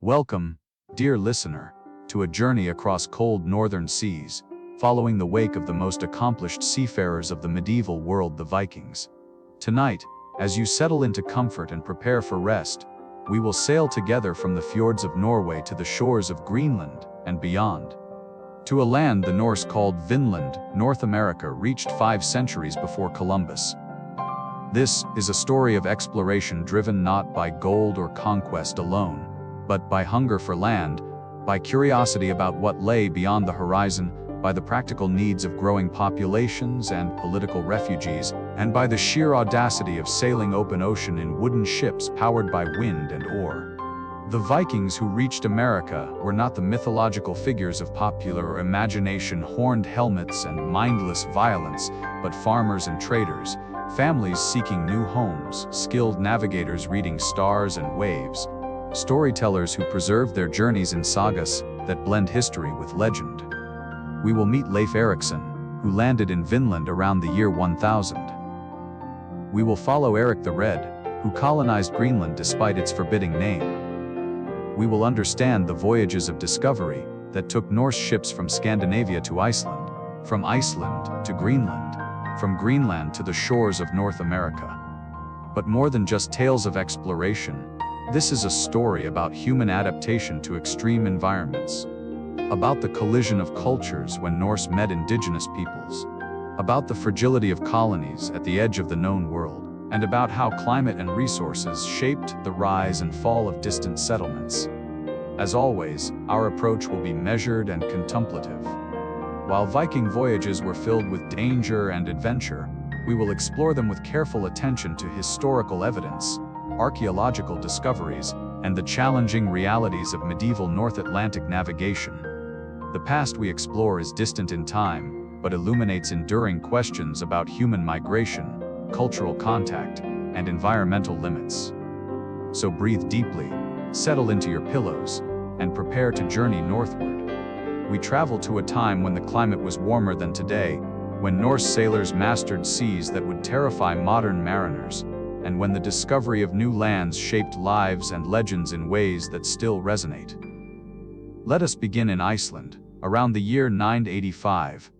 Welcome, dear listener, to a journey across cold northern seas, following the wake of the most accomplished seafarers of the medieval world, the Vikings. Tonight, as you settle into comfort and prepare for rest, we will sail together from the fjords of Norway to the shores of Greenland and beyond. To a land the Norse called Vinland, North America reached 5 centuries before Columbus. This is a story of exploration driven not by gold or conquest alone, but by hunger for land, by curiosity about what lay beyond the horizon, by the practical needs of growing populations and political refugees, and by the sheer audacity of sailing open ocean in wooden ships powered by wind and oar. The Vikings who reached America were not the mythological figures of popular imagination, horned helmets and mindless violence, but farmers and traders, families seeking new homes, skilled navigators reading stars and waves, storytellers who preserve their journeys in sagas that blend history with legend. We will meet Leif Erikson, who landed in Vinland around the year 1000. We will follow Erik the Red, who colonized Greenland despite its forbidding name. We will understand the voyages of discovery that took Norse ships from Scandinavia to Iceland, from Iceland to Greenland, from Greenland to the shores of North America. But more than just tales of exploration, this is a story about human adaptation to extreme environments, about the collision of cultures when Norse met indigenous peoples, about the fragility of colonies at the edge of the known world, and about how climate and resources shaped the rise and fall of distant settlements. As always, our approach will be measured and contemplative. While Viking voyages were filled with danger and adventure, we will explore them with careful attention to historical evidence, archaeological discoveries, and the challenging realities of medieval North Atlantic navigation. The past we explore is distant in time, but illuminates enduring questions about human migration, cultural contact, and environmental limits. So breathe deeply, settle into your pillows, and prepare to journey northward. We travel to a time when the climate was warmer than today, when Norse sailors mastered seas that would terrify modern mariners, and when the discovery of new lands shaped lives and legends in ways that still resonate. Let us begin in Iceland, around the year 985,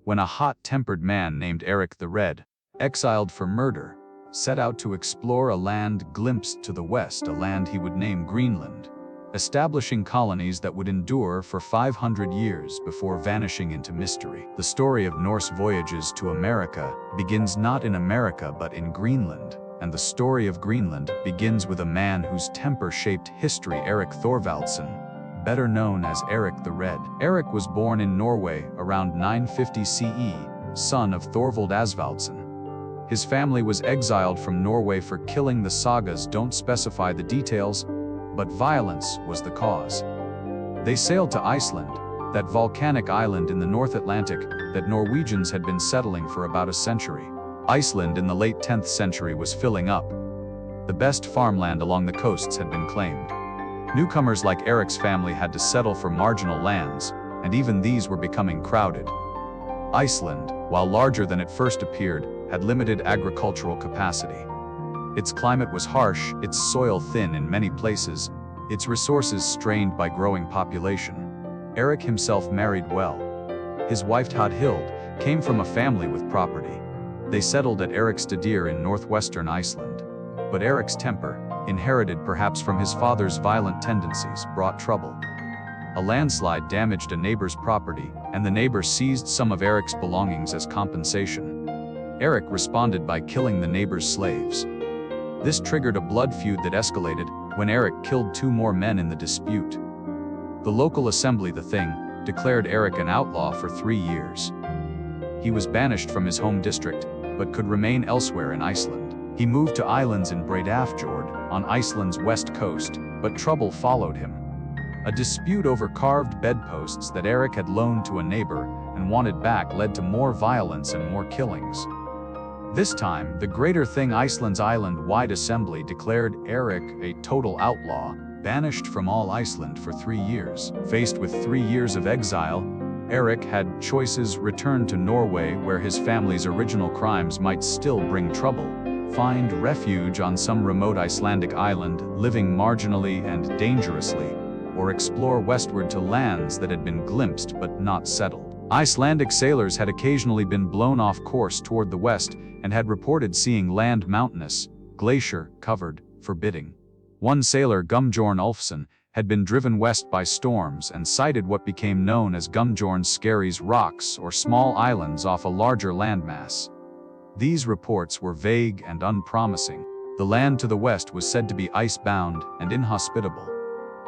when a hot-tempered man named Erik the Red, exiled for murder, set out to explore a land glimpsed to the west, a land he would name Greenland, establishing colonies that would endure for 500 years before vanishing into mystery. The story of Norse voyages to America begins not in America but in Greenland. And the story of Greenland begins with a man whose temper shaped history, Erik Thorvaldsson, better known as Erik the Red. Erik was born in Norway around 950 CE, son of Thorvald Asvaldsson. His family was exiled from Norway for killing. The sagas don't specify the details, but violence was the cause. They sailed to Iceland, that volcanic island in the North Atlantic that Norwegians had been settling for about a century. Iceland in the late 10th century was filling up. The best farmland along the coasts had been claimed. Newcomers like Erik's family had to settle for marginal lands, and even these were becoming crowded. Iceland, while larger than it first appeared, had limited agricultural capacity. Its climate was harsh, its soil thin in many places, its resources strained by growing population. Erik himself married well. His wife Hild came from a family with property. They settled at Erikstadir in northwestern Iceland. But Erik's temper, inherited perhaps from his father's violent tendencies, brought trouble. A landslide damaged a neighbor's property, and the neighbor seized some of Erik's belongings as compensation. Erik responded by killing the neighbor's slaves. This triggered a blood feud that escalated when Erik killed 2 more men in the dispute. The local assembly, the Thing, declared Erik an outlaw for 3 years. He was banished from his home district, but could remain elsewhere in Iceland. He moved to islands in Breiðafjord, on Iceland's west coast, but trouble followed him. A dispute over carved bedposts that Erik had loaned to a neighbor and wanted back led to more violence and more killings. This time, the Greater Thing, Iceland's island-wide assembly, declared Erik a total outlaw, banished from all Iceland for 3 years. Faced with 3 years of exile, Erik had choices: return to Norway where his family's original crimes might still bring trouble, find refuge on some remote Icelandic island, living marginally and dangerously, or explore westward to lands that had been glimpsed but not settled. Icelandic sailors had occasionally been blown off course toward the west and had reported seeing land mountainous, glacier-covered, forbidding. One sailor, Gumjorn Ulfsson, had been driven west by storms and sighted what became known as Gumjorn Skerries rocks or small islands off a larger landmass. These reports were vague and unpromising. The land to the west was said to be ice-bound and inhospitable.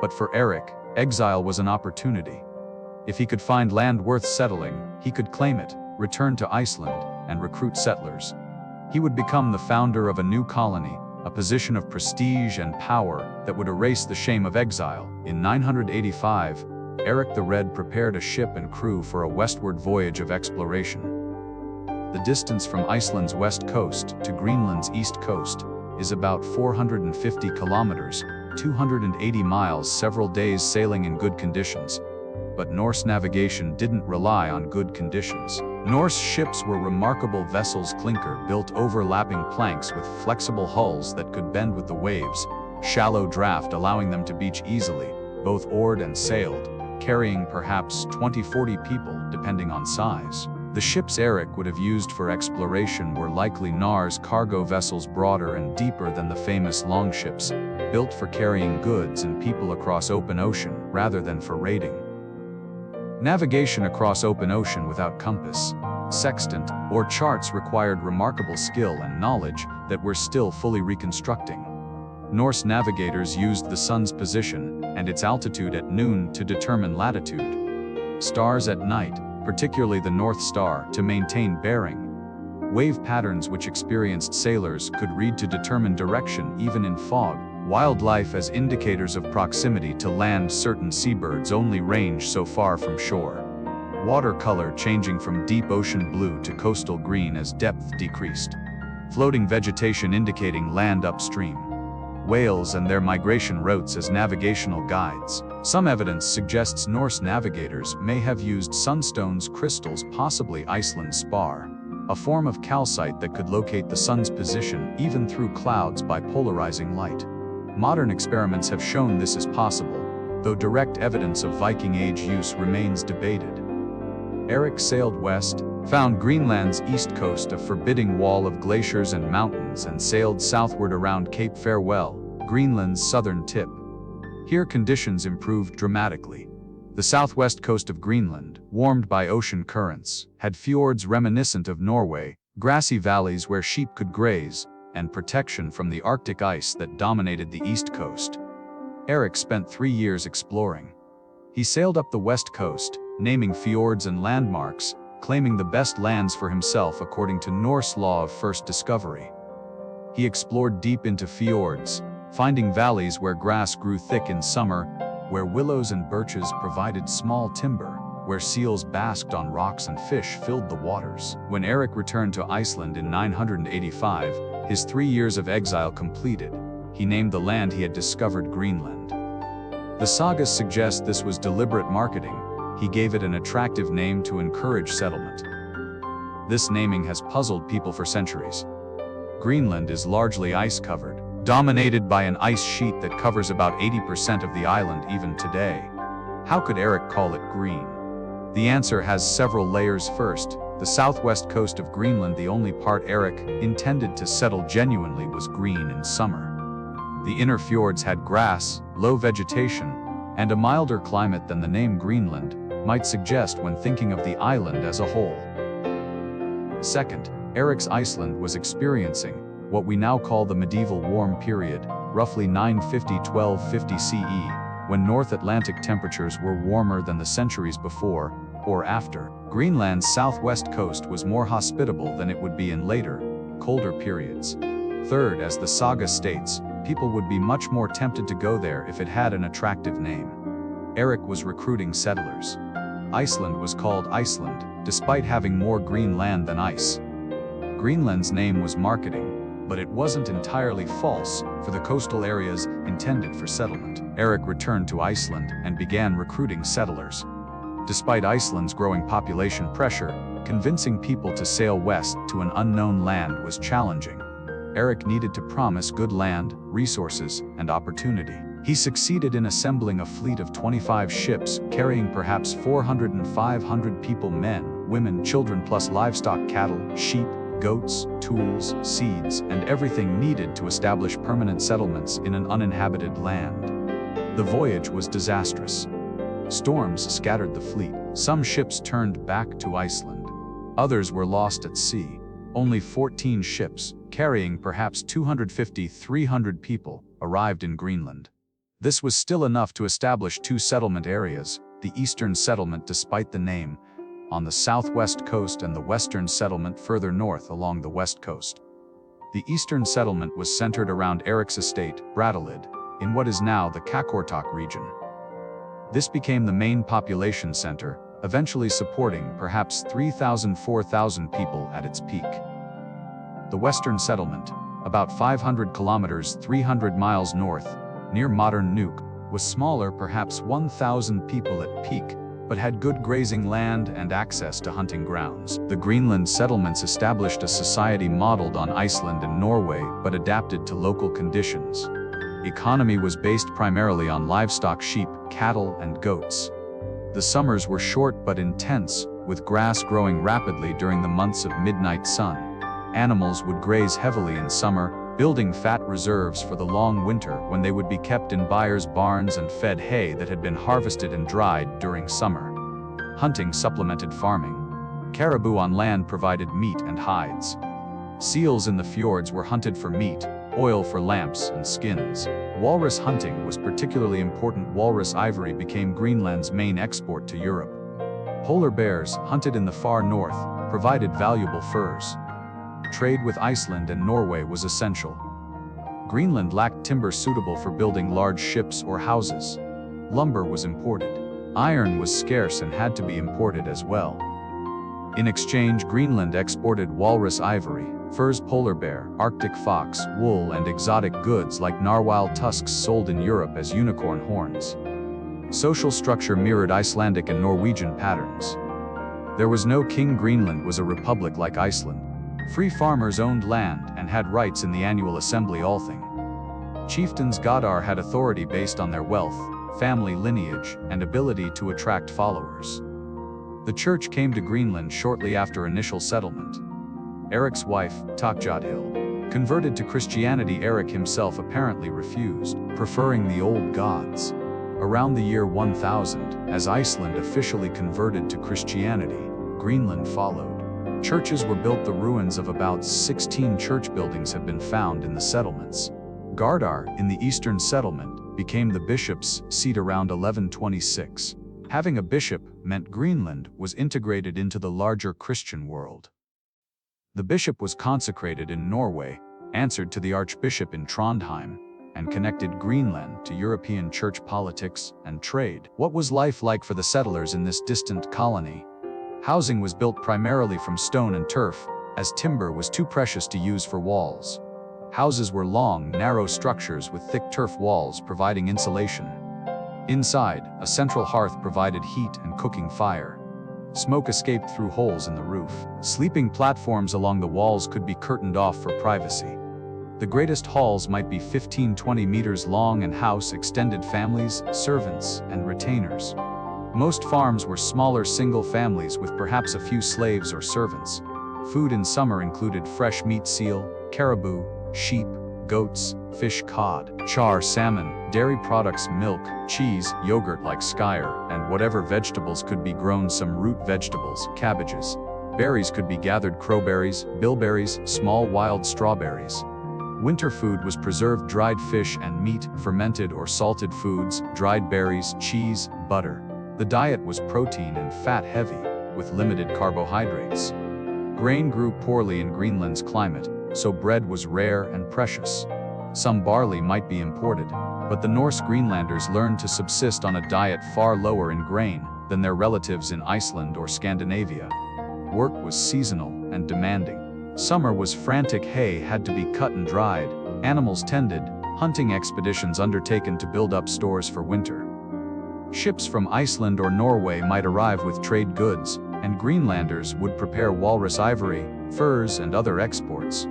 But for Erik, exile was an opportunity. If he could find land worth settling, he could claim it, return to Iceland, and recruit settlers. He would become the founder of a new colony, a position of prestige and power that would erase the shame of exile. In 985, Erik the Red prepared a ship and crew for a westward voyage of exploration. The distance from Iceland's west coast to Greenland's east coast is about 450 kilometers, 280 miles, several days sailing in good conditions. But Norse navigation didn't rely on good conditions. Norse ships were remarkable vessels, clinker-built overlapping planks with flexible hulls that could bend with the waves, shallow draft allowing them to beach easily, both oared and sailed, carrying perhaps 20-40 people depending on size. The ships Erik would have used for exploration were likely Norse cargo vessels, broader and deeper than the famous longships, built for carrying goods and people across open ocean rather than for raiding. Navigation across open ocean without compass, sextant, or charts required remarkable skill and knowledge that we're still fully reconstructing. Norse navigators used the sun's position and its altitude at noon to determine latitude. Stars at night, particularly the North Star, to maintain bearing. Wave patterns which experienced sailors could read to determine direction even in fog. Wildlife as indicators of proximity to land. Certain seabirds only range so far from shore. Watercolor changing from deep ocean blue to coastal green as depth decreased. Floating vegetation indicating land upstream. Whales and their migration routes as navigational guides. Some evidence suggests Norse navigators may have used sunstones, crystals, possibly Iceland spar, a form of calcite that could locate the sun's position even through clouds by polarizing light. Modern experiments have shown this is possible, though direct evidence of Viking Age use remains debated. Erik sailed west, found Greenland's east coast a forbidding wall of glaciers and mountains, and sailed southward around Cape Farewell, Greenland's southern tip. Here conditions improved dramatically. The southwest coast of Greenland, warmed by ocean currents, had fjords reminiscent of Norway, grassy valleys where sheep could graze, and protection from the Arctic ice that dominated the east coast. Erik spent 3 years exploring. He sailed up the west coast, naming fjords and landmarks, claiming the best lands for himself according to Norse law of first discovery. He explored deep into fjords, finding valleys where grass grew thick in summer, where willows and birches provided small timber, where seals basked on rocks and fish filled the waters. When Erik returned to Iceland in 985, his 3 years of exile completed, he named the land he had discovered Greenland. The Sagas suggest this was deliberate marketing. He gave it an attractive name to encourage settlement. This naming has puzzled people for centuries. Greenland is largely ice-covered, dominated by an ice sheet that covers about 80% of the island even today. How could Erik call it green? The answer has several layers. First, the southwest coast of Greenland, the only part Erik intended to settle genuinely, was green in summer. The inner fjords had grass, low vegetation, and a milder climate than the name Greenland might suggest when thinking of the island as a whole. Second, Erik's Iceland was experiencing what we now call the medieval warm period, roughly 950–1250 CE, when North Atlantic temperatures were warmer than the centuries before or after. Greenland's southwest coast was more hospitable than it would be in later, colder periods. Third, as the saga states, people would be much more tempted to go there if it had an attractive name. Erik was recruiting settlers. Iceland was called Iceland, despite having more green land than ice. Greenland's name was marketing, but it wasn't entirely false for the coastal areas intended for settlement. Erik returned to Iceland and began recruiting settlers. Despite Iceland's growing population pressure, convincing people to sail west to an unknown land was challenging. Erik needed to promise good land, resources, and opportunity. He succeeded in assembling a fleet of 25 ships, carrying perhaps 400 and 500 people, men, women, children, plus livestock, cattle, sheep, goats, tools, seeds, and everything needed to establish permanent settlements in an uninhabited land. The voyage was disastrous. Storms scattered the fleet. Some ships turned back to Iceland. Others were lost at sea. Only 14 ships, carrying perhaps 250-300 people, arrived in Greenland. This was still enough to establish two settlement areas, the Eastern Settlement, despite the name, on the southwest coast, and the Western Settlement further north along the west coast. The Eastern Settlement was centered around Erik's estate, Brattahlid, in what is now the Qaqortoq region. This became the main population center, eventually supporting perhaps 3,000-4,000 people at its peak. The Western Settlement, about 500 kilometers 300 miles north, near modern Nuuk, was smaller, perhaps 1,000 people at peak, but had good grazing land and access to hunting grounds. The Greenland settlements established a society modeled on Iceland and Norway, but adapted to local conditions. Economy was based primarily on livestock, sheep, cattle, and goats. The summers were short but intense, with grass growing rapidly during the months of midnight sun. Animals would graze heavily in summer, building fat reserves for the long winter when they would be kept in buyers' barns and fed hay that had been harvested and dried during summer. Hunting supplemented farming. Caribou on land provided meat and hides. Seals in the fjords were hunted for meat, oil for lamps and skins. Walrus hunting was particularly important. Walrus ivory became Greenland's main export to Europe. Polar bears, hunted in the far north, provided valuable furs. Trade with Iceland and Norway was essential. Greenland lacked timber suitable for building large ships or houses. Lumber was imported. Iron was scarce and had to be imported as well. In exchange, Greenland exported walrus ivory, furs, polar bear, Arctic fox, wool, and exotic goods like narwhal tusks sold in Europe as unicorn horns. Social structure mirrored Icelandic and Norwegian patterns. There was no king. Greenland was a republic like Iceland. Free farmers owned land and had rights in the annual assembly Althing. Chieftains Godar had authority based on their wealth, family lineage, and ability to attract followers. The church came to Greenland shortly after initial settlement. Erik's wife, Takjadhild, converted to Christianity. Erik himself apparently refused, preferring the old gods. Around the year 1000, as Iceland officially converted to Christianity, Greenland followed. Churches were built. The ruins of about 16 church buildings have been found in the settlements. Gardar, in the Eastern Settlement, became the bishop's seat around 1126. Having a bishop meant Greenland was integrated into the larger Christian world. The bishop was consecrated in Norway, answered to the archbishop in Trondheim, and connected Greenland to European church politics and trade. What was life like for the settlers in this distant colony? Housing was built primarily from stone and turf, as timber was too precious to use for walls. Houses were long, narrow structures with thick turf walls providing insulation. Inside, a central hearth provided heat and cooking fire. Smoke escaped through holes in the roof. Sleeping platforms along the walls could be curtained off for privacy. The greatest halls might be 15-20 meters long and house extended families, servants, and retainers. Most farms were smaller single families with perhaps a few slaves or servants. Food in summer included fresh meat, seal, caribou, sheep, goats, fish, cod, char, salmon, dairy products, milk, cheese, yogurt like skyr, and whatever vegetables could be grown, some root vegetables, cabbages. Berries could be gathered, crowberries, bilberries, small wild strawberries. Winter food was preserved dried fish and meat, fermented or salted foods, dried berries, cheese, butter. The diet was protein and fat heavy, with limited carbohydrates. Grain grew poorly in Greenland's climate, so bread was rare and precious. Some barley might be imported, but the Norse Greenlanders learned to subsist on a diet far lower in grain than their relatives in Iceland or Scandinavia. Work was seasonal and demanding. Summer was frantic. Hay had to be cut and dried, animals tended, hunting expeditions undertaken to build up stores for winter. Ships from Iceland or Norway might arrive with trade goods, and Greenlanders would prepare walrus ivory, furs, and other exports.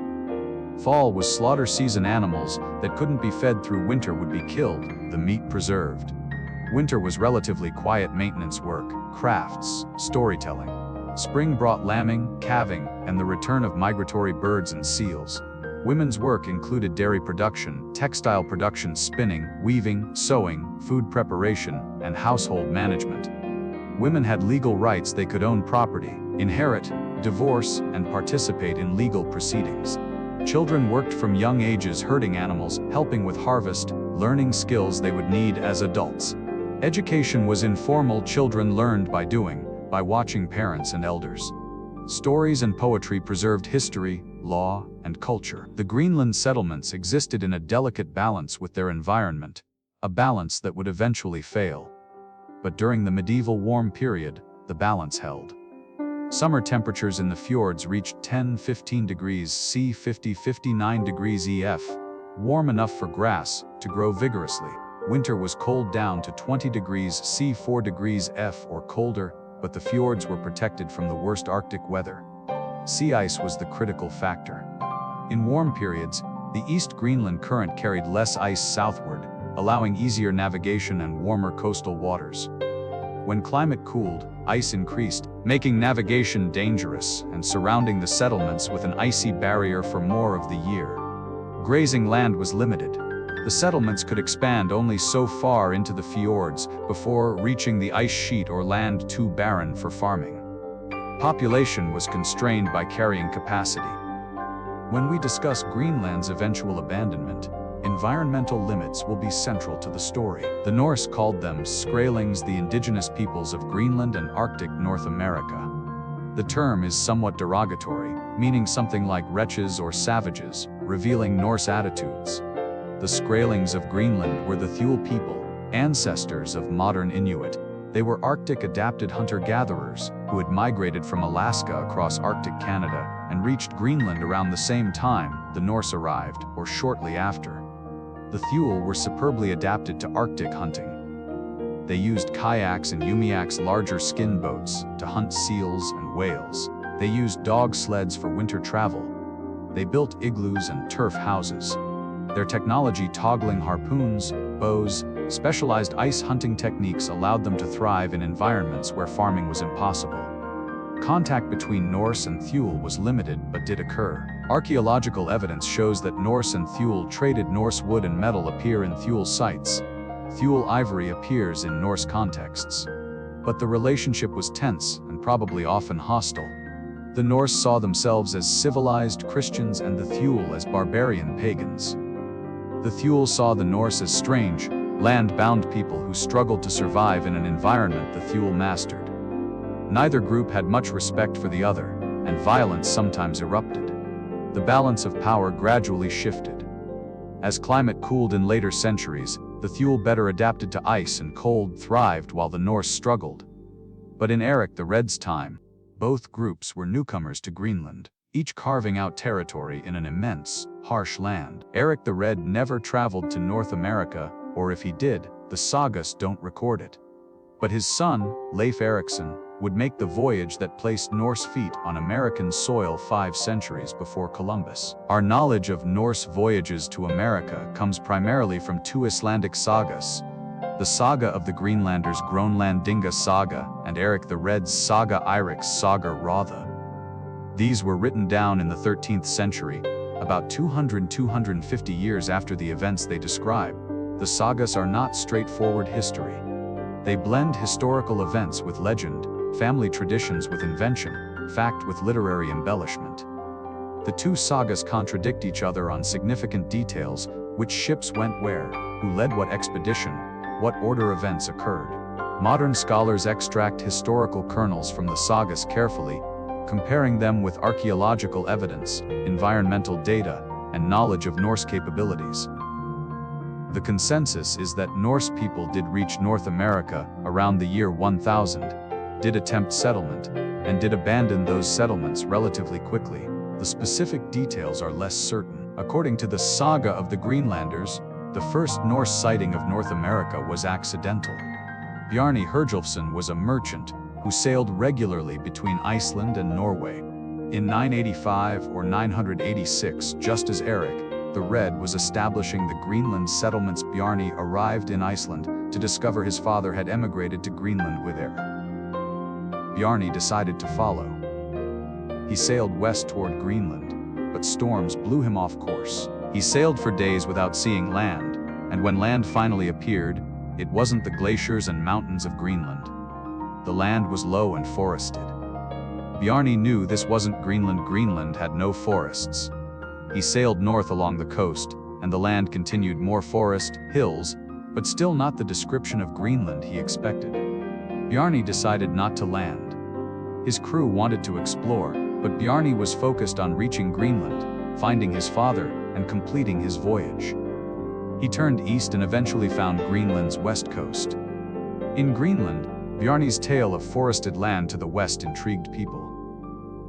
Fall was slaughter season. Animals that couldn't be fed through winter would be killed. The the meat preserved. Winter was relatively quiet maintenance work, crafts, storytelling. Spring brought lambing, calving, and the return of migratory birds and seals. Women's work included dairy production, textile production, spinning, weaving, sewing, food preparation, and household management. Women had legal rights. They could own property, inherit, divorce, and participate in legal proceedings. Children worked from young ages herding animals, helping with harvest, learning skills they would need as adults. Education was informal. Children learned by doing, by watching parents and elders. Stories and poetry preserved history, law, and culture. The Greenland settlements existed in a delicate balance with their environment, a balance that would eventually fail. But during the medieval warm period, the balance held. Summer temperatures in the fjords reached 10-15 degrees C, 50-59 degrees EF, warm enough for grass to grow vigorously. Winter was cold down to 20 degrees C, 4 degrees F or colder, but the fjords were protected from the worst Arctic weather. Sea ice was the critical factor. In warm periods, the East Greenland current carried less ice southward, allowing easier navigation and warmer coastal waters. When climate cooled, ice increased, making navigation dangerous and surrounding the settlements with an icy barrier for more of the year. Grazing land was limited. The settlements could expand only so far into the fjords before reaching the ice sheet or land too barren for farming. Population was constrained by carrying capacity. When we discuss Greenland's eventual abandonment, environmental limits will be central to the story. The Norse called them Skrælings, the indigenous peoples of Greenland and Arctic North America. The term is somewhat derogatory, meaning something like wretches or savages, revealing Norse attitudes. The Skrælings of Greenland were the Thule people, ancestors of modern Inuit. They were Arctic-adapted hunter-gatherers who had migrated from Alaska across Arctic Canada and reached Greenland around the same time the Norse arrived, or shortly after. The Thule were superbly adapted to Arctic hunting. They used kayaks and umiaks, larger skin boats, to hunt seals and whales. They used dog sleds for winter travel. They built igloos and turf houses. Their technology, toggling harpoons, bows, specialized ice hunting techniques allowed them to thrive in environments where farming was impossible. Contact between Norse and Thule was limited but did occur. Archaeological evidence shows that Norse and Thule traded. Norse wood and metal appear in Thule sites. Thule ivory appears in Norse contexts. But the relationship was tense and probably often hostile. The Norse saw themselves as civilized Christians and the Thule as barbarian pagans. The Thule saw the Norse as strange, land-bound people who struggled to survive in an environment the Thule mastered. Neither group had much respect for the other, and violence sometimes erupted. The balance of power gradually shifted. As climate cooled in later centuries, the Thule, better adapted to ice and cold, thrived while the Norse struggled. But in Erik the Red's time, both groups were newcomers to Greenland, each carving out territory in an immense, harsh land. Erik the Red never traveled to North America, or if he did, the Sagas don't record it. But his son, Leif Erikson, would make the voyage that placed Norse feet on American soil 5 centuries before Columbus. Our knowledge of Norse voyages to America comes primarily from 2 Icelandic sagas: the Saga of the Greenlanders, Grönlandinga Saga, and Erik the Red's Saga, Eirik's Saga Rotha. These were written down in the 13th century, about 250 years after the events they describe. The sagas are not straightforward history. They blend historical events with legend, family traditions with invention, fact with literary embellishment. The 2 sagas contradict each other on significant details: which ships went where, who led what expedition, what order events occurred. Modern scholars extract historical kernels from the sagas carefully, comparing them with archaeological evidence, environmental data, and knowledge of Norse capabilities. The consensus is that Norse people did reach North America around the year 1000, did attempt settlement, and did abandon those settlements relatively quickly. The specific details are less certain. According to the Saga of the Greenlanders, the first Norse sighting of North America was accidental. Bjarni Herjulfsson was a merchant who sailed regularly between Iceland and Norway. In 985 or 986, just as Erik, the Red was establishing the Greenland settlements. Bjarni arrived in Iceland to discover his father had emigrated to Greenland with Eric. Bjarni decided to follow. He sailed west toward Greenland, but storms blew him off course. He sailed for days without seeing land, and when land finally appeared, it wasn't the glaciers and mountains of Greenland. The land was low and forested. Bjarni knew this wasn't Greenland. Greenland had no forests. He sailed north along the coast, and the land continued: more forest, hills, but still not the description of Greenland he expected. Bjarni decided not to land. His crew wanted to explore, but Bjarni was focused on reaching Greenland, finding his father, and completing his voyage. He turned east and eventually found Greenland's west coast. In Greenland, Bjarni's tale of forested land to the west intrigued people.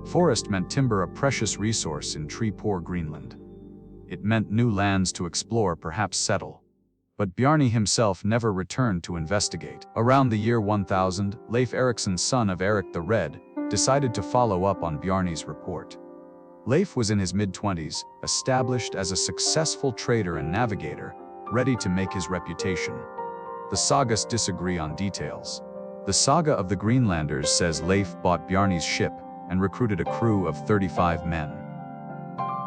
Forest meant timber, a precious resource in tree-poor Greenland. It meant new lands to explore, perhaps settle. But Bjarni himself never returned to investigate. Around the year 1000, Leif Erikson, son of Erik the Red, decided to follow up on Bjarni's report. Leif was in his mid-20s, established as a successful trader and navigator, ready to make his reputation. The Sagas disagree on details. The Saga of the Greenlanders says Leif bought Bjarni's ship and recruited a crew of 35 men.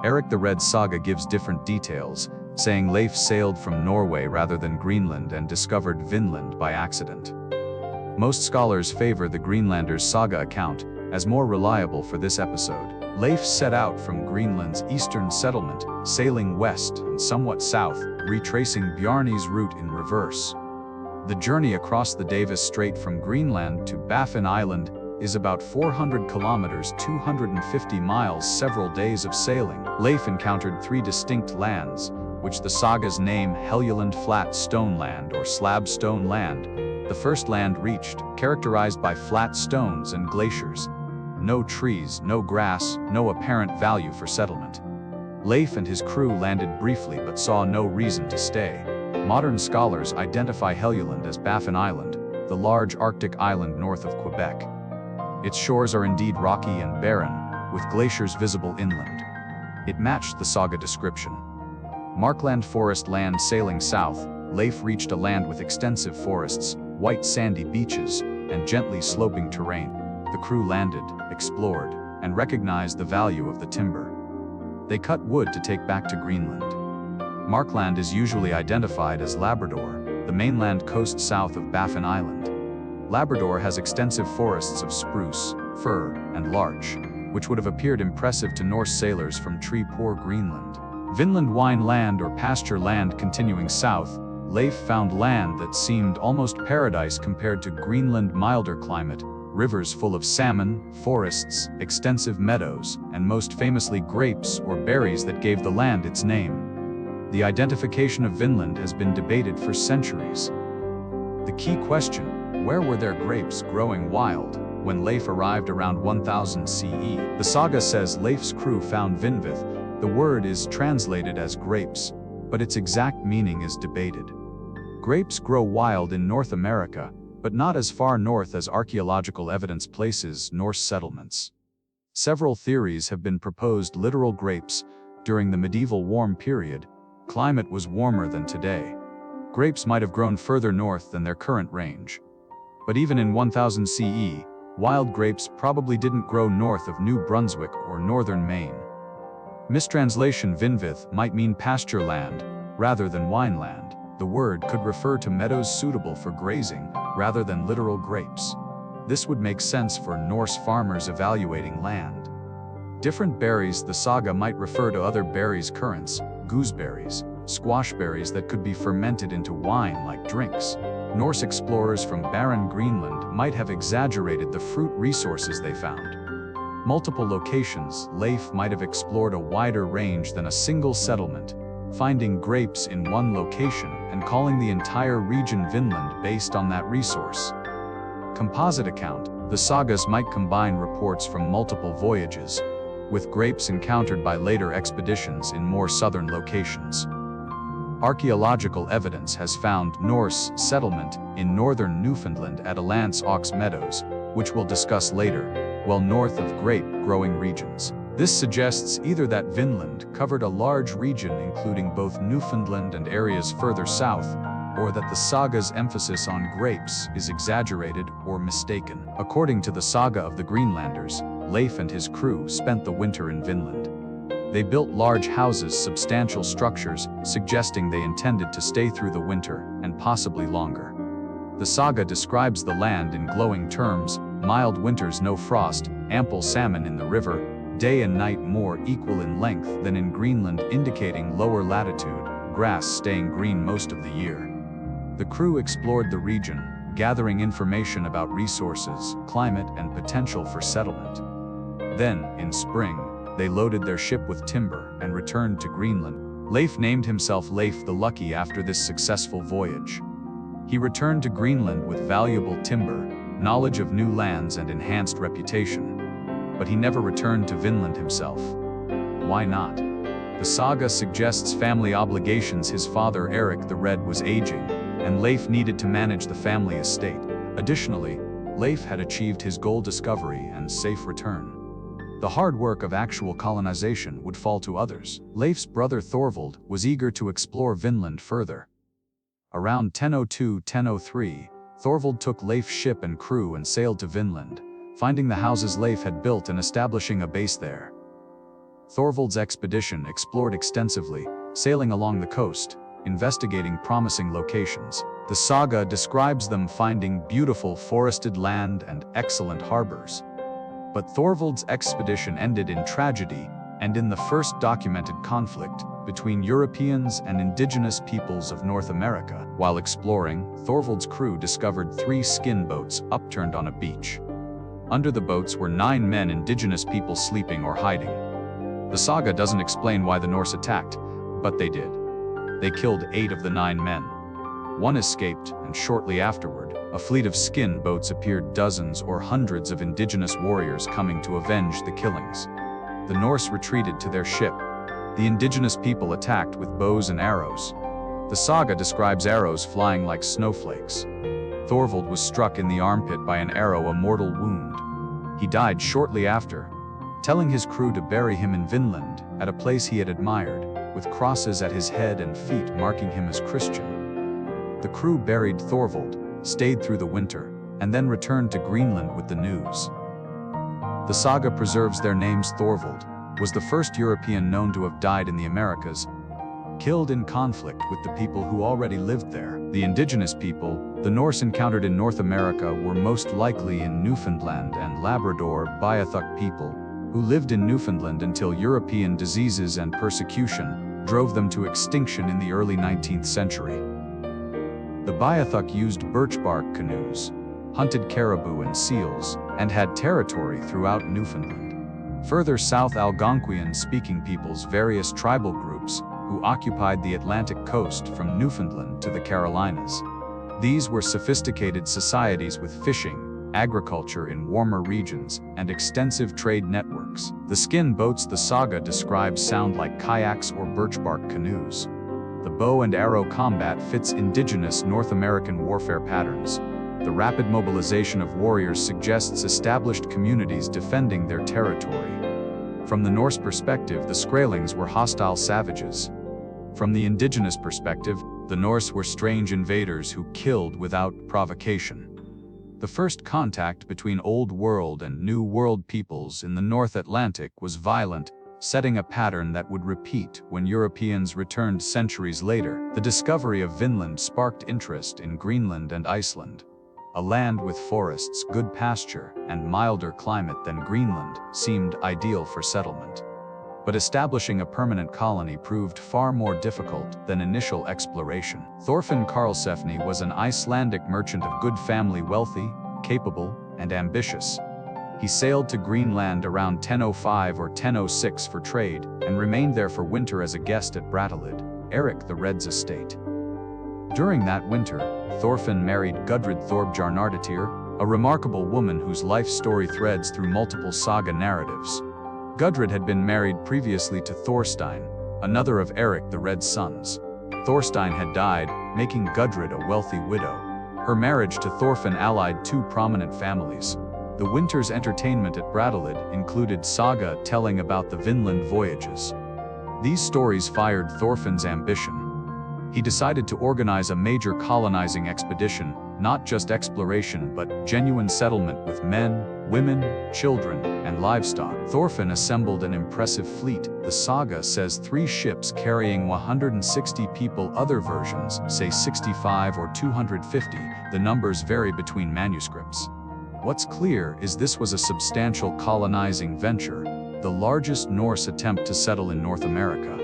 Erik the Red's saga gives different details, saying Leif sailed from Norway rather than Greenland and discovered Vinland by accident. Most scholars favor the Greenlanders' saga account as more reliable for this episode. Leif set out from Greenland's eastern settlement, sailing west and somewhat south, retracing Bjarni's route in reverse. The journey across the Davis Strait from Greenland to Baffin Island is about 400 kilometers, 250 miles, several days of sailing. Leif encountered 3 distinct lands, which the sagas name Helgeland, Flat Stone Land, or Slab Stone Land. The first land reached, characterized by flat stones and glaciers. No trees, no grass, no apparent value for settlement. Leif and his crew landed briefly but saw no reason to stay. Modern scholars identify Helgeland as Baffin Island, the large Arctic island north of Quebec. Its shores are indeed rocky and barren, with glaciers visible inland. It matched the saga description. Markland forest land. Sailing south, Leif reached a land with extensive forests, white sandy beaches, and gently sloping terrain. The crew landed, explored, and recognized the value of the timber. They cut wood to take back to Greenland. Markland is usually identified as Labrador, the mainland coast south of Baffin Island. Labrador has extensive forests of spruce, fir, and larch, which would have appeared impressive to Norse sailors from tree-poor Greenland. Vinland wine land or pasture land. Continuing south, Leif found land that seemed almost paradise compared to Greenland. Milder climate, rivers full of salmon, forests, extensive meadows, and most famously grapes or berries that gave the land its name. The identification of Vinland has been debated for centuries. The key question: where were there grapes growing wild? When Leif arrived around 1000 CE, the saga says Leif's crew found Vinvith. The word is translated as grapes, but its exact meaning is debated. Grapes grow wild in North America, but not as far north as archaeological evidence places Norse settlements. Several theories have been proposed. Literal grapes. During the medieval warm period, climate was warmer than today. Grapes might have grown further north than their current range. But even in 1000 CE, wild grapes probably didn't grow north of New Brunswick or northern Maine. Mistranslation: Vinvith might mean pasture land, rather than wineland. The word could refer to meadows suitable for grazing, rather than literal grapes. This would make sense for Norse farmers evaluating land. Different berries. The saga might refer to other berries: currants, gooseberries, squashberries that could be fermented into wine like drinks. Norse explorers from barren Greenland might have exaggerated the fruit resources they found. Multiple locations. Leif might have explored a wider range than a single settlement, finding grapes in one location and calling the entire region Vinland based on that resource. Composite account. The sagas might combine reports from multiple voyages, with grapes encountered by later expeditions in more southern locations. Archaeological evidence has found Norse settlement in northern Newfoundland at Alance Ox Meadows, which we'll discuss later, well north of grape-growing regions. This suggests either that Vinland covered a large region including both Newfoundland and areas further south, or that the saga's emphasis on grapes is exaggerated or mistaken. According to the saga of the Greenlanders, Leif and his crew spent the winter in Vinland. They built large houses, substantial structures, suggesting they intended to stay through the winter, and possibly longer. The saga describes the land in glowing terms: mild winters, no frost, ample salmon in the river, day and night more equal in length than in Greenland, indicating lower latitude, grass staying green most of the year. The crew explored the region, gathering information about resources, climate, and potential for settlement. Then, in spring, they loaded their ship with timber and returned to Greenland. Leif named himself Leif the Lucky after this successful voyage. He returned to Greenland with valuable timber, knowledge of new lands, and enhanced reputation. But he never returned to Vinland himself. Why not? The saga suggests family obligations. His father Eric the Red was aging, and Leif needed to manage the family estate. Additionally, Leif had achieved his goal: discovery and safe return. The hard work of actual colonization would fall to others. Leif's brother Thorvald was eager to explore Vinland further. Around 1002–1003, Thorvald took Leif's ship and crew and sailed to Vinland, finding the houses Leif had built and establishing a base there. Thorvald's expedition explored extensively, sailing along the coast, investigating promising locations. The saga describes them finding beautiful forested land and excellent harbors. But Thorvald's expedition ended in tragedy and in the first documented conflict between Europeans and indigenous peoples of North America. While exploring, Thorvald's crew discovered 3 skin boats upturned on a beach. Under the boats were 9 men, indigenous people, sleeping or hiding. The saga doesn't explain why the Norse attacked, but they did. They killed 8 of the 9 men. 1 escaped, and shortly afterward, a fleet of skin boats appeared, dozens or hundreds of indigenous warriors coming to avenge the killings. The Norse retreated to their ship. The indigenous people attacked with bows and arrows. The saga describes arrows flying like snowflakes. Thorvald was struck in the armpit by an arrow, a mortal wound. He died shortly after, telling his crew to bury him in Vinland, at a place he had admired, with crosses at his head and feet marking him as Christian. The crew buried Thorvald, stayed through the winter, and then returned to Greenland with the news. The saga preserves their names. Thorvald was the first European known to have died in the Americas, killed in conflict with the people who already lived there. The indigenous people the Norse encountered in North America were most likely in Newfoundland and Labrador. Beothuk people, who lived in Newfoundland until European diseases and persecution drove them to extinction in the early 19th century. The Beothuk used birch bark canoes, hunted caribou and seals, and had territory throughout Newfoundland. Further south, Algonquian-speaking peoples, various tribal groups, who occupied the Atlantic coast from Newfoundland to the Carolinas. These were sophisticated societies with fishing, agriculture in warmer regions, and extensive trade networks. The skin boats the saga describes sound like kayaks or birch bark canoes. The bow and arrow combat fits indigenous North American warfare patterns. The rapid mobilization of warriors suggests established communities defending their territory. From the Norse perspective, the Skrælings were hostile savages. From the indigenous perspective, the Norse were strange invaders who killed without provocation. The first contact between Old World and New World peoples in the North Atlantic was violent, setting a pattern that would repeat when Europeans returned centuries later. The discovery of Vinland sparked interest in Greenland and Iceland. A land with forests, good pasture, and milder climate than Greenland seemed ideal for settlement. But establishing a permanent colony proved far more difficult than initial exploration. Thorfinn Karlsefni was an Icelandic merchant of good family, wealthy, capable, and ambitious. He sailed to Greenland around 1005 or 1006 for trade, and remained there for winter as a guest at Brattahlid, Eric the Red's estate. During that winter, Thorfinn married Gudrid Thorbjarnardatir, a remarkable woman whose life story threads through multiple saga narratives. Gudrid had been married previously to Thorstein, another of Eric the Red's sons. Thorstein had died, making Gudrid a wealthy widow. Her marriage to Thorfinn allied 2 prominent families. The winter's entertainment at Brattahlid included saga telling about the Vinland voyages. These stories fired Thorfinn's ambition. He decided to organize a major colonizing expedition, not just exploration but genuine settlement with men, women, children, and livestock. Thorfinn assembled an impressive fleet. The saga says 3 ships carrying 160 people. Other versions say 65 or 250. The numbers vary between manuscripts. What's clear is this was a substantial colonizing venture, the largest Norse attempt to settle in North America.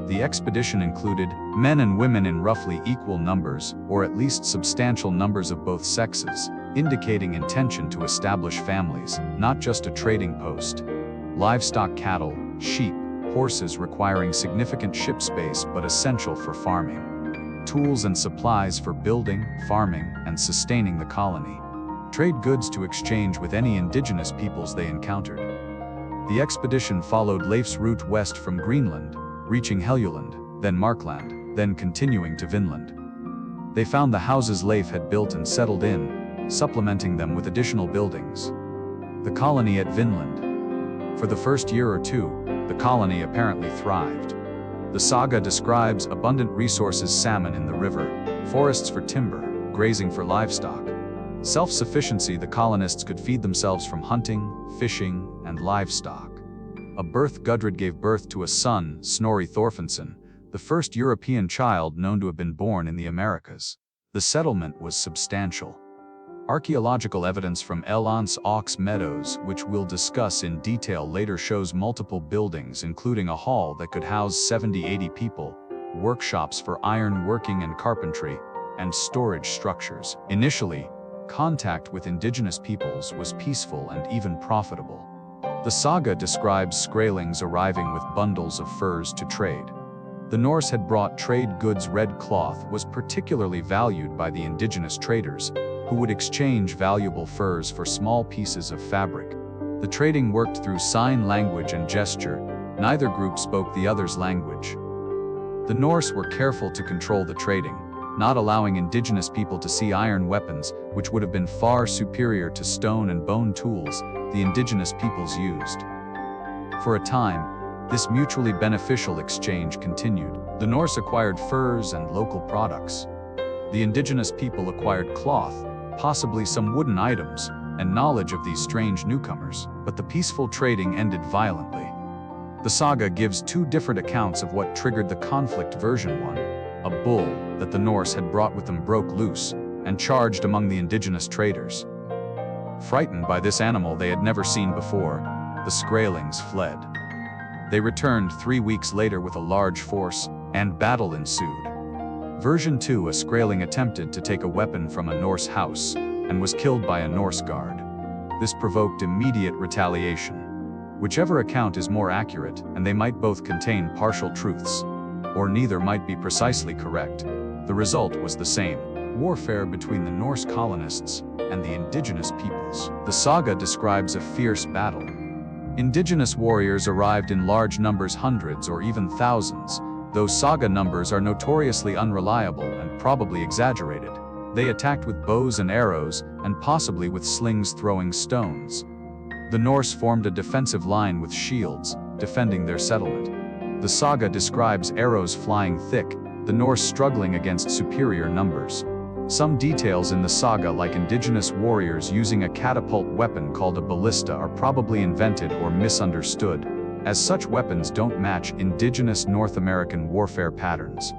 The expedition included men and women in roughly equal numbers, or at least substantial numbers of both sexes, indicating intention to establish families, not just a trading post. Livestock, cattle, sheep, horses requiring significant ship space but essential for farming. Tools and supplies for building, farming, and sustaining the colony. Trade goods to exchange with any indigenous peoples they encountered. The expedition followed Leif's route west from Greenland, reaching Helluland, then Markland, then continuing to Vinland. They found the houses Leif had built and settled in, supplementing them with additional buildings. The colony at Vinland. For the first year or two, the colony apparently thrived. The saga describes abundant resources: salmon in the river, forests for timber, grazing for livestock. Self-sufficiency: the colonists could feed themselves from hunting, fishing, and livestock. A birth: Gudrid gave birth to a son, Snorri Thorfinnsson, the first European child known to have been born in the Americas. The settlement was substantial. Archaeological evidence from Elans Ox Meadows, which we'll discuss in detail later, shows multiple buildings, including a hall that could house 70-80 people, workshops for iron working and carpentry, and storage structures. Initially, contact with indigenous peoples was peaceful and even profitable. The saga describes Skrælings arriving with bundles of furs to trade. The Norse had brought trade goods. Red cloth was particularly valued by the indigenous traders, who would exchange valuable furs for small pieces of fabric. The trading worked through sign language and gesture. Neither group spoke the other's language. The Norse were careful to control the trading, not allowing indigenous people to see iron weapons, which would have been far superior to stone and bone tools the indigenous peoples used. For a time, this mutually beneficial exchange continued. The Norse acquired furs and local products. The indigenous people acquired cloth, possibly some wooden items, and knowledge of these strange newcomers. But the peaceful trading ended violently. The saga gives 2 different accounts of what triggered the conflict. Version 1. A bull that the Norse had brought with them broke loose and charged among the indigenous traders. Frightened by this animal they had never seen before, the Skrælings fled. They returned 3 weeks later with a large force, and battle ensued. Version 2. A Skræling attempted to take a weapon from a Norse house and was killed by a Norse guard. This provoked immediate retaliation. Whichever account is more accurate, and they might both contain partial truths, or neither might be precisely correct, the result was the same: warfare between the Norse colonists and the indigenous peoples. The saga describes a fierce battle. Indigenous warriors arrived in large numbers, hundreds or even thousands. Those saga numbers are notoriously unreliable and probably exaggerated. They attacked with bows and arrows, and possibly with slings throwing stones. The Norse formed a defensive line with shields, defending their settlement. The saga describes arrows flying thick, the Norse struggling against superior numbers. Some details in the saga, like indigenous warriors using a catapult weapon called a ballista, are probably invented or misunderstood, as such weapons don't match indigenous North American warfare patterns.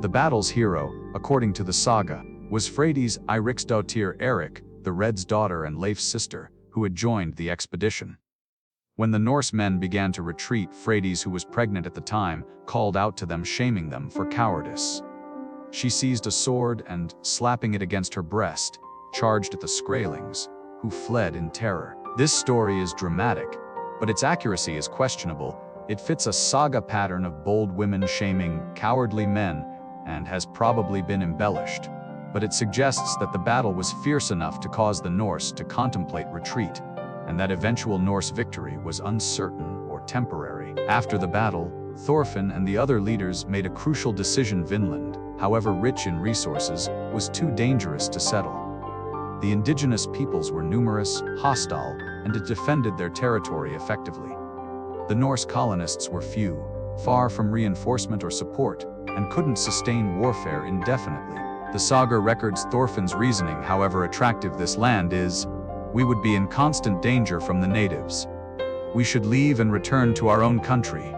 The battle's hero, according to the saga, was Freydis Eiriksdóttir Erik, the Red's daughter and Leif's sister, who had joined the expedition. When the Norse men began to retreat, Freydis, who was pregnant at the time, called out to them, shaming them for cowardice. She seized a sword and, slapping it against her breast, charged at the Skrælings, who fled in terror. This story is dramatic, but its accuracy is questionable. It fits a saga pattern of bold women shaming cowardly men and has probably been embellished. But it suggests that the battle was fierce enough to cause the Norse to contemplate retreat, and that eventual Norse victory was uncertain or temporary. After the battle, Thorfinn and the other leaders made a crucial decision. Vinland, however rich in resources, was too dangerous to settle. The indigenous peoples were numerous, hostile, and it defended their territory effectively. The Norse colonists were few, far from reinforcement or support, and couldn't sustain warfare indefinitely. The saga records Thorfinn's reasoning, however attractive this land is, we would be in constant danger from the natives. We should leave and return to our own country.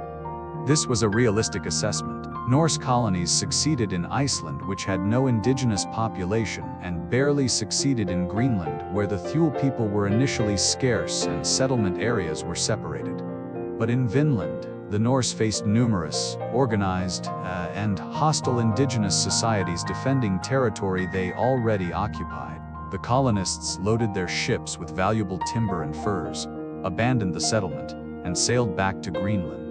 This was a realistic assessment. Norse colonies succeeded in Iceland, which had no indigenous population, and barely succeeded in Greenland, where the Thule people were initially scarce and settlement areas were separated. But in Vinland, the Norse faced numerous, organized, and hostile indigenous societies defending territory they already occupied. The colonists loaded their ships with valuable timber and furs, abandoned the settlement, and sailed back to Greenland.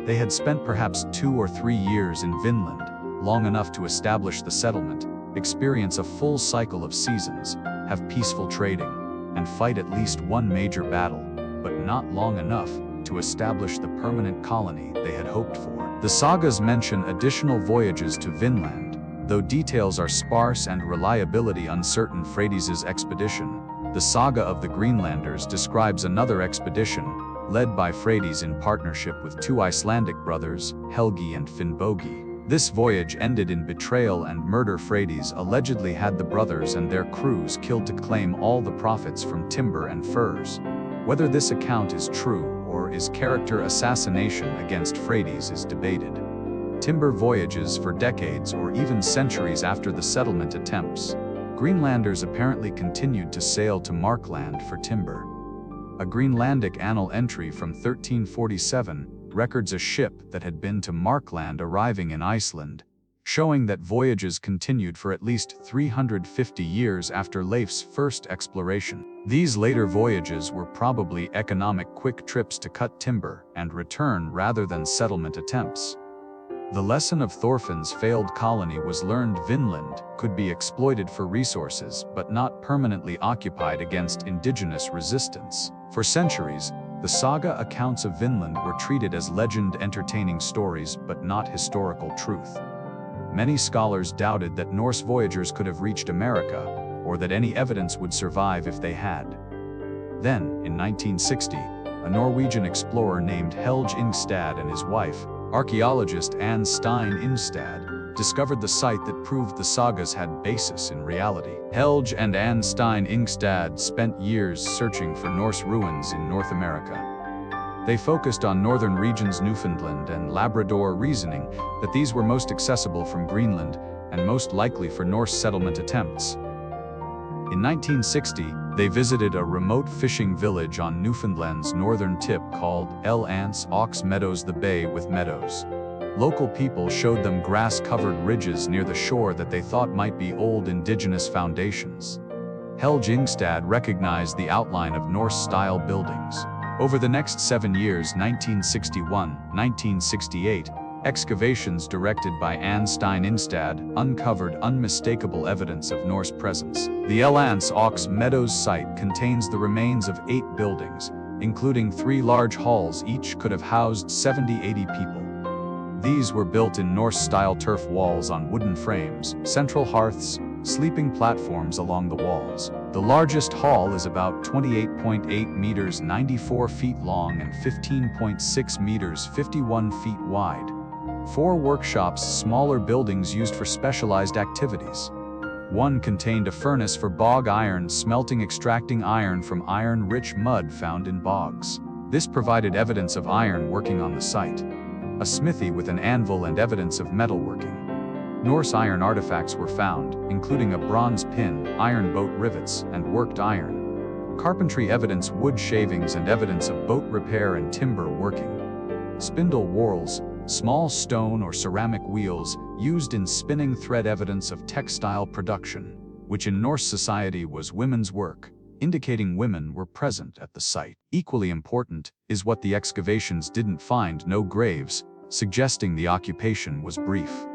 They had spent perhaps 2 or 3 years in Vinland, long enough to establish the settlement, experience a full cycle of seasons, have peaceful trading, and fight at least one major battle, but not long enough to establish the permanent colony they had hoped for. The sagas mention additional voyages to Vinland, though details are sparse and reliability uncertain. Freydis's expedition, the saga of the Greenlanders, describes another expedition, led by Freydis in partnership with 2 Icelandic brothers, Helgi and Finnbogi. This voyage ended in betrayal and murder. Freydis allegedly had the brothers and their crews killed to claim all the profits from timber and furs. Whether this account is true or is character assassination against Freydis is debated. Timber voyages for decades or even centuries after the settlement attempts. Greenlanders apparently continued to sail to Markland for timber. A Greenlandic annal entry from 1347 records a ship that had been to Markland arriving in Iceland, showing that voyages continued for at least 350 years after Leif's first exploration. These later voyages were probably economic quick trips to cut timber and return rather than settlement attempts. The lesson of Thorfinn's failed colony was learned. Vinland could be exploited for resources but not permanently occupied against indigenous resistance. For centuries, the saga accounts of Vinland were treated as legend, entertaining stories but not historical truth. Many scholars doubted that Norse voyagers could have reached America, or that any evidence would survive if they had. Then, in 1960, a Norwegian explorer named Helge Ingstad and his wife, archaeologist Anne Stein Ingstad, discovered the site that proved the sagas had basis in reality. Helge and Anne Stein Ingstad spent years searching for Norse ruins in North America. They focused on northern regions Newfoundland and Labrador, reasoning that these were most accessible from Greenland and most likely for Norse settlement attempts. In 1960, they visited a remote fishing village on Newfoundland's northern tip called El Anse aux Meadows, the bay with meadows. Local people showed them grass-covered ridges near the shore that they thought might be old indigenous foundations. Helge Ingstad recognized the outline of Norse-style buildings. Over the next 7 years, 1961-1968, excavations directed by Anne Stein Ingstad uncovered unmistakable evidence of Norse presence. The El Anse aux Meadows site contains the remains of 8 buildings, including 3 large halls. Each could have housed 70-80 people. These were built in Norse-style turf walls on wooden frames, central hearths, sleeping platforms along the walls. The largest hall is about 28.8 meters, 94 feet long, and 15.6 meters, 51 feet wide. 4 workshops, smaller buildings used for specialized activities. One contained a furnace for bog iron smelting, extracting iron from iron-rich mud found in bogs. This provided evidence of iron working on the site. A smithy with an anvil and evidence of metalworking. Norse iron artifacts were found, including a bronze pin, iron boat rivets, and worked iron. Carpentry evidence, wood shavings, and evidence of boat repair and timber working. Spindle whorls, small stone or ceramic wheels used in spinning thread, evidence of textile production, which in Norse society was women's work, indicating women were present at the site. Equally important is what the excavations didn't find: no graves, suggesting the occupation was brief.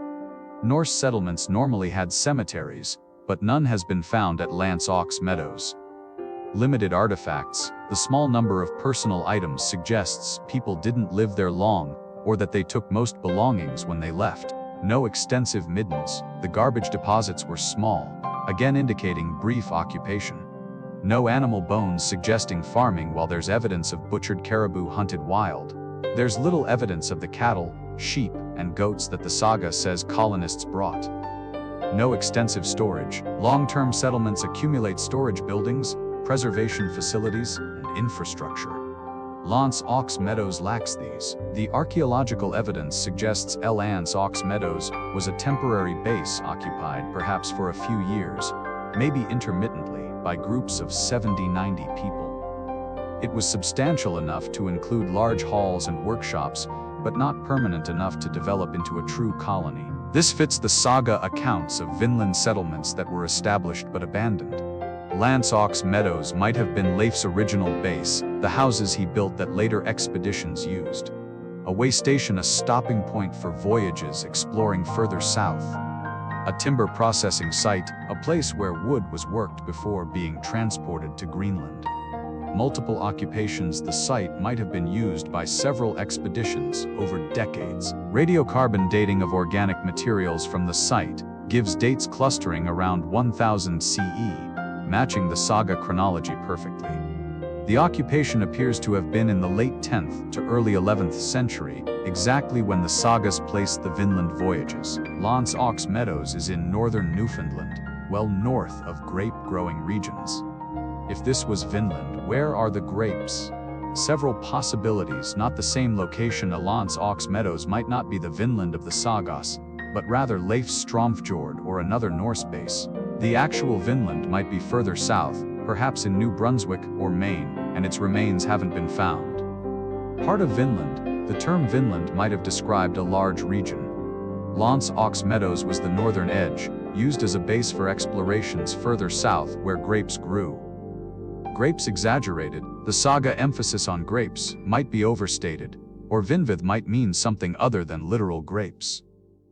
Norse settlements normally had cemeteries, but none has been found at Lance aux Meadows. Limited artifacts, the small number of personal items suggests people didn't live there long, or that they took most belongings when they left. No extensive middens, the garbage deposits were small. again indicating brief occupation. No animal bones suggesting farming, while there's evidence of butchered caribou hunted wild. There's little evidence of the cattle, sheep, and goats that the saga says colonists brought. No extensive storage. Long-term settlements accumulate storage buildings, preservation facilities, and infrastructure. L'Anse aux Meadows lacks these. The archaeological evidence suggests L'Anse aux Meadows was a temporary base occupied perhaps for a few years, maybe intermittently, by groups of 70-90 people. It was substantial enough to include large halls and workshops, but not permanent enough to develop into a true colony. This fits the saga accounts of Vinland settlements that were established but abandoned. L'Anse aux Meadows might have been Leif's original base, the houses he built that later expeditions used. A way station, a stopping point for voyages exploring further south. A timber processing site, a place where wood was worked before being transported to Greenland. Multiple occupations. The site might have been used by several expeditions over decades. Radiocarbon dating of organic materials from the site gives dates clustering around 1000 CE, matching the saga chronology perfectly. The occupation appears to have been in the late 10th to early 11th century, exactly when the sagas placed the Vinland voyages. L'Anse aux Meadows is in northern Newfoundland, well north of grape-growing regions. If this was Vinland, where are the grapes? Several possibilities. Not the same location. L'Anse aux Meadows might not be the Vinland of the Sagas, but rather Leif Stromfjord or another Norse base. The actual Vinland might be further south, perhaps in New Brunswick or Maine, and its remains haven't been found. Part of Vinland, the term Vinland might have described a large region. L'Anse aux Meadows was the northern edge, used as a base for explorations further south where grapes grew. Grapes exaggerated. The saga emphasis on grapes might be overstated, or Vinvid might mean something other than literal grapes.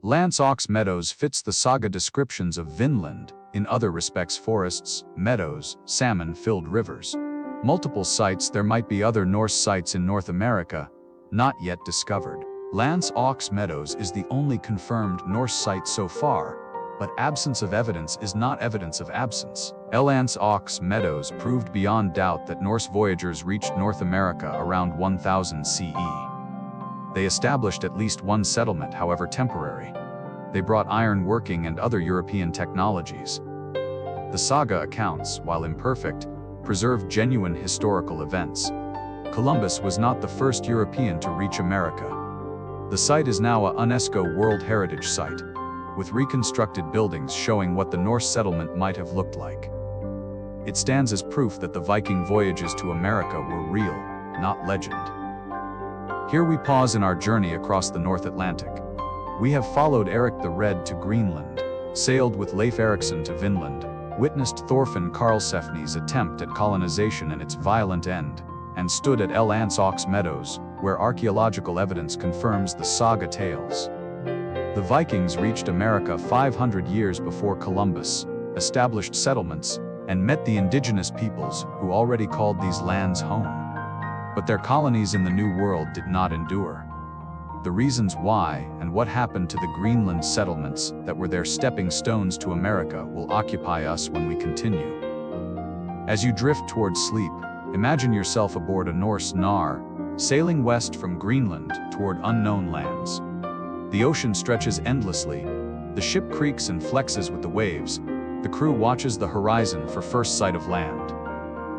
L'Anse aux Meadows fits the saga descriptions of Vinland, in other respects forests, meadows, salmon-filled rivers. Multiple sites. There might be other Norse sites in North America, not yet discovered. L'Anse aux Meadows is the only confirmed Norse site so far, but absence of evidence is not evidence of absence. L'Anse aux Meadows proved beyond doubt that Norse voyagers reached North America around 1000 CE. They established at least one settlement, however temporary. They brought iron working and other European technologies. The saga accounts, while imperfect, preserve genuine historical events. Columbus was not the first European to reach America. The site is now a UNESCO World Heritage Site, with reconstructed buildings showing what the Norse settlement might have looked like. It stands as proof that the Viking voyages to America were real, not legend. Here we pause in our journey across the North Atlantic. We have followed Eric the Red to Greenland, sailed with Leif Erikson to Vinland, witnessed Thorfinn Karlsefni's attempt at colonization and its violent end, and stood at L'Anse aux Meadows, where archaeological evidence confirms the saga tales. The Vikings reached America 500 years before Columbus, established settlements, and met the indigenous peoples who already called these lands home. But their colonies in the New World did not endure. The reasons why and what happened to the Greenland settlements that were their stepping stones to America will occupy us when we continue. As you drift towards sleep, imagine yourself aboard a Norse nar, sailing west from Greenland toward unknown lands. The ocean stretches endlessly, the ship creaks and flexes with the waves, the crew watches the horizon for first sight of land.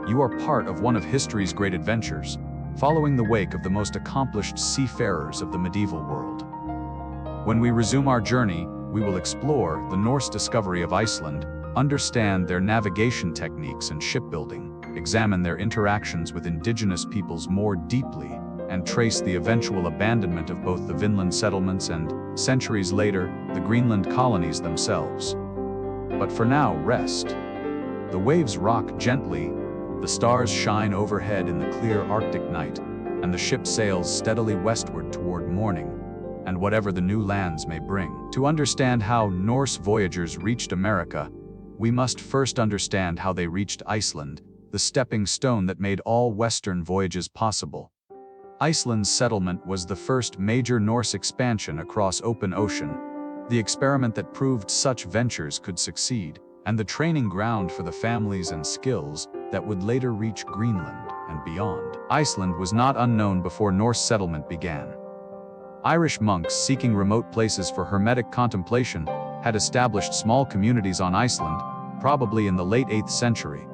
You are part of one of history's great adventures, following the wake of the most accomplished seafarers of the medieval world. When we resume our journey, we will explore the Norse discovery of Iceland, understand their navigation techniques and shipbuilding, examine their interactions with indigenous peoples more deeply, and trace the eventual abandonment of both the Vinland settlements and, centuries later, the Greenland colonies themselves. But for now, rest. The waves rock gently, the stars shine overhead in the clear Arctic night, and the ship sails steadily westward toward morning, and whatever the new lands may bring. To understand how Norse voyagers reached America, we must first understand how they reached Iceland, the stepping stone that made all Western voyages possible. Iceland's settlement was the first major Norse expansion across open ocean, the experiment that proved such ventures could succeed. and the training ground for the families and skills that would later reach Greenland and beyond. Iceland was not unknown before Norse settlement began. Irish monks seeking remote places for hermetic contemplation had established small communities on Iceland, probably in the late 8th century.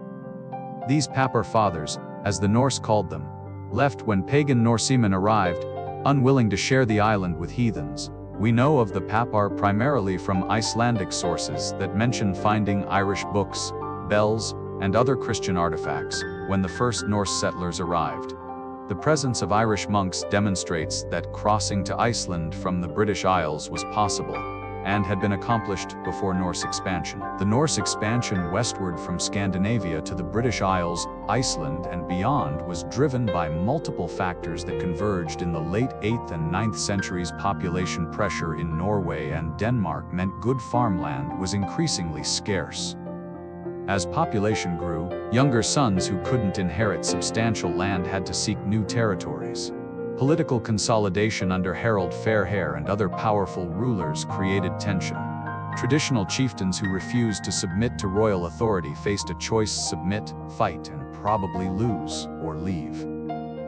These Papar fathers, as the Norse called them, left when pagan Norsemen arrived, unwilling to share the island with heathens. We know of the Papar primarily from Icelandic sources that mention finding Irish books, bells, and other Christian artifacts when the first Norse settlers arrived. The presence of Irish monks demonstrates that crossing to Iceland from the British Isles was possible and had been accomplished before Norse expansion. The Norse expansion westward from Scandinavia to the British Isles, Iceland, and beyond was driven by multiple factors that converged in the late 8th and 9th centuries. Population pressure in Norway and Denmark meant good farmland was increasingly scarce. As population grew, younger sons who couldn't inherit substantial land had to seek new territories. Political consolidation under Harald Fairhair and other powerful rulers created tension. Traditional chieftains who refused to submit to royal authority faced a choice: submit, fight, and probably lose, or leave.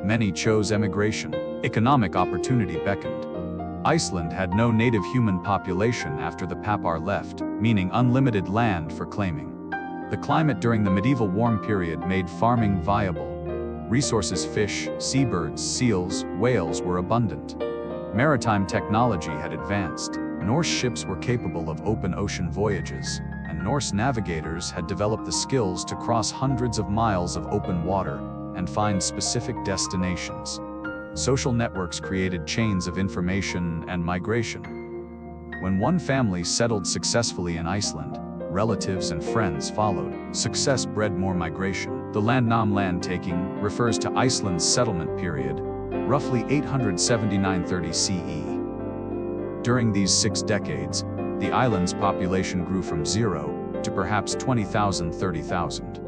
Many chose emigration. Economic opportunity beckoned. Iceland had no native human population after the Papar left, meaning unlimited land for claiming. The climate during the medieval warm period made farming viable. Resources: fish, seabirds, seals, whales were abundant. Maritime technology had advanced. Norse ships were capable of open ocean voyages, and Norse navigators had developed the skills to cross hundreds of miles of open water and find specific destinations. Social networks created chains of information and migration. When one family settled successfully in Iceland, relatives and friends followed. Success bred more migration. The landnam, land taking, refers to Iceland's settlement period, roughly 879–30 CE. During these 6 decades, the island's population grew from 0 to perhaps 20,000–30,000.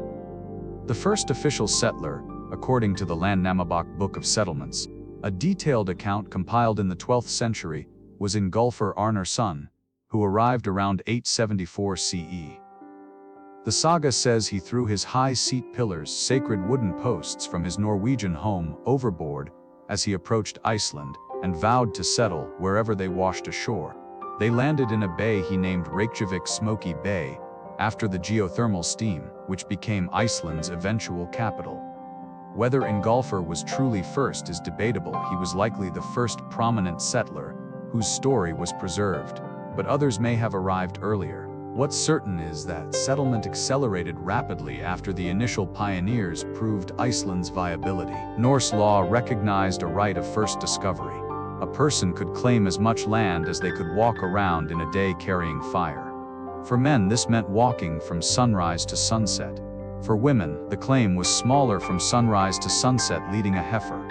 The first official settler, according to the Landnámabók Book of Settlements, a detailed account compiled in the 12th century, was Ingólfur Arnarson, who arrived around 874 CE. The saga says he threw his high seat pillars, sacred wooden posts from his Norwegian home, overboard as he approached Iceland, and vowed to settle wherever they washed ashore. They landed in a bay he named Reykjavik Smoky Bay, after the geothermal steam, which became Iceland's eventual capital. Whether Ingólfur was truly first is debatable. He was likely the first prominent settler whose story was preserved, but others may have arrived earlier. What's certain is that settlement accelerated rapidly after the initial pioneers proved Iceland's viability. Norse law recognized a right of first discovery. A person could claim as much land as they could walk around in a day carrying fire. For men, this meant walking from sunrise to sunset. For women, the claim was smaller, from sunrise to sunset, leading a heifer.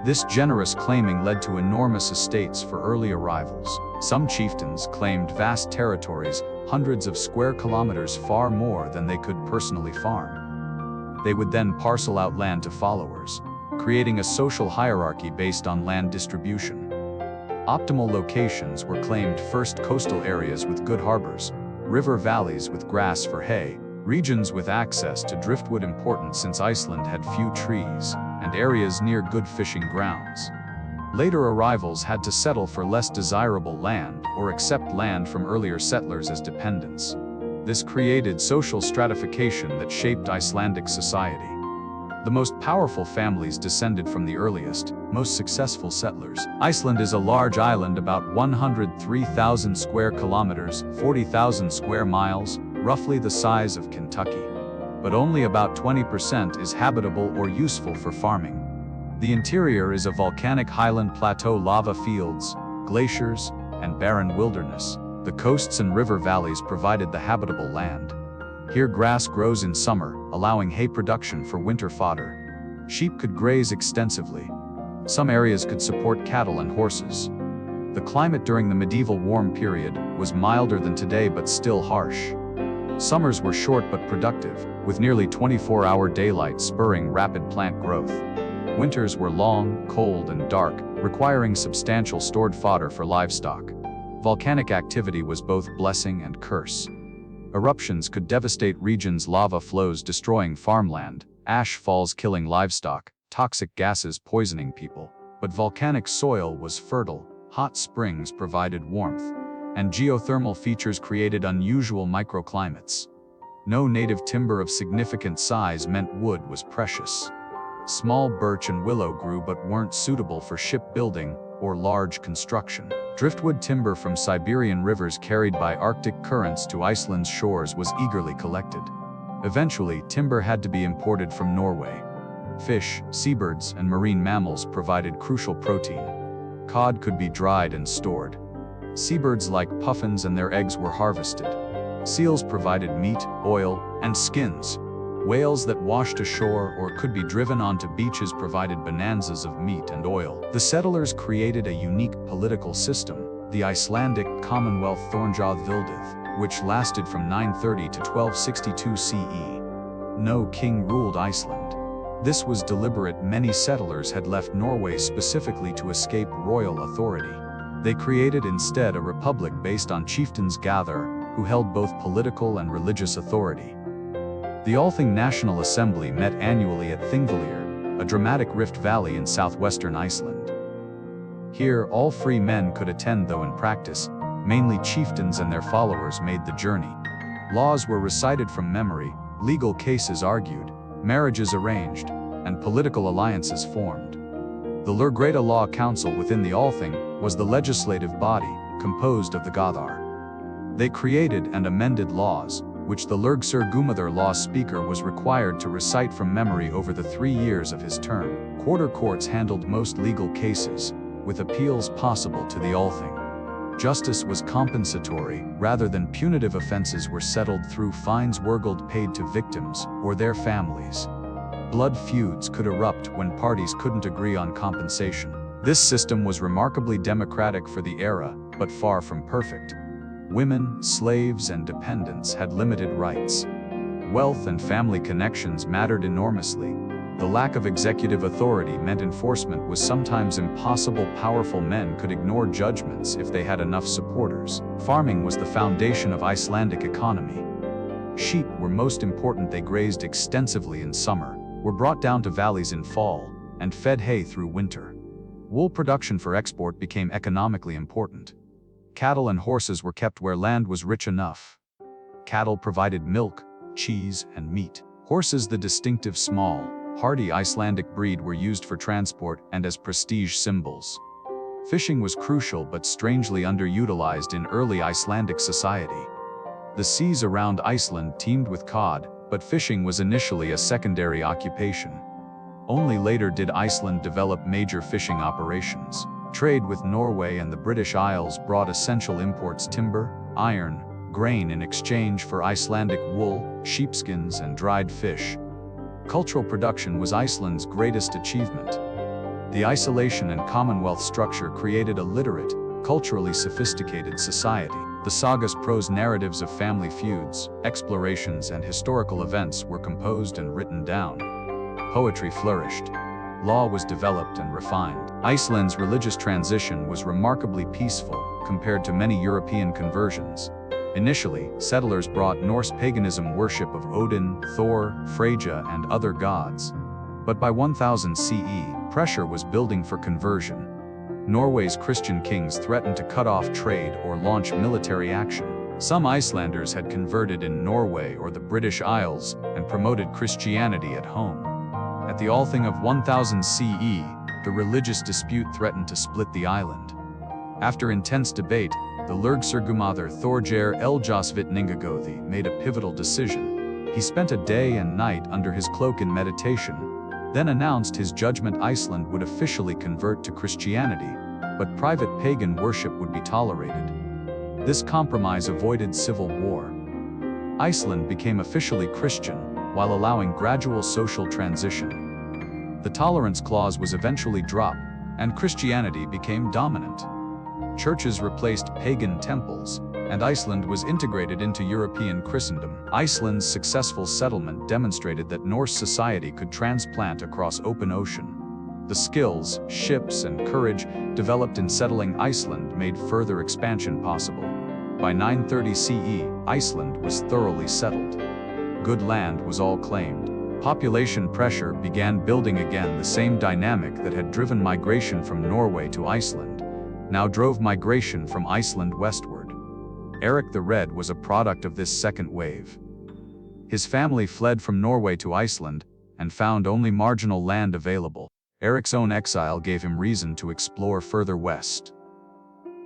This generous claiming led to enormous estates for early arrivals. Some chieftains claimed vast territories, hundreds of square kilometers, far more than they could personally farm. They would then parcel out land to followers, creating a social hierarchy based on land distribution. Optimal locations were claimed first: coastal areas with good harbors, river valleys with grass for hay, regions with access to driftwood, important since Iceland had few trees, and areas near good fishing grounds. Later arrivals had to settle for less desirable land or accept land from earlier settlers as dependents. This created social stratification that shaped Icelandic society. The most powerful families descended from the earliest, most successful settlers. Iceland is a large island, about 103,000 square kilometers, 40,000 square miles, roughly the size of Kentucky. But only about 20% is habitable or useful for farming. The interior is a volcanic highland plateau, lava fields, glaciers, and barren wilderness. The coasts and river valleys provided the habitable land. Here grass grows in summer, allowing hay production for winter fodder. Sheep could graze extensively. Some areas could support cattle and horses. The climate during the medieval warm period was milder than today, but still harsh. Summers were short but productive, with nearly 24-hour daylight spurring rapid plant growth. Winters were long, cold, and dark, requiring substantial stored fodder for livestock. Volcanic activity was both blessing and curse. Eruptions could devastate regions, lava flows destroying farmland, ash falls killing livestock, toxic gases poisoning people. But volcanic soil was fertile, hot springs provided warmth, and geothermal features created unusual microclimates. No native timber of significant size meant wood was precious. Small birch and willow grew but weren't suitable for shipbuilding or large construction. Driftwood timber from Siberian rivers carried by Arctic currents to Iceland's shores was eagerly collected. Eventually, timber had to be imported from Norway. Fish, seabirds, and marine mammals provided crucial protein. Cod could be dried and stored. Seabirds like puffins and their eggs were harvested. Seals provided meat, oil, and skins. Whales that washed ashore or could be driven onto beaches provided bonanzas of meat and oil. The settlers created a unique political system, the Icelandic Commonwealth Thornjaðvildið, which lasted from 930 to 1262 CE. No king ruled Iceland. This was deliberate. Many settlers had left Norway specifically to escape royal authority. They created instead a republic based on chieftains who held both political and religious authority. The Althing National Assembly met annually at Thingvellir, a dramatic rift valley in southwestern Iceland. Here, all free men could attend, though in practice, mainly chieftains and their followers made the journey. Laws were recited from memory, legal cases argued, marriages arranged, and political alliances formed. The Lurgreta Law Council within the Althing was the legislative body, composed of the Gothar. They created and amended laws, which the Lurgsir law speaker was required to recite from memory over the 3 years of his term. Quarter courts handled most legal cases, with appeals possible to the Althing. Justice was compensatory, rather than punitive. Offenses were settled through fines paid to victims or their families. Blood feuds could erupt when parties couldn't agree on compensation. This system was remarkably democratic for the era, but far from perfect. Women, slaves, and dependents had limited rights. Wealth and family connections mattered enormously. The lack of executive authority meant enforcement was sometimes impossible. Powerful men could ignore judgments if they had enough supporters. Farming was the foundation of Icelandic economy. Sheep were most important. They grazed extensively in summer, were brought down to valleys in fall, and fed hay through winter. Wool production for export became economically important. Cattle and horses were kept where land was rich enough. Cattle provided milk, cheese, and meat. Horses, the distinctive small, hardy Icelandic breed, were used for transport and as prestige symbols. Fishing was crucial but strangely underutilized in early Icelandic society. The seas around Iceland teemed with cod, but fishing was initially a secondary occupation. Only later did Iceland develop major fishing operations. Trade with Norway and the British Isles brought essential imports: timber, iron, grain in exchange for Icelandic wool, sheepskins, and dried fish. Cultural production was Iceland's greatest achievement. The isolation and commonwealth structure created a literate, culturally sophisticated society. The Sagas, prose narratives of family feuds, explorations, and historical events were composed and written down. Poetry flourished. Law was developed and refined. Iceland's religious transition was remarkably peaceful compared to many European conversions. Initially, settlers brought Norse paganism, worship of Odin, Thor, Freyja, and other gods. But by 1000 CE, pressure was building for conversion. Norway's Christian kings threatened to cut off trade or launch military action. Some Icelanders had converted in Norway or the British Isles and promoted Christianity at home. At the Althing of 1000 CE, the religious dispute threatened to split the island. After intense debate, the Lurgsir Thorgeir Eljasvitningagothi made a pivotal decision. He spent a day and night under his cloak in meditation, then announced his judgment: Iceland would officially convert to Christianity, but private pagan worship would be tolerated. This compromise avoided civil war. Iceland became officially Christian, while allowing gradual social transition. The tolerance clause was eventually dropped, and Christianity became dominant. Churches replaced pagan temples, and Iceland was integrated into European Christendom. Iceland's successful settlement demonstrated that Norse society could transplant across open ocean. The skills, ships, and courage developed in settling Iceland made further expansion possible. By 930 CE, Iceland was thoroughly settled. Good land was all claimed. Population pressure began building again. The same dynamic that had driven migration from Norway to Iceland now drove migration from Iceland westward. Eric the Red was a product of this second wave. His family fled from Norway to Iceland and found only marginal land available. Eric's own exile gave him reason to explore further west.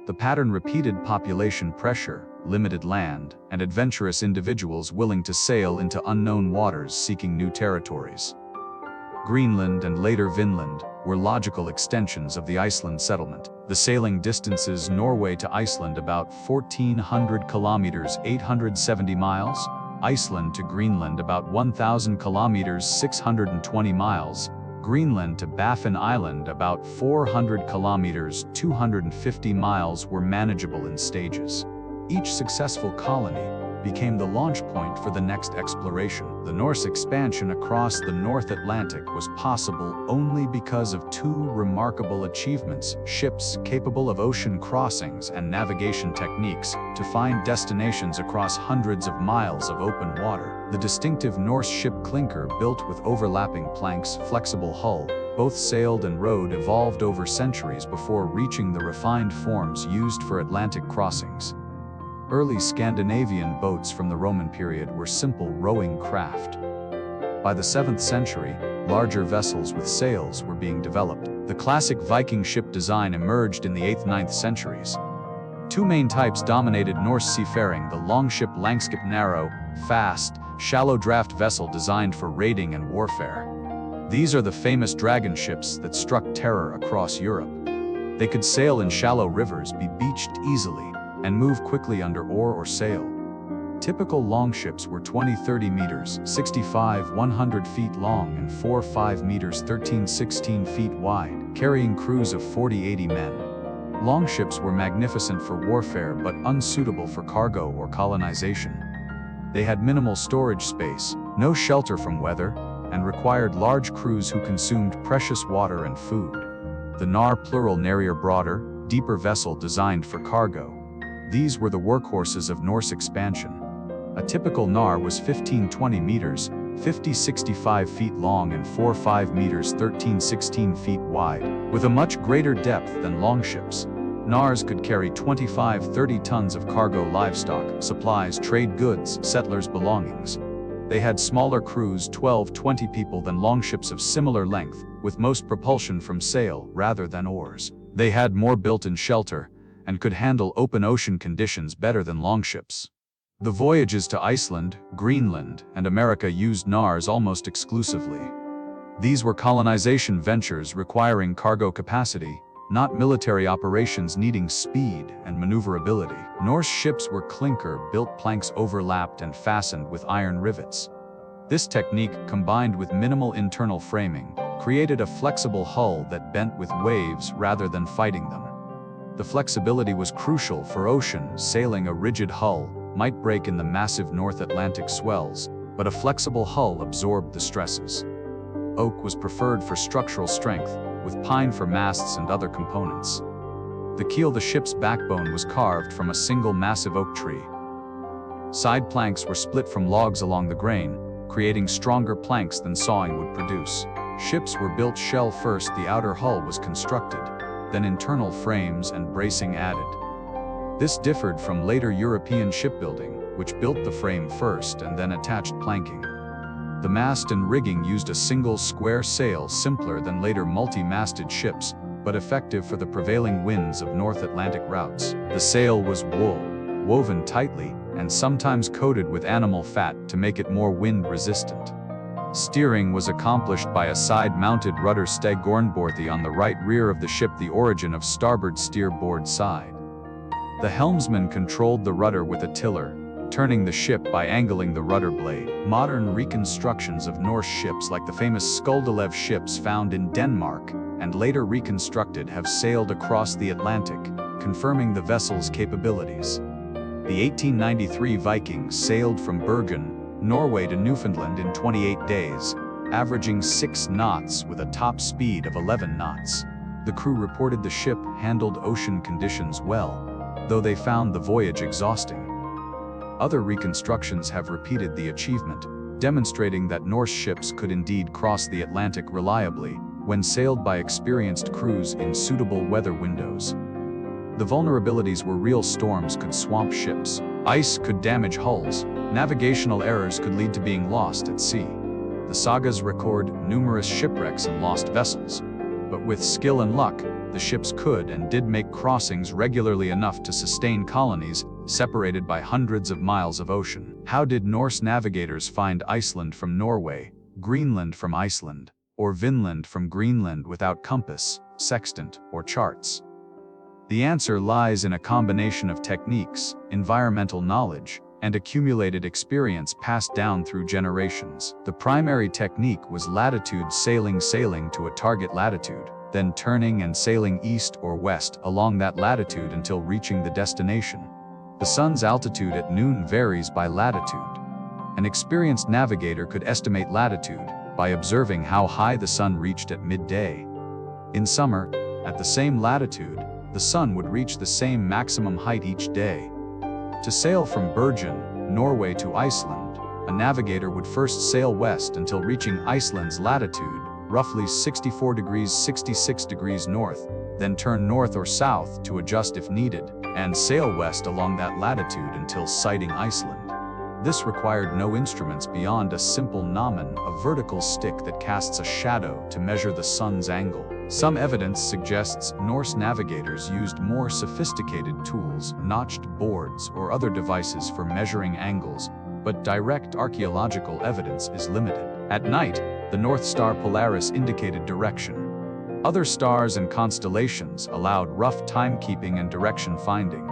The pattern repeated: population pressure, limited land, and adventurous individuals willing to sail into unknown waters seeking new territories. Greenland and later Vinland were logical extensions of the Iceland settlement. The sailing distances: Norway to Iceland about 1,400 kilometers, 870 miles. Iceland to Greenland about 1,000 kilometers, 620 miles. Greenland to Baffin Island about 400 kilometers, 250 miles were manageable in stages. Each successful colony became the launch point for the next exploration. The Norse expansion across the North Atlantic was possible only because of two remarkable achievements: ships capable of ocean crossings and navigation techniques to find destinations across hundreds of miles of open water. The distinctive Norse ship clinker, built with overlapping planks, flexible hull, both sailed and rowed, evolved over centuries before reaching the refined forms used for Atlantic crossings. Early Scandinavian boats from the Roman period were simple rowing craft. By the 7th century, larger vessels with sails were being developed. The classic Viking ship design emerged in the 8th–9th centuries. Two main types dominated Norse seafaring: the longship, langskip, narrow, fast, shallow draft vessel designed for raiding and warfare. These are the famous dragon ships that struck terror across Europe. They could sail in shallow rivers, be beached easily, and move quickly under oar or sail. Typical longships were 20–30 meters, 65–100 feet long, and 4–5 meters, 13–16 feet wide, carrying crews of 40–80 men. Longships were magnificent for warfare but unsuitable for cargo or colonization. They had minimal storage space, no shelter from weather, and required large crews who consumed precious water and food. The nar, plural narier, broader, deeper vessel designed for cargo. These were the workhorses of Norse expansion. A typical nar was 15–20 meters, 50–65 feet long, and 4–5 meters, 13–16 feet wide, with a much greater depth than longships. Nars could carry 25–30 tons of cargo: livestock, supplies, trade goods, settlers' belongings. They had smaller crews, 12–20 people, than longships of similar length, with most propulsion from sail rather than oars. They had more built-in shelter and could handle open ocean conditions better than longships. The voyages to Iceland, Greenland, and America used nars almost exclusively. These were colonization ventures requiring cargo capacity, not military operations needing speed and maneuverability. Norse ships were clinker-built, planks overlapped and fastened with iron rivets. This technique, combined with minimal internal framing, created a flexible hull that bent with waves rather than fighting them. The flexibility was crucial for ocean sailing. A rigid hull might break in the massive North Atlantic swells, but a flexible hull absorbed the stresses. Oak was preferred for structural strength, with pine for masts and other components. The keel, the ship's backbone, was carved from a single massive oak tree. Side planks were split from logs along the grain, creating stronger planks than sawing would produce. Ships were built shell first. The outer hull was constructed, then internal frames and bracing added. This differed from later European shipbuilding, which built the frame first and then attached planking. The mast and rigging used a single square sail, simpler than later multi-masted ships, but effective for the prevailing winds of North Atlantic routes. The sail was wool, woven tightly, and sometimes coated with animal fat to make it more wind-resistant. Steering was accomplished by a side-mounted rudder stegornborthi on the right rear of the ship, the origin of starboard steer-board side. The helmsman controlled the rudder with a tiller, turning the ship by angling the rudder blade. Modern reconstructions of Norse ships, like the famous Skuldelev ships found in Denmark and later reconstructed, have sailed across the Atlantic, confirming the vessel's capabilities. The 1893 Vikings sailed from Bergen, Norway to Newfoundland in 28 days, averaging 6 knots with a top speed of 11 knots. The crew reported the ship handled ocean conditions well. though they found the voyage exhausting. Other reconstructions have repeated the achievement, demonstrating that Norse ships could indeed cross the Atlantic reliably when sailed by experienced crews in suitable weather windows. The vulnerabilities were real storms could swamp ships, ice could damage hulls, navigational errors could lead to being lost at sea. The sagas record numerous shipwrecks and lost vessels, but with skill and luck, the ships could and did make crossings regularly enough to sustain colonies separated by hundreds of miles of ocean. How did Norse navigators find Iceland from Norway, Greenland from Iceland, or Vinland from Greenland without compass, sextant, or charts? The answer lies in a combination of techniques, environmental knowledge, and accumulated experience passed down through generations. The primary technique was latitude sailing to a target latitude, then turning and sailing east or west along that latitude until reaching the destination. The sun's altitude at noon varies by latitude. An experienced navigator could estimate latitude by observing how high the sun reached at midday. In summer, at the same latitude, the sun would reach the same maximum height each day. To sail from Bergen, Norway to Iceland, a navigator would first sail west until reaching Iceland's latitude, roughly 64 degrees 66 degrees north, then turn north or south to adjust if needed, and sail west along that latitude until sighting Iceland. This required no instruments beyond a simple gnomon, a vertical stick that casts a shadow to measure the sun's angle. Some evidence suggests Norse navigators used more sophisticated tools, notched boards, or other devices for measuring angles, but direct archaeological evidence is limited. At night, the North Star Polaris indicated direction. Other stars and constellations allowed rough timekeeping and direction finding.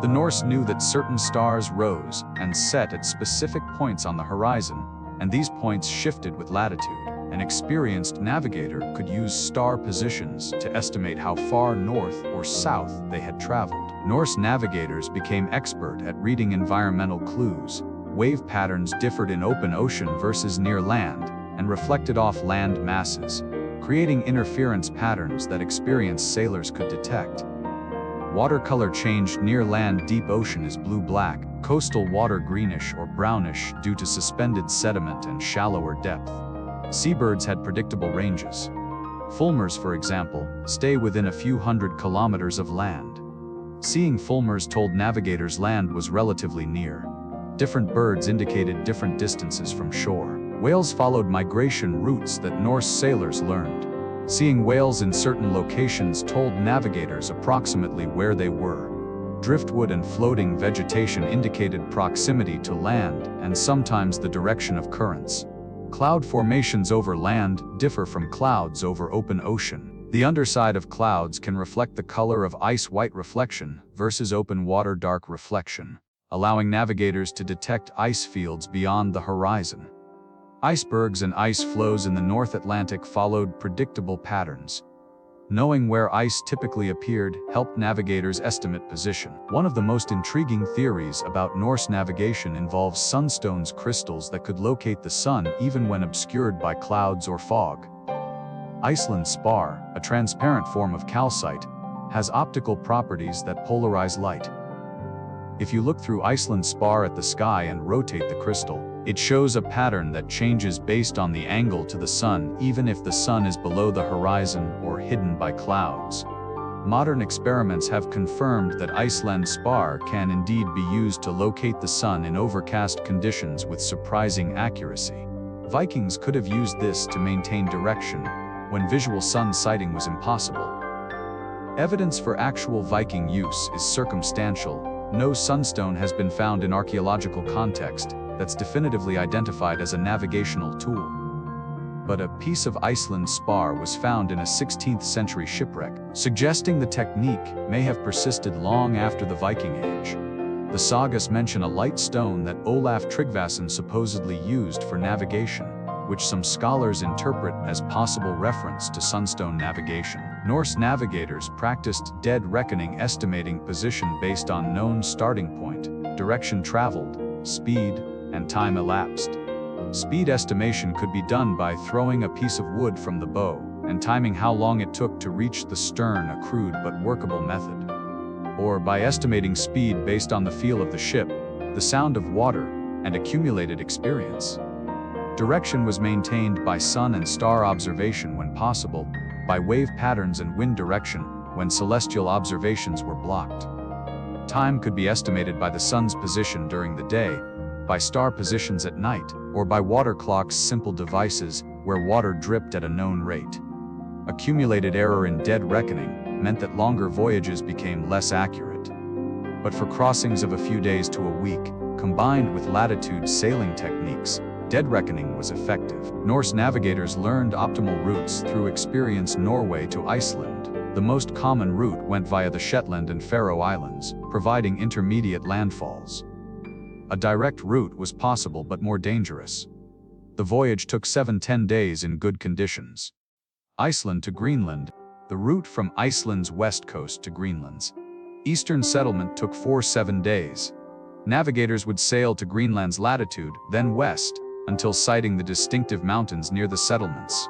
The Norse knew that certain stars rose and set at specific points on the horizon, and these points shifted with latitude. An experienced navigator could use star positions to estimate how far north or south they had traveled. Norse navigators became expert at reading environmental clues. Wave patterns differed in open ocean versus near land, and reflected off land masses, creating interference patterns that experienced sailors could detect. Watercolor changed near land. Deep ocean is blue-black, coastal water greenish or brownish due to suspended sediment and shallower depth. Seabirds had predictable ranges. Fulmars, for example, stay within a few hundred kilometers of land. Seeing fulmars told navigators land was relatively near. Different birds indicated different distances from shore. Whales followed migration routes that Norse sailors learned. Seeing whales in certain locations told navigators approximately where they were. Driftwood and floating vegetation indicated proximity to land and sometimes the direction of currents. Cloud formations over land differ from clouds over open ocean. The underside of clouds can reflect the color of ice white reflection versus open water dark reflection, allowing navigators to detect ice fields beyond the horizon. Icebergs and ice flows in the North Atlantic followed predictable patterns. Knowing where ice typically appeared helped navigators estimate position. One of the most intriguing theories about Norse navigation involves sunstone's crystals that could locate the sun even when obscured by clouds or fog. Iceland spar, a transparent form of calcite, has optical properties that polarize light. If you look through Iceland spar at the sky and rotate the crystal, it shows a pattern that changes based on the angle to the sun, even if the sun is below the horizon or hidden by clouds. Modern experiments have confirmed that Iceland spar can indeed be used to locate the sun in overcast conditions with surprising accuracy. Vikings could have used this to maintain direction when visual sun sighting was impossible. Evidence for actual Viking use is circumstantial. No sunstone has been found in archaeological context that's definitively identified as a navigational tool. But a piece of Iceland spar was found in a 16th century shipwreck, suggesting the technique may have persisted long after the Viking Age. The Sagas mention a light stone that Olaf Tryggvason supposedly used for navigation, which some scholars interpret as possible reference to sunstone navigation. Norse navigators practiced dead reckoning, estimating position based on known starting point, direction traveled, speed, and time elapsed. Speed estimation could be done by throwing a piece of wood from the bow and timing how long it took to reach the stern, a crude but workable method. or by estimating speed based on the feel of the ship, the sound of water, and accumulated experience. Direction was maintained by sun and star observation when possible, by wave patterns and wind direction when celestial observations were blocked. Time could be estimated by the sun's position during the day, by star positions at night, or by water clocks, simple devices where water dripped at a known rate. Accumulated error in dead reckoning meant that longer voyages became less accurate. But for crossings of a few days to a week, combined with latitude sailing techniques, dead reckoning was effective. Norse navigators learned optimal routes through experience. Norway to Iceland. The most common route went via the Shetland and Faroe Islands, providing intermediate landfalls. A direct route was possible but more dangerous. The voyage took 7–10 days in good conditions. Iceland to Greenland. The route from Iceland's west coast to Greenland's eastern settlement took 4–7 days. Navigators would sail to Greenland's latitude, then west, until sighting the distinctive mountains near the settlements.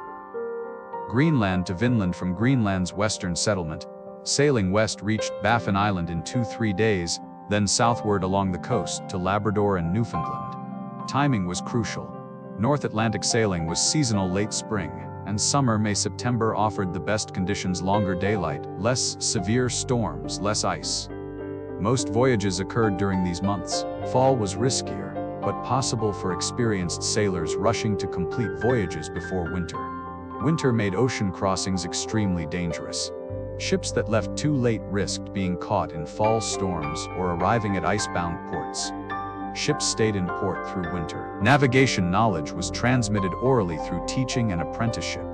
Greenland to Vinland. From Greenland's western settlement, sailing west reached Baffin Island in 2–3 days, then southward along the coast to Labrador and Newfoundland. Timing was crucial. North Atlantic sailing was seasonal. Late spring and summer May–September offered the best conditions: longer daylight, less severe storms, less ice. Most voyages occurred during these months. Fall was riskier, but possible for experienced sailors rushing to complete voyages before winter. Winter made ocean crossings extremely dangerous. Ships that left too late risked being caught in fall storms or arriving at icebound ports. Ships stayed in port through winter. Navigation knowledge was transmitted orally through teaching and apprenticeship.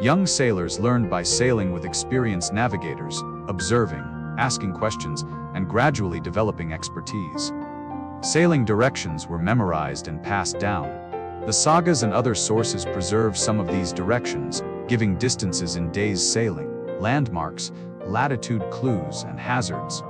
Young sailors learned by sailing with experienced navigators, observing, asking questions, and gradually developing expertise. Sailing directions were memorized and passed down. The sagas and other sources preserve some of these directions, giving distances in days' sailing, landmarks, latitude clues, and hazards.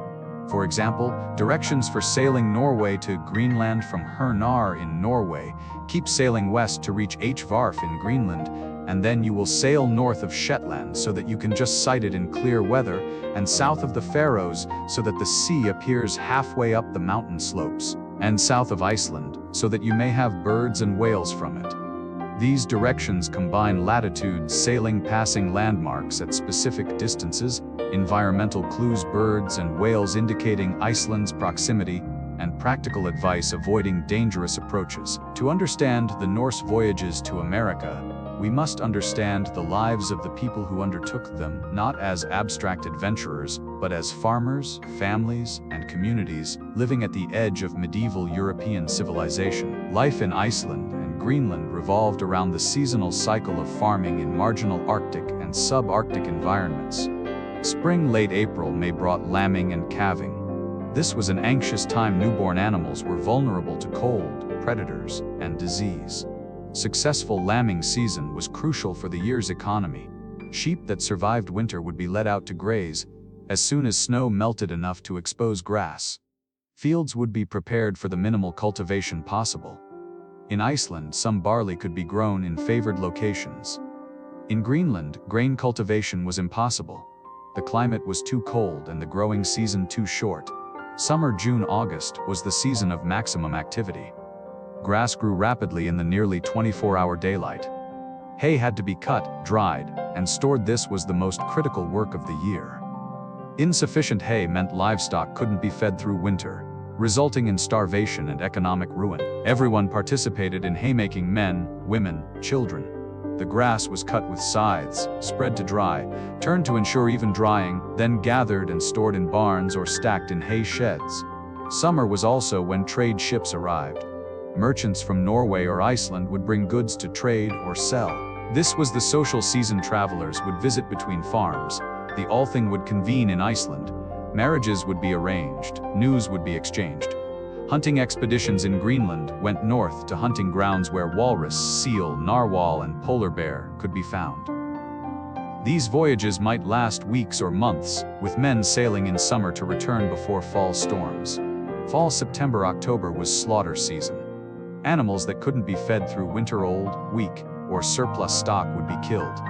For example, directions for sailing Norway to Greenland from Hernar in Norway: keep sailing west to reach Hvarf in Greenland, and then you will sail north of Shetland so that you can just sight it in clear weather, and south of the Faroes so that the sea appears halfway up the mountain slopes, and south of Iceland so that you may have birds and whales from it. These directions combine latitude sailing, passing landmarks at specific distances, environmental clues, birds and whales indicating Iceland's proximity, and practical advice avoiding dangerous approaches. To understand the Norse voyages to America, we must understand the lives of the people who undertook them, not as abstract adventurers, but as farmers, families, and communities living at the edge of medieval European civilization. Life in Iceland and Greenland revolved around the seasonal cycle of farming in marginal Arctic and subarctic environments. Spring, late April–May brought lambing and calving. This was an anxious time. Newborn animals were vulnerable to cold, predators, and disease. Successful lambing season was crucial for the year's economy. Sheep that survived winter would be let out to graze as soon as snow melted enough to expose grass. Fields would be prepared for the minimal cultivation possible. In Iceland, some barley could be grown in favored locations. In Greenland, grain cultivation was impossible. The climate was too cold and the growing season too short. Summer, June–August, was the season of maximum activity. Grass grew rapidly in the nearly 24-hour daylight. Hay had to be cut, dried, and stored. This was the most critical work of the year. Insufficient hay meant livestock couldn't be fed through winter, resulting in starvation and economic ruin. Everyone participated in haymaking: men, women, children. The grass was cut with scythes, spread to dry, turned to ensure even drying, then gathered and stored in barns or stacked in hay sheds. Summer was also when trade ships arrived. Merchants from Norway or Iceland would bring goods to trade or sell. This was the social season. Travelers would visit between farms. The Althing would convene in Iceland. Marriages would be arranged. News would be exchanged. Hunting expeditions in Greenland went north to hunting grounds where walrus, seal, narwhal, and polar bear could be found. These voyages might last weeks or months, with men sailing in summer to return before fall storms. Fall, September–October was slaughter season. Animals that couldn't be fed through winter, old, weak, or surplus stock would be killed.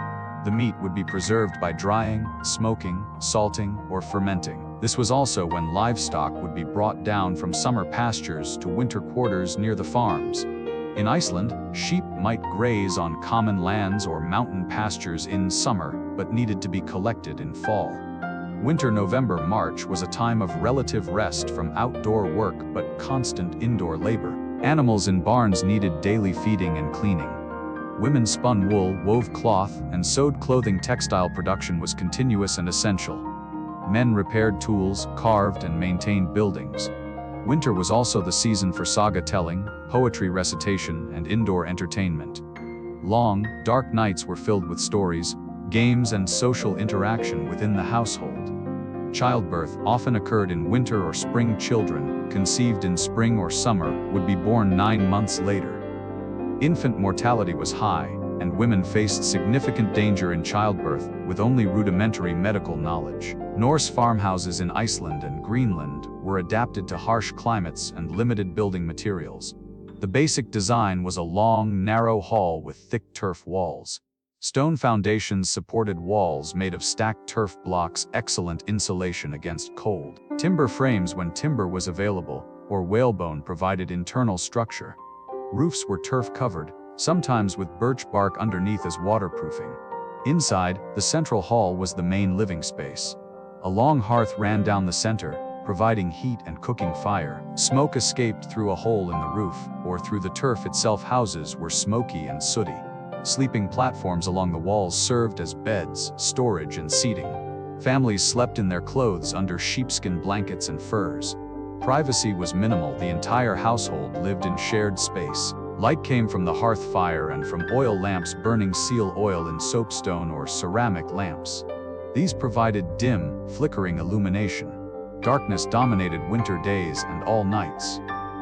The meat would be preserved by drying, smoking, salting, or fermenting. This was also when livestock would be brought down from summer pastures to winter quarters near the farms. In Iceland, sheep might graze on common lands or mountain pastures in summer, but needed to be collected in fall. Winter November-March was a time of relative rest from outdoor work but constant indoor labor. Animals in barns needed daily feeding and cleaning. Women spun wool, wove cloth, and sewed clothing. Textile production was continuous and essential. Men repaired tools, carved, and maintained buildings. Winter was also the season for saga telling, poetry recitation, and indoor entertainment. Long, dark nights were filled with stories, games, and social interaction within the household. Childbirth often occurred in winter or spring. Children, conceived in spring or summer, would be born 9 months later. Infant mortality was high, and women faced significant danger in childbirth, with only rudimentary medical knowledge. Norse farmhouses in Iceland and Greenland were adapted to harsh climates and limited building materials. The basic design was a long, narrow hall with thick turf walls. Stone foundations supported walls made of stacked turf blocks, excellent insulation against cold. Timber frames, when timber was available, or whalebone, provided internal structure. Roofs were turf-covered, sometimes with birch bark underneath as waterproofing. Inside, the central hall was the main living space. A long hearth ran down the center, providing heat and cooking fire. Smoke escaped through a hole in the roof, or through the turf itself. Houses were smoky and sooty. Sleeping platforms along the walls served as beds, storage, and seating. Families slept in their clothes under sheepskin blankets and furs. Privacy was minimal. The entire household lived in shared space. Light came from the hearth fire and from oil lamps burning seal oil in soapstone or ceramic lamps. These provided dim, flickering illumination. Darkness dominated winter days and all nights.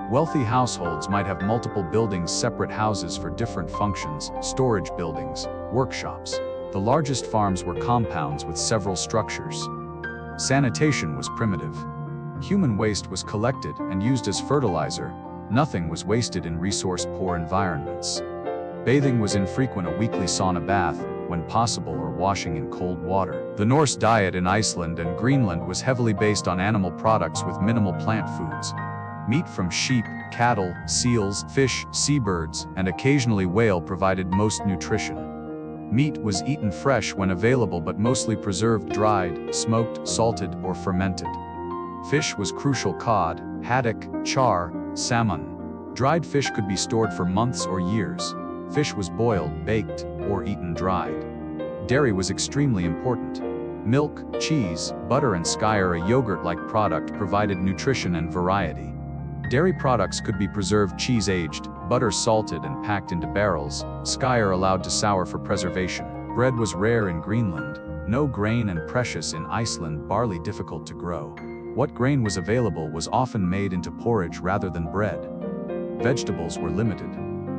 Wealthy households might have multiple buildings, separate houses for different functions, storage buildings, workshops. The largest farms were compounds with several structures. Sanitation was primitive. Human waste was collected and used as fertilizer. Nothing was wasted in resource-poor environments. Bathing was infrequent, a weekly sauna bath, when possible, or washing in cold water. The Norse diet in Iceland and Greenland was heavily based on animal products with minimal plant foods. Meat from sheep, cattle, seals, fish, seabirds, and occasionally whale provided most nutrition. Meat was eaten fresh when available but mostly preserved, dried, smoked, salted, or fermented. Fish was crucial: cod, haddock, char, salmon. Dried fish could be stored for months or years. Fish was boiled, baked, or eaten dried. Dairy was extremely important. Milk, cheese, butter, and skyr, a yogurt-like product, provided nutrition and variety. Dairy products could be preserved: cheese aged, butter salted and packed into barrels, skyr allowed to sour for preservation. Bread was rare in Greenland, no grain, and precious in Iceland, barley difficult to grow. What grain was available was often made into porridge rather than bread. Vegetables were limited.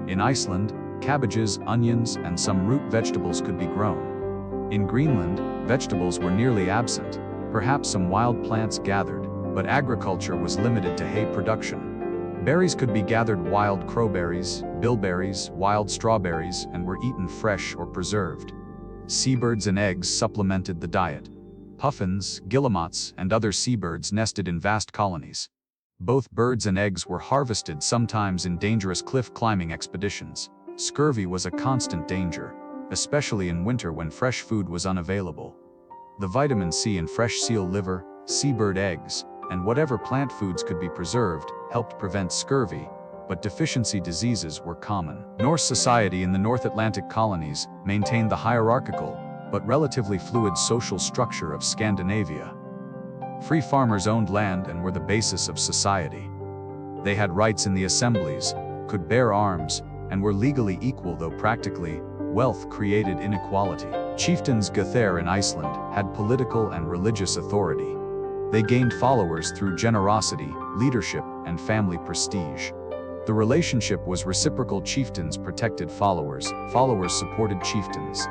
In Iceland, cabbages, onions, and some root vegetables could be grown. In Greenland, vegetables were nearly absent, perhaps some wild plants gathered, but agriculture was limited to hay production. Berries could be gathered: wild crowberries, bilberries, wild strawberries, and were eaten fresh or preserved. Seabirds and eggs supplemented the diet. Puffins, guillemots, and other seabirds nested in vast colonies. Both birds and eggs were harvested, sometimes in dangerous cliff-climbing expeditions. Scurvy was a constant danger, especially in winter when fresh food was unavailable. The vitamin C in fresh seal liver, seabird eggs, and whatever plant foods could be preserved helped prevent scurvy, but deficiency diseases were common. Norse society in the North Atlantic colonies maintained the hierarchical, but relatively fluid social structure of Scandinavia. Free farmers owned land and were the basis of society. They had rights in the assemblies, could bear arms, and were legally equal, though practically, wealth created inequality. Chieftains Guthair in Iceland had political and religious authority. They gained followers through generosity, leadership, and family prestige. The relationship was reciprocal: chieftains protected followers, followers supported chieftains.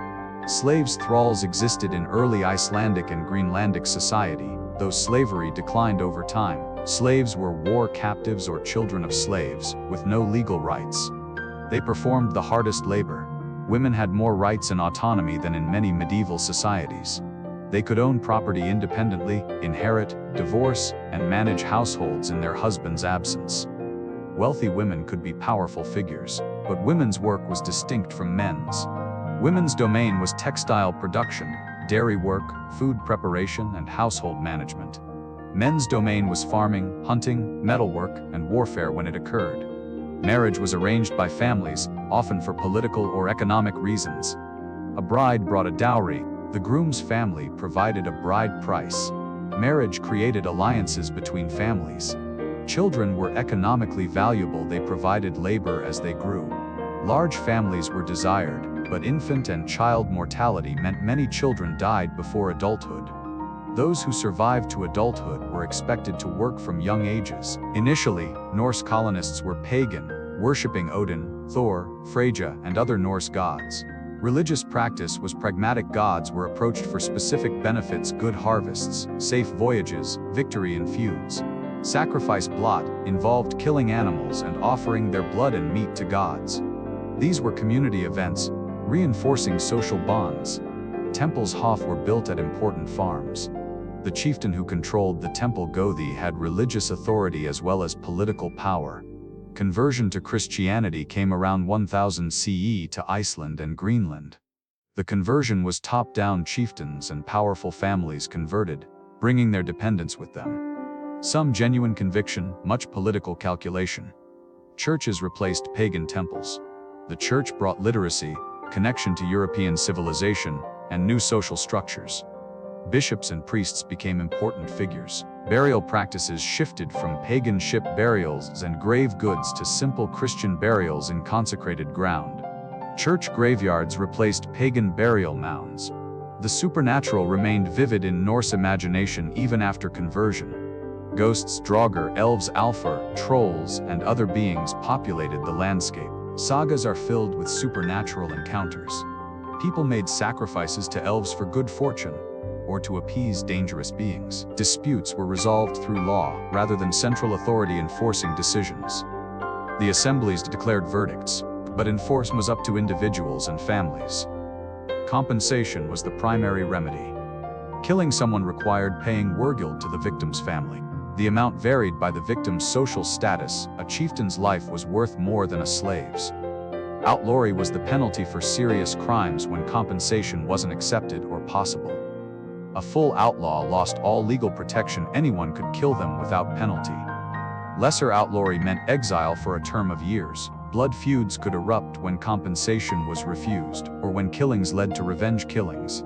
Slaves, thralls, existed in early Icelandic and Greenlandic society, though slavery declined over time. Slaves were war captives or children of slaves, with no legal rights. They performed the hardest labor. Women had more rights and autonomy than in many medieval societies. They could own property independently, inherit, divorce, and manage households in their husband's absence. Wealthy women could be powerful figures, but women's work was distinct from men's. Women's domain was textile production, dairy work, food preparation, and household management. Men's domain was farming, hunting, metalwork, and warfare when it occurred. Marriage was arranged by families, often for political or economic reasons. A bride brought a dowry. The groom's family provided a bride price. Marriage created alliances between families. Children were economically valuable. They provided labor as they grew. Large families were desired, but infant and child mortality meant many children died before adulthood. Those who survived to adulthood were expected to work from young ages. Initially, Norse colonists were pagan, worshipping Odin, Thor, Freyja, and other Norse gods. Religious practice was pragmatic. Gods were approached for specific benefits: good harvests, safe voyages, victory in feuds. Sacrifice blot involved killing animals and offering their blood and meat to gods. These were community events, reinforcing social bonds. Temples Hof were built at important farms. The chieftain who controlled the temple Gothi had religious authority as well as political power. Conversion to Christianity came around 1000 CE to Iceland and Greenland. The conversion was top-down. Chieftains and powerful families converted, bringing their dependents with them. Some genuine conviction, much political calculation. Churches replaced pagan temples. The church brought literacy, connection to European civilization, and new social structures. Bishops and priests became important figures. Burial practices shifted from pagan ship burials and grave goods to simple Christian burials in consecrated ground. Church graveyards replaced pagan burial mounds. The supernatural remained vivid in Norse imagination even after conversion. Ghosts, draugr, elves, alfar, trolls, and other beings populated the landscape. Sagas are filled with supernatural encounters. People made sacrifices to elves for good fortune, or to appease dangerous beings. Disputes were resolved through law, rather than central authority enforcing decisions. The assemblies declared verdicts, but enforcement was up to individuals and families. Compensation was the primary remedy. Killing someone required paying wergild to the victim's family. The amount varied by the victim's social status. A chieftain's life was worth more than a slave's. Outlawry was the penalty for serious crimes when compensation wasn't accepted or possible. A full outlaw lost all legal protection. Anyone could kill them without penalty. Lesser outlawry meant exile for a term of years. Blood feuds could erupt when compensation was refused, or when killings led to revenge killings.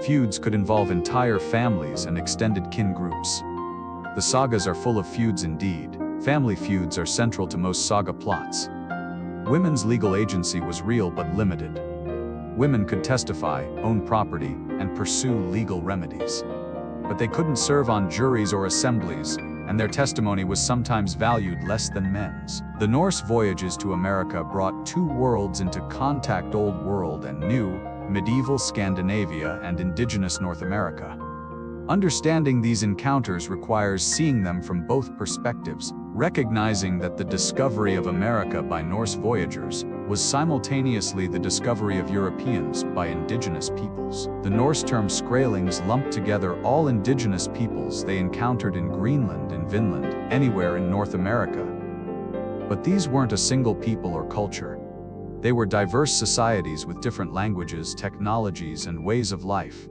Feuds could involve entire families and extended kin groups. The sagas are full of feuds indeed. Family feuds are central to most saga plots. Women's legal agency was real but limited. Women could testify, own property, and pursue legal remedies. But they couldn't serve on juries or assemblies, and their testimony was sometimes valued less than men's. The Norse voyages to America brought two worlds into contact: Old World and New, medieval Scandinavia and indigenous North America. Understanding these encounters requires seeing them from both perspectives, recognizing that the discovery of America by Norse voyagers was simultaneously the discovery of Europeans by indigenous peoples. The Norse term skrælings lumped together all indigenous peoples they encountered in Greenland and Vinland, anywhere in North America. But these weren't a single people or culture. They were diverse societies with different languages, technologies, and ways of life.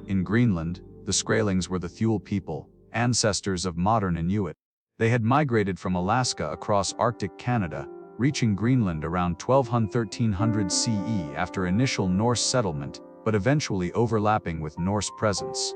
In Greenland, the skrælings were the Thule people, ancestors of modern Inuit. They had migrated from Alaska across Arctic Canada, reaching Greenland around 1200–1300 CE after initial Norse settlement, but eventually overlapping with Norse presence.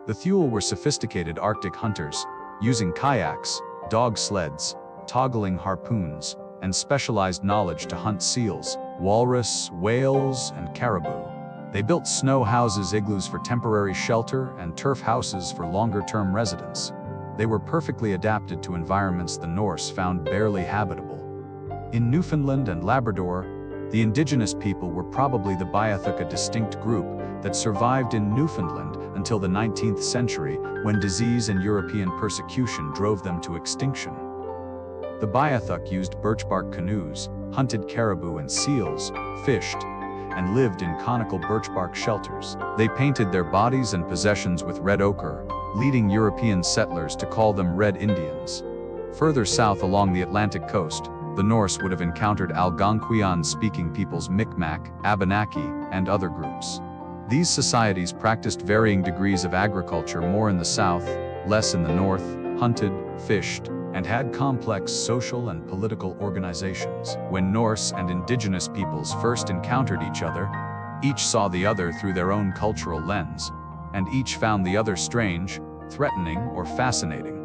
The Thule were sophisticated Arctic hunters, using kayaks, dog sleds, toggling harpoons, and specialized knowledge to hunt seals, walrus, whales, and caribou. They built snow houses, igloos for temporary shelter, and turf houses for longer-term residence. They were perfectly adapted to environments the Norse found barely habitable. In Newfoundland and Labrador, the indigenous people were probably the Beothuk, a distinct group that survived in Newfoundland until the 19th century, when disease and European persecution drove them to extinction. The Beothuk used birch bark canoes, hunted caribou and seals, fished, and lived in conical birch bark shelters. They painted their bodies and possessions with red ochre, leading European settlers to call them Red Indians. Further south along the Atlantic coast, the Norse would have encountered Algonquian-speaking peoples Micmac, Abenaki, and other groups. These societies practiced varying degrees of agriculture, more in the south, less in the north, hunted, fished, and had complex social and political organizations. When Norse and indigenous peoples first encountered each other, each saw the other through their own cultural lens, and each found the other strange, threatening, or fascinating.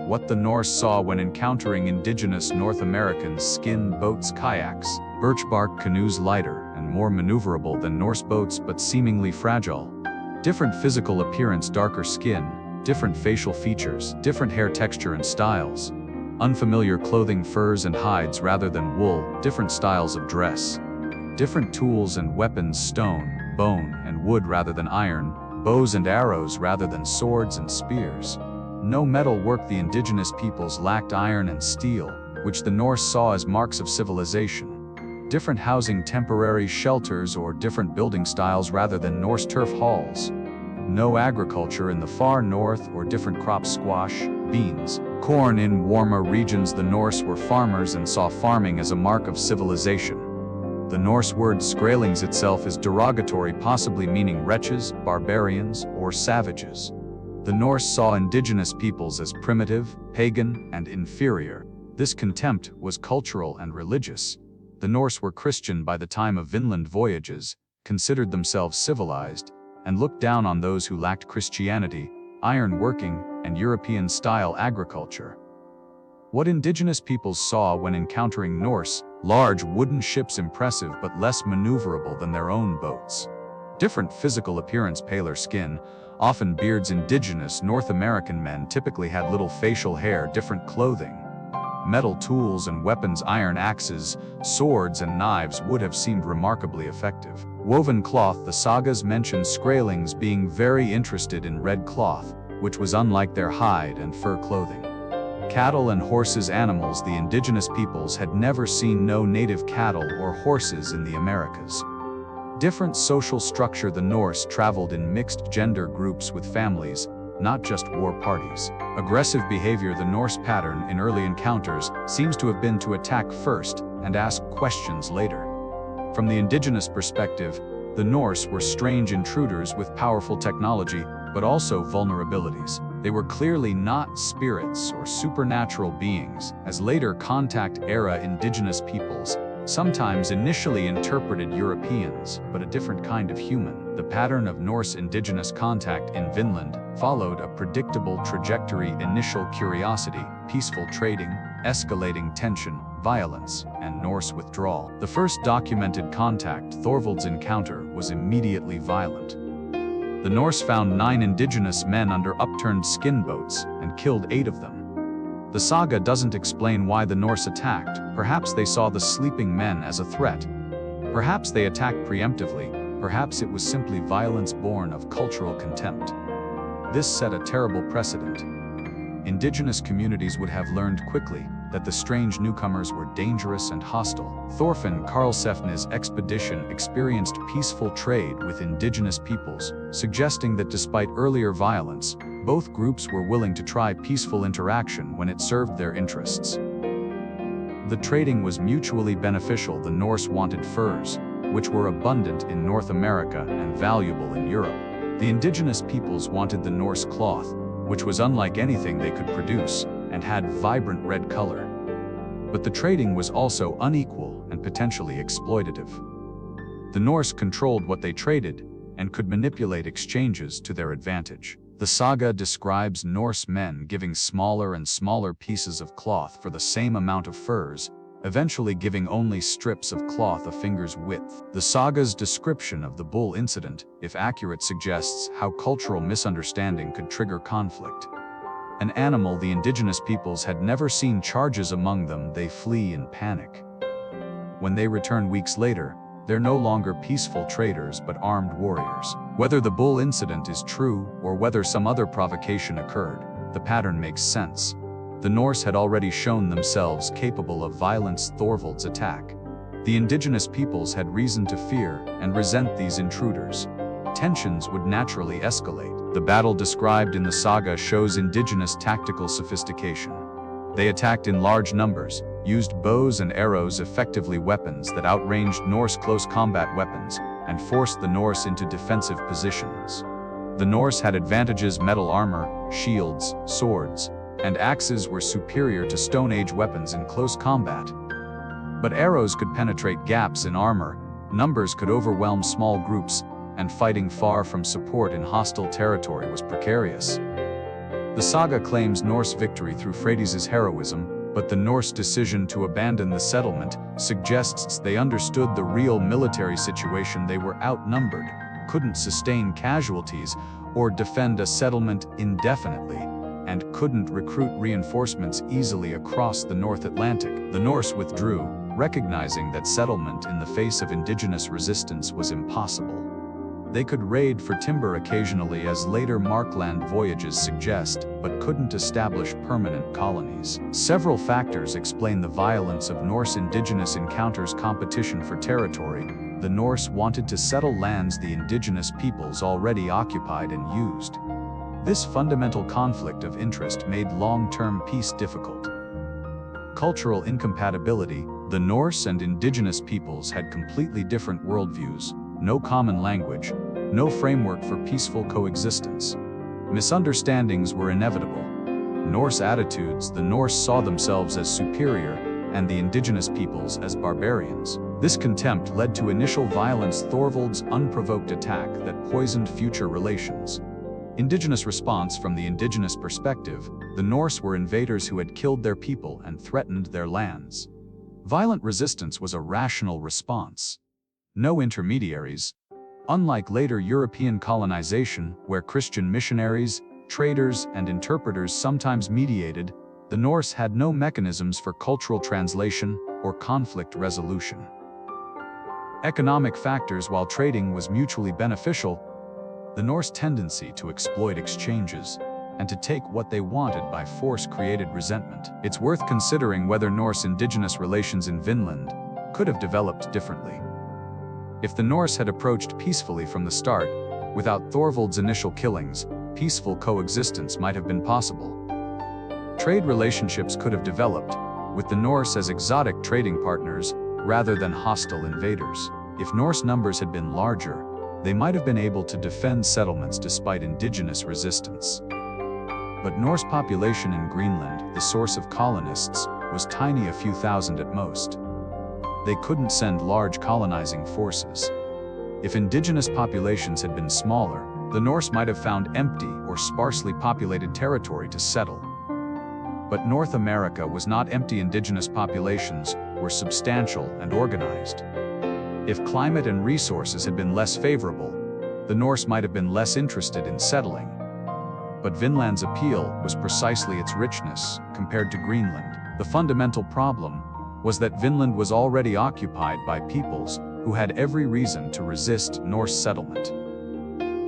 What the Norse saw when encountering indigenous North Americans: skin boats, kayaks, birch bark canoes, lighter and more maneuverable than Norse boats but seemingly fragile. Different physical appearance, darker skin, different facial features, different hair texture and styles. Unfamiliar clothing, furs and hides rather than wool, different styles of dress. Different tools and weapons, stone, bone, and wood rather than iron, bows and arrows rather than swords and spears. No metal work. The indigenous peoples lacked iron and steel, which the Norse saw as marks of civilization. Different housing, temporary shelters, or different building styles rather than Norse turf halls. No agriculture in the far north, or different crops: squash, beans, corn. In warmer regions, the Norse were farmers and saw farming as a mark of civilization. The Norse word skrælings itself is derogatory, possibly meaning wretches, barbarians, or savages. The Norse saw indigenous peoples as primitive, pagan, and inferior. This contempt was cultural and religious. The Norse were Christian by the time of Vinland voyages, considered themselves civilized, and looked down on those who lacked Christianity, iron working, and European-style agriculture. What indigenous peoples saw when encountering Norse: large wooden ships, impressive but less maneuverable than their own boats. Different physical appearance, paler skin, often beards. Indigenous North American men typically had little facial hair. Different clothing. Metal tools and weapons, iron axes, swords, and knives would have seemed remarkably effective. Woven cloth. The sagas mention skrælings being very interested in red cloth, which was unlike their hide and fur clothing. Cattle and horses, animals. The indigenous peoples had never seen no native cattle or horses in the Americas. Different social structure. The Norse traveled in mixed gender groups with families, not just war parties. Aggressive behavior. The Norse pattern in early encounters seems to have been to attack first and ask questions later. From the indigenous perspective, the Norse were strange intruders with powerful technology, but also vulnerabilities. They were clearly not spirits or supernatural beings, as later contact era indigenous peoples sometimes initially interpreted Europeans, but a different kind of human. The pattern of Norse indigenous contact in Vinland followed a predictable trajectory: initial curiosity, peaceful trading, escalating tension, violence, and Norse withdrawal. The first documented contact, Thorvald's encounter, was immediately violent. The Norse found 9 indigenous men under upturned skin boats and killed 8 of them. The saga doesn't explain why the Norse attacked. Perhaps they saw the sleeping men as a threat. Perhaps they attacked preemptively. Perhaps it was simply violence born of cultural contempt. This set a terrible precedent. Indigenous communities would have learned quickly that the strange newcomers were dangerous and hostile. Thorfinn Karlsefni's expedition experienced peaceful trade with indigenous peoples, suggesting that despite earlier violence, both groups were willing to try peaceful interaction when it served their interests. The trading was mutually beneficial. The Norse wanted furs, which were abundant in North America and valuable in Europe. The indigenous peoples wanted the Norse cloth, which was unlike anything they could produce and had vibrant red color. But the trading was also unequal and potentially exploitative. The Norse controlled what they traded and could manipulate exchanges to their advantage. The saga describes Norse men giving smaller and smaller pieces of cloth for the same amount of furs, eventually giving only strips of cloth a finger's width. The saga's description of the bull incident, if accurate, suggests how cultural misunderstanding could trigger conflict. An animal the indigenous peoples had never seen charges among them. They flee in panic. When they return weeks later, they're no longer peaceful traders but armed warriors. Whether the bull incident is true or whether some other provocation occurred, the pattern makes sense. The Norse had already shown themselves capable of violence. Thorvald's attack, The indigenous peoples had reason to fear and resent these intruders. Tensions would naturally escalate. The battle described in the saga shows indigenous tactical sophistication. They attacked in large numbers, used bows and arrows, effectively weapons that outranged Norse close combat weapons, and forced the Norse into defensive positions. The Norse had advantages: metal armor, shields, swords, and axes were superior to Stone Age weapons in close combat. But arrows could penetrate gaps in armor, numbers could overwhelm small groups, and fighting far from support in hostile territory was precarious. The saga claims Norse victory through Freydis's heroism, but the Norse decision to abandon the settlement suggests they understood the real military situation. They were outnumbered, couldn't sustain casualties or defend a settlement indefinitely, and couldn't recruit reinforcements easily across the North Atlantic. The Norse withdrew, recognizing that settlement in the face of indigenous resistance was impossible. They could raid for timber occasionally, as later Markland voyages suggest, but couldn't establish permanent colonies. Several factors explain the violence of Norse indigenous encounters: competition for territory. The Norse wanted to settle lands the indigenous peoples already occupied and used. This fundamental conflict of interest made long-term peace difficult. Cultural incompatibility. The Norse and indigenous peoples had completely different worldviews, no common language, no framework for peaceful coexistence. Misunderstandings were inevitable. Norse attitudes: the Norse saw themselves as superior, and the indigenous peoples as barbarians. This contempt led to initial violence: Thorvald's unprovoked attack that poisoned future relations. Indigenous response. From the indigenous perspective, the Norse were invaders who had killed their people and threatened their lands. Violent resistance was a rational response. No intermediaries. Unlike later European colonization, where Christian missionaries, traders, and interpreters sometimes mediated, the Norse had no mechanisms for cultural translation or conflict resolution. Economic factors. While trading was mutually beneficial, the Norse tendency to exploit exchanges and to take what they wanted by force created resentment. It's worth considering whether Norse-indigenous relations in Vinland could have developed differently. If the Norse had approached peacefully from the start, without Thorvald's initial killings, peaceful coexistence might have been possible. Trade relationships could have developed, with the Norse as exotic trading partners rather than hostile invaders. If Norse numbers had been larger, they might have been able to defend settlements despite indigenous resistance. But Norse population in Greenland, the source of colonists, was tiny, a few thousand at most. They couldn't send large colonizing forces. If indigenous populations had been smaller, the Norse might have found empty or sparsely populated territory to settle. But North America was not empty. Indigenous populations were substantial and organized. If climate and resources had been less favorable, the Norse might have been less interested in settling. But Vinland's appeal was precisely its richness compared to Greenland. The fundamental problem was that Vinland was already occupied by peoples who had every reason to resist Norse settlement.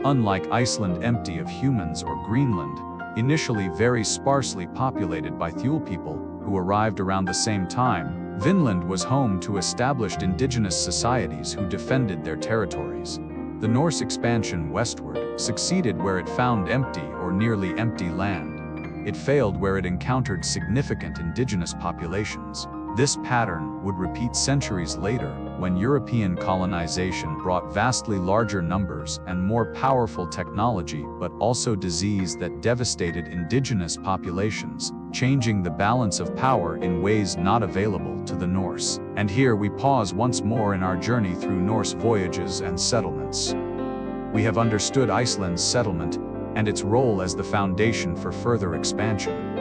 Unlike Iceland, empty of humans, or Greenland, initially very sparsely populated by Thule people who arrived around the same time, Vinland was home to established indigenous societies who defended their territories. The Norse expansion westward succeeded where it found empty or nearly empty land. It failed where it encountered significant indigenous populations. This pattern would repeat centuries later when European colonization brought vastly larger numbers and more powerful technology, but also disease that devastated indigenous populations, changing the balance of power in ways not available to the Norse. And here we pause once more in our journey through Norse voyages and settlements. We have understood Iceland's settlement and its role as the foundation for further expansion.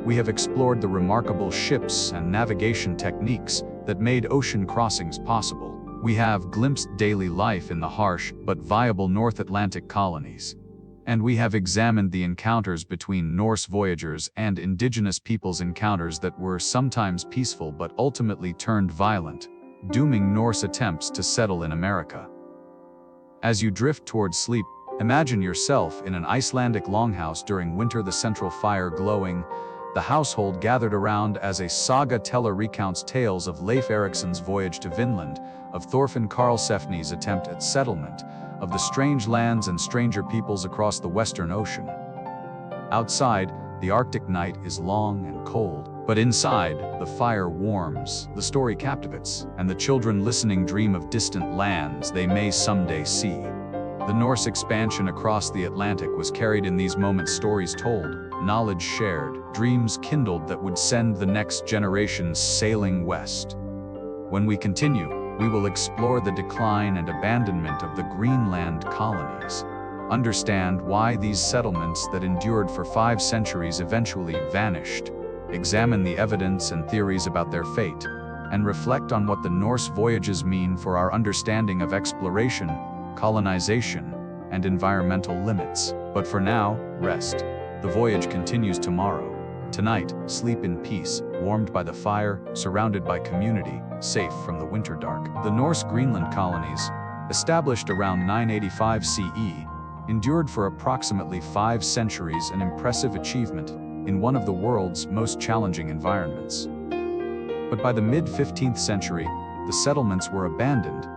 We have explored the remarkable ships and navigation techniques that made ocean crossings possible. We have glimpsed daily life in the harsh but viable North Atlantic colonies. And we have examined the encounters between Norse voyagers and indigenous peoples, encounters that were sometimes peaceful but ultimately turned violent, dooming Norse attempts to settle in America. As you drift towards sleep, imagine yourself in an Icelandic longhouse during winter, the central fire glowing, The household gathered around as a saga teller recounts tales of Leif Erikson's voyage to Vinland, of Thorfinn Karlsefni's attempt at settlement, of the strange lands and stranger peoples across the Western Ocean. Outside, the Arctic night is long and cold, but inside, the fire warms, the story captivates, and the children listening dream of distant lands they may someday see. The Norse expansion across the Atlantic was carried in these moments, stories told, knowledge shared, dreams kindled that would send the next generations sailing west. When we continue, we will explore the decline and abandonment of the Greenland colonies, understand why these settlements that endured for 5 centuries eventually vanished, examine the evidence and theories about their fate, and reflect on what the Norse voyages mean for our understanding of exploration, colonization, and environmental limits. But for now, rest. The voyage continues tomorrow. Tonight, sleep in peace, warmed by the fire, surrounded by community, safe from the winter dark. The Norse Greenland colonies, established around 985 CE, endured for approximately 5 centuries, an impressive achievement in one of the world's most challenging environments. But by the mid-15th century, the settlements were abandoned,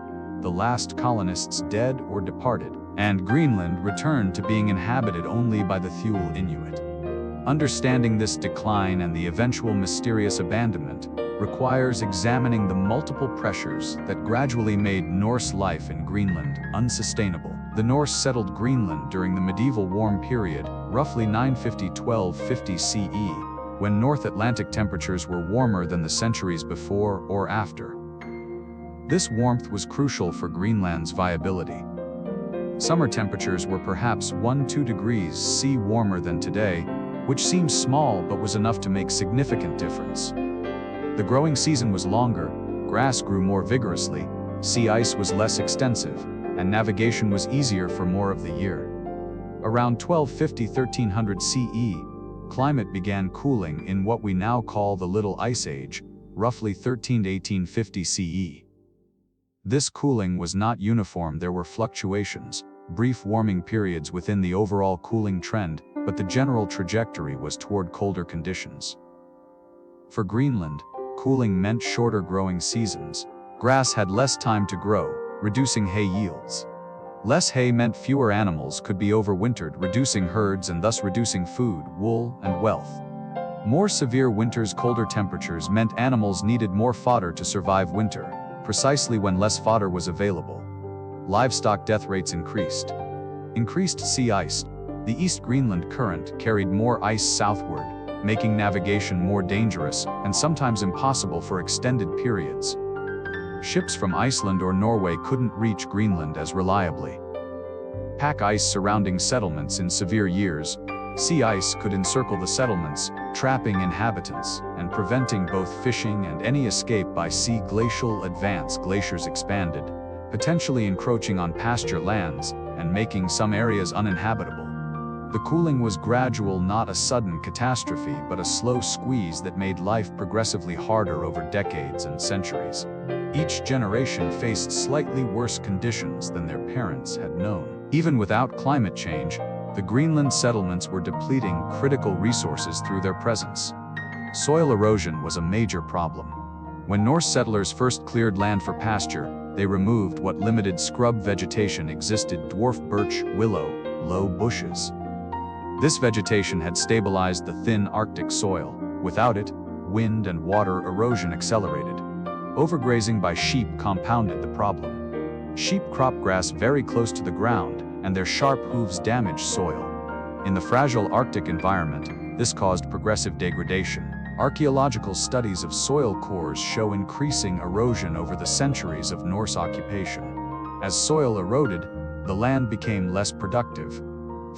the last colonists dead or departed, and Greenland returned to being inhabited only by the Thule Inuit. Understanding this decline and the eventual mysterious abandonment requires examining the multiple pressures that gradually made Norse life in Greenland unsustainable. The Norse settled Greenland during the medieval warm period, roughly 950–1250 CE, when North Atlantic temperatures were warmer than the centuries before or after. This warmth was crucial for Greenland's viability. Summer temperatures were perhaps 1–2 degrees C warmer than today, which seems small but was enough to make significant difference. The growing season was longer, grass grew more vigorously, sea ice was less extensive, and navigation was easier for more of the year. Around 1250–1300 CE, climate began cooling in what we now call the Little Ice Age, roughly 13–1850 CE. This cooling was not uniform. There were fluctuations, brief warming periods within the overall cooling trend, but the general trajectory was toward colder conditions. For Greenland, cooling meant shorter growing seasons. Grass had less time to grow, reducing hay yields. Less hay meant fewer animals could be overwintered, reducing herds and thus reducing food, wool, and wealth. More severe winters, colder temperatures meant animals needed more fodder to survive winter, precisely when less fodder was available. Livestock death rates increased. Increased sea ice. The East Greenland Current carried more ice southward, making navigation more dangerous and sometimes impossible for extended periods. Ships from Iceland or Norway couldn't reach Greenland as reliably. Pack ice surrounding settlements in severe years. Sea ice could encircle the settlements, trapping inhabitants and preventing both fishing and any escape by sea. Glacial advance. Glaciers expanded, potentially encroaching on pasture lands and making some areas uninhabitable. The cooling was gradual, not a sudden catastrophe, but a slow squeeze that made life progressively harder over decades and centuries. Each generation faced slightly worse conditions than their parents had known. Even without climate change, the Greenland settlements were depleting critical resources through their presence. Soil erosion was a major problem. When Norse settlers first cleared land for pasture, they removed what limited scrub vegetation existed: dwarf birch, willow, low bushes. This vegetation had stabilized the thin Arctic soil. Without it, wind and water erosion accelerated. Overgrazing by sheep compounded the problem. Sheep crop grass very close to the ground, and their sharp hooves damaged soil. In the fragile Arctic environment, this caused progressive degradation. Archaeological studies of soil cores show increasing erosion over the centuries of Norse occupation. As soil eroded, the land became less productive.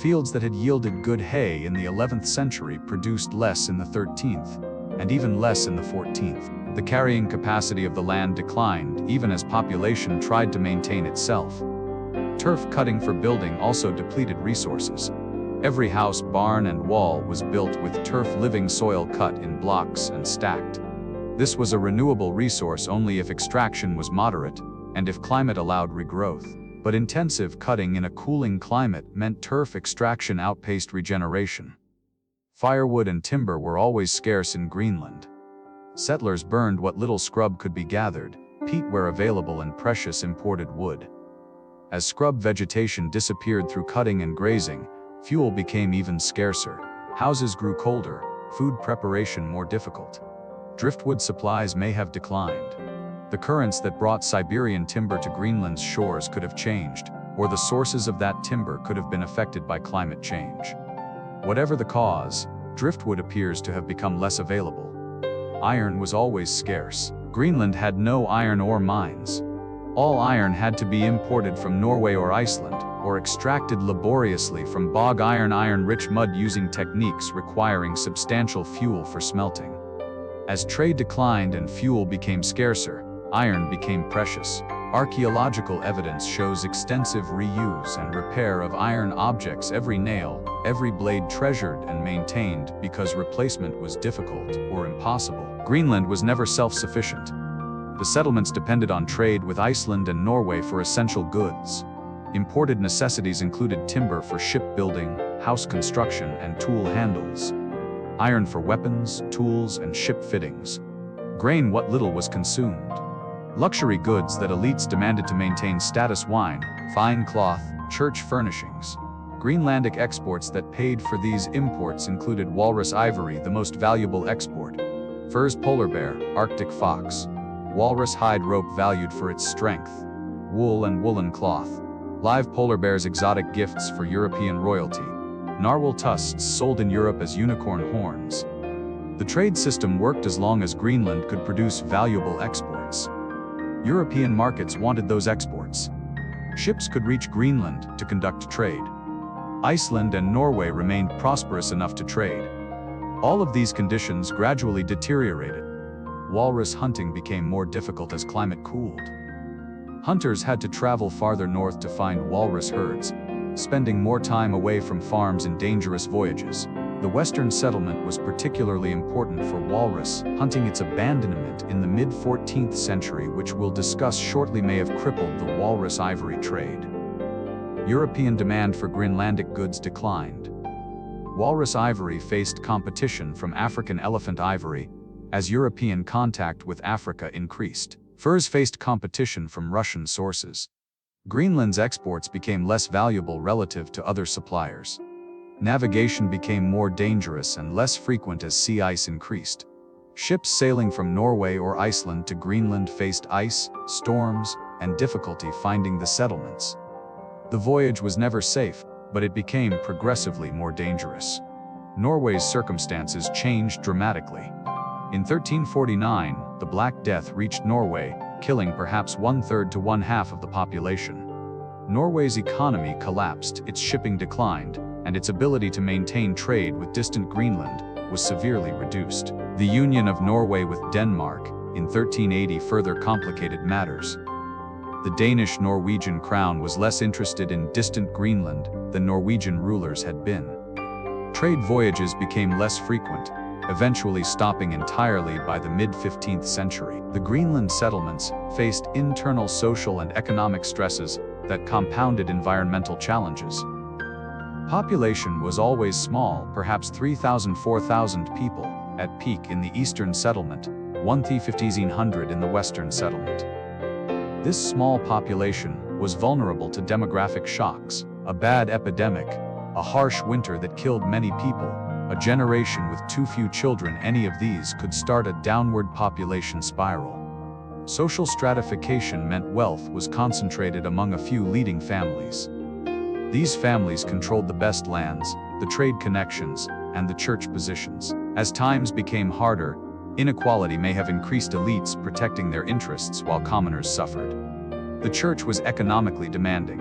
Fields that had yielded good hay in the 11th century produced less in the 13th, and even less in the 14th. The carrying capacity of the land declined, even as population tried to maintain itself. Turf cutting for building also depleted resources. Every house, barn, and wall was built with turf, living soil cut in blocks and stacked. This was a renewable resource only if extraction was moderate, and if climate allowed regrowth. But intensive cutting in a cooling climate meant turf extraction outpaced regeneration. Firewood and timber were always scarce in Greenland. Settlers burned what little scrub could be gathered, peat where available, and precious imported wood. As scrub vegetation disappeared through cutting and grazing, fuel became even scarcer. Houses grew colder, food preparation more difficult. Driftwood supplies may have declined. The currents that brought Siberian timber to Greenland's shores could have changed, or the sources of that timber could have been affected by climate change. Whatever the cause, driftwood appears to have become less available. Iron was always scarce. Greenland had no iron ore mines. All iron had to be imported from Norway or Iceland, or extracted laboriously from bog iron-rich mud using techniques requiring substantial fuel for smelting. As trade declined and fuel became scarcer, iron became precious. Archaeological evidence shows extensive reuse and repair of iron objects, every nail, every blade treasured and maintained because replacement was difficult or impossible. Greenland was never self-sufficient. The settlements depended on trade with Iceland and Norway for essential goods. Imported necessities included timber for shipbuilding, house construction, and tool handles. Iron for weapons, tools, and ship fittings. Grain what little was consumed. Luxury goods that elites demanded to maintain status: wine, fine cloth, church furnishings. Greenlandic exports that paid for these imports included walrus ivory, the most valuable export, furs polar bear, Arctic fox, walrus hide rope valued for its strength, wool and woolen cloth, live polar bears exotic gifts for European royalty, narwhal tusks sold in Europe as unicorn horns. The trade system worked as long as Greenland could produce valuable exports. European markets wanted those exports. Ships could reach Greenland to conduct trade. Iceland and Norway remained prosperous enough to trade. All of these conditions gradually deteriorated. Walrus hunting became more difficult as climate cooled. Hunters had to travel farther north to find walrus herds, spending more time away from farms in dangerous voyages. The Western settlement was particularly important for walrus hunting. Its abandonment in the mid-14th century, which we'll discuss shortly, may have crippled the walrus ivory trade. European demand for Greenlandic goods declined. Walrus ivory faced competition from African elephant ivory as European contact with Africa increased. Furs faced competition from Russian sources. Greenland's exports became less valuable relative to other suppliers. Navigation became more dangerous and less frequent as sea ice increased. Ships sailing from Norway or Iceland to Greenland faced ice, storms, and difficulty finding the settlements. The voyage was never safe, but it became progressively more dangerous. Norway's circumstances changed dramatically. In 1349, the Black Death reached Norway, killing perhaps 1/3 to 1/2 of the population. Norway's economy collapsed, its shipping declined, and its ability to maintain trade with distant Greenland was severely reduced. The union of Norway with Denmark in 1380 further complicated matters. The Danish-Norwegian crown was less interested in distant Greenland than Norwegian rulers had been. Trade voyages became less frequent, eventually stopping entirely by the mid-15th century. The Greenland settlements faced internal social and economic stresses that compounded environmental challenges. Population was always small, perhaps 3,000–4,000 people, at peak in the eastern settlement, 1,500 in the western settlement. This small population was vulnerable to demographic shocks, a bad epidemic, a harsh winter that killed many people, a generation with too few children. Any of these could start a downward population spiral. Social stratification meant wealth was concentrated among a few leading families. These families controlled the best lands, the trade connections, and the church positions. As times became harder, inequality may have increased, elites protecting their interests while commoners suffered. The church was economically demanding.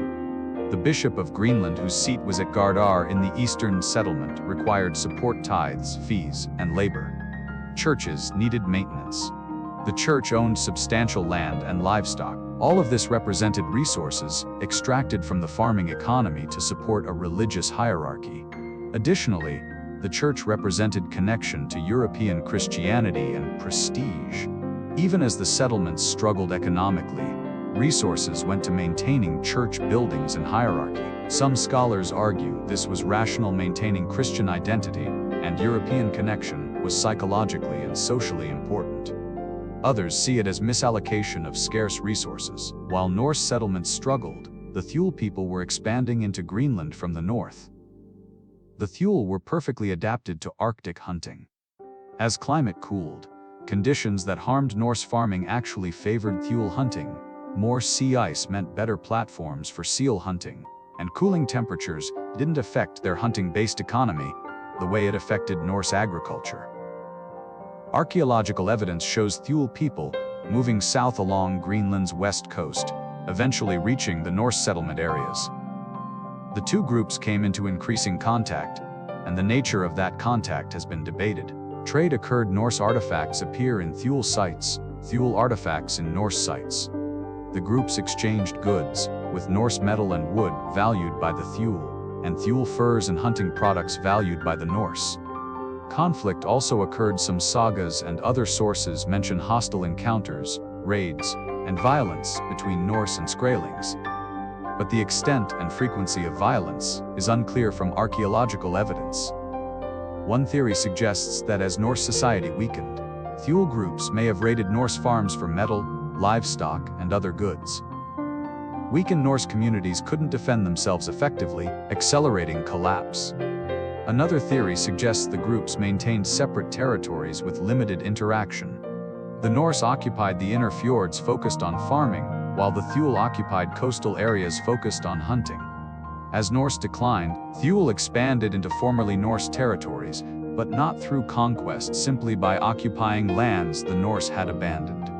The Bishop of Greenland, whose seat was at Gardar in the eastern settlement, required support tithes, fees, and labor. Churches needed maintenance. The church owned substantial land and livestock. All of this represented resources extracted from the farming economy to support a religious hierarchy. Additionally, the church represented connection to European Christianity and prestige. Even as the settlements struggled economically, resources went to maintaining church buildings and hierarchy. Some scholars argue this was rational, maintaining Christian identity and European connection was psychologically and socially important. Others see it as misallocation of scarce resources. While Norse settlements struggled, the Thule people were expanding into Greenland from the north. The Thule were perfectly adapted to Arctic hunting. As climate cooled, conditions that harmed Norse farming actually favored Thule hunting. More sea ice meant better platforms for seal hunting, and cooling temperatures didn't affect their hunting-based economy the way it affected Norse agriculture. Archaeological evidence shows Thule people moving south along Greenland's west coast, eventually reaching the Norse settlement areas. The two groups came into increasing contact, and the nature of that contact has been debated. Trade occurred. Norse artifacts appear in Thule sites, Thule artifacts in Norse sites. The groups exchanged goods, with Norse metal and wood valued by the Thule, and Thule furs and hunting products valued by the Norse. Conflict also occurred. Some sagas and other sources mention hostile encounters, raids, and violence between Norse and Skrælings. But the extent and frequency of violence is unclear from archaeological evidence. One theory suggests that as Norse society weakened, Thule groups may have raided Norse farms for metal, livestock, and other goods. Weakened Norse communities couldn't defend themselves effectively, accelerating collapse. Another theory suggests the groups maintained separate territories with limited interaction. The Norse occupied the inner fjords focused on farming, while the Thule occupied coastal areas focused on hunting. As Norse declined, Thule expanded into formerly Norse territories, but not through conquest, simply by occupying lands the Norse had abandoned.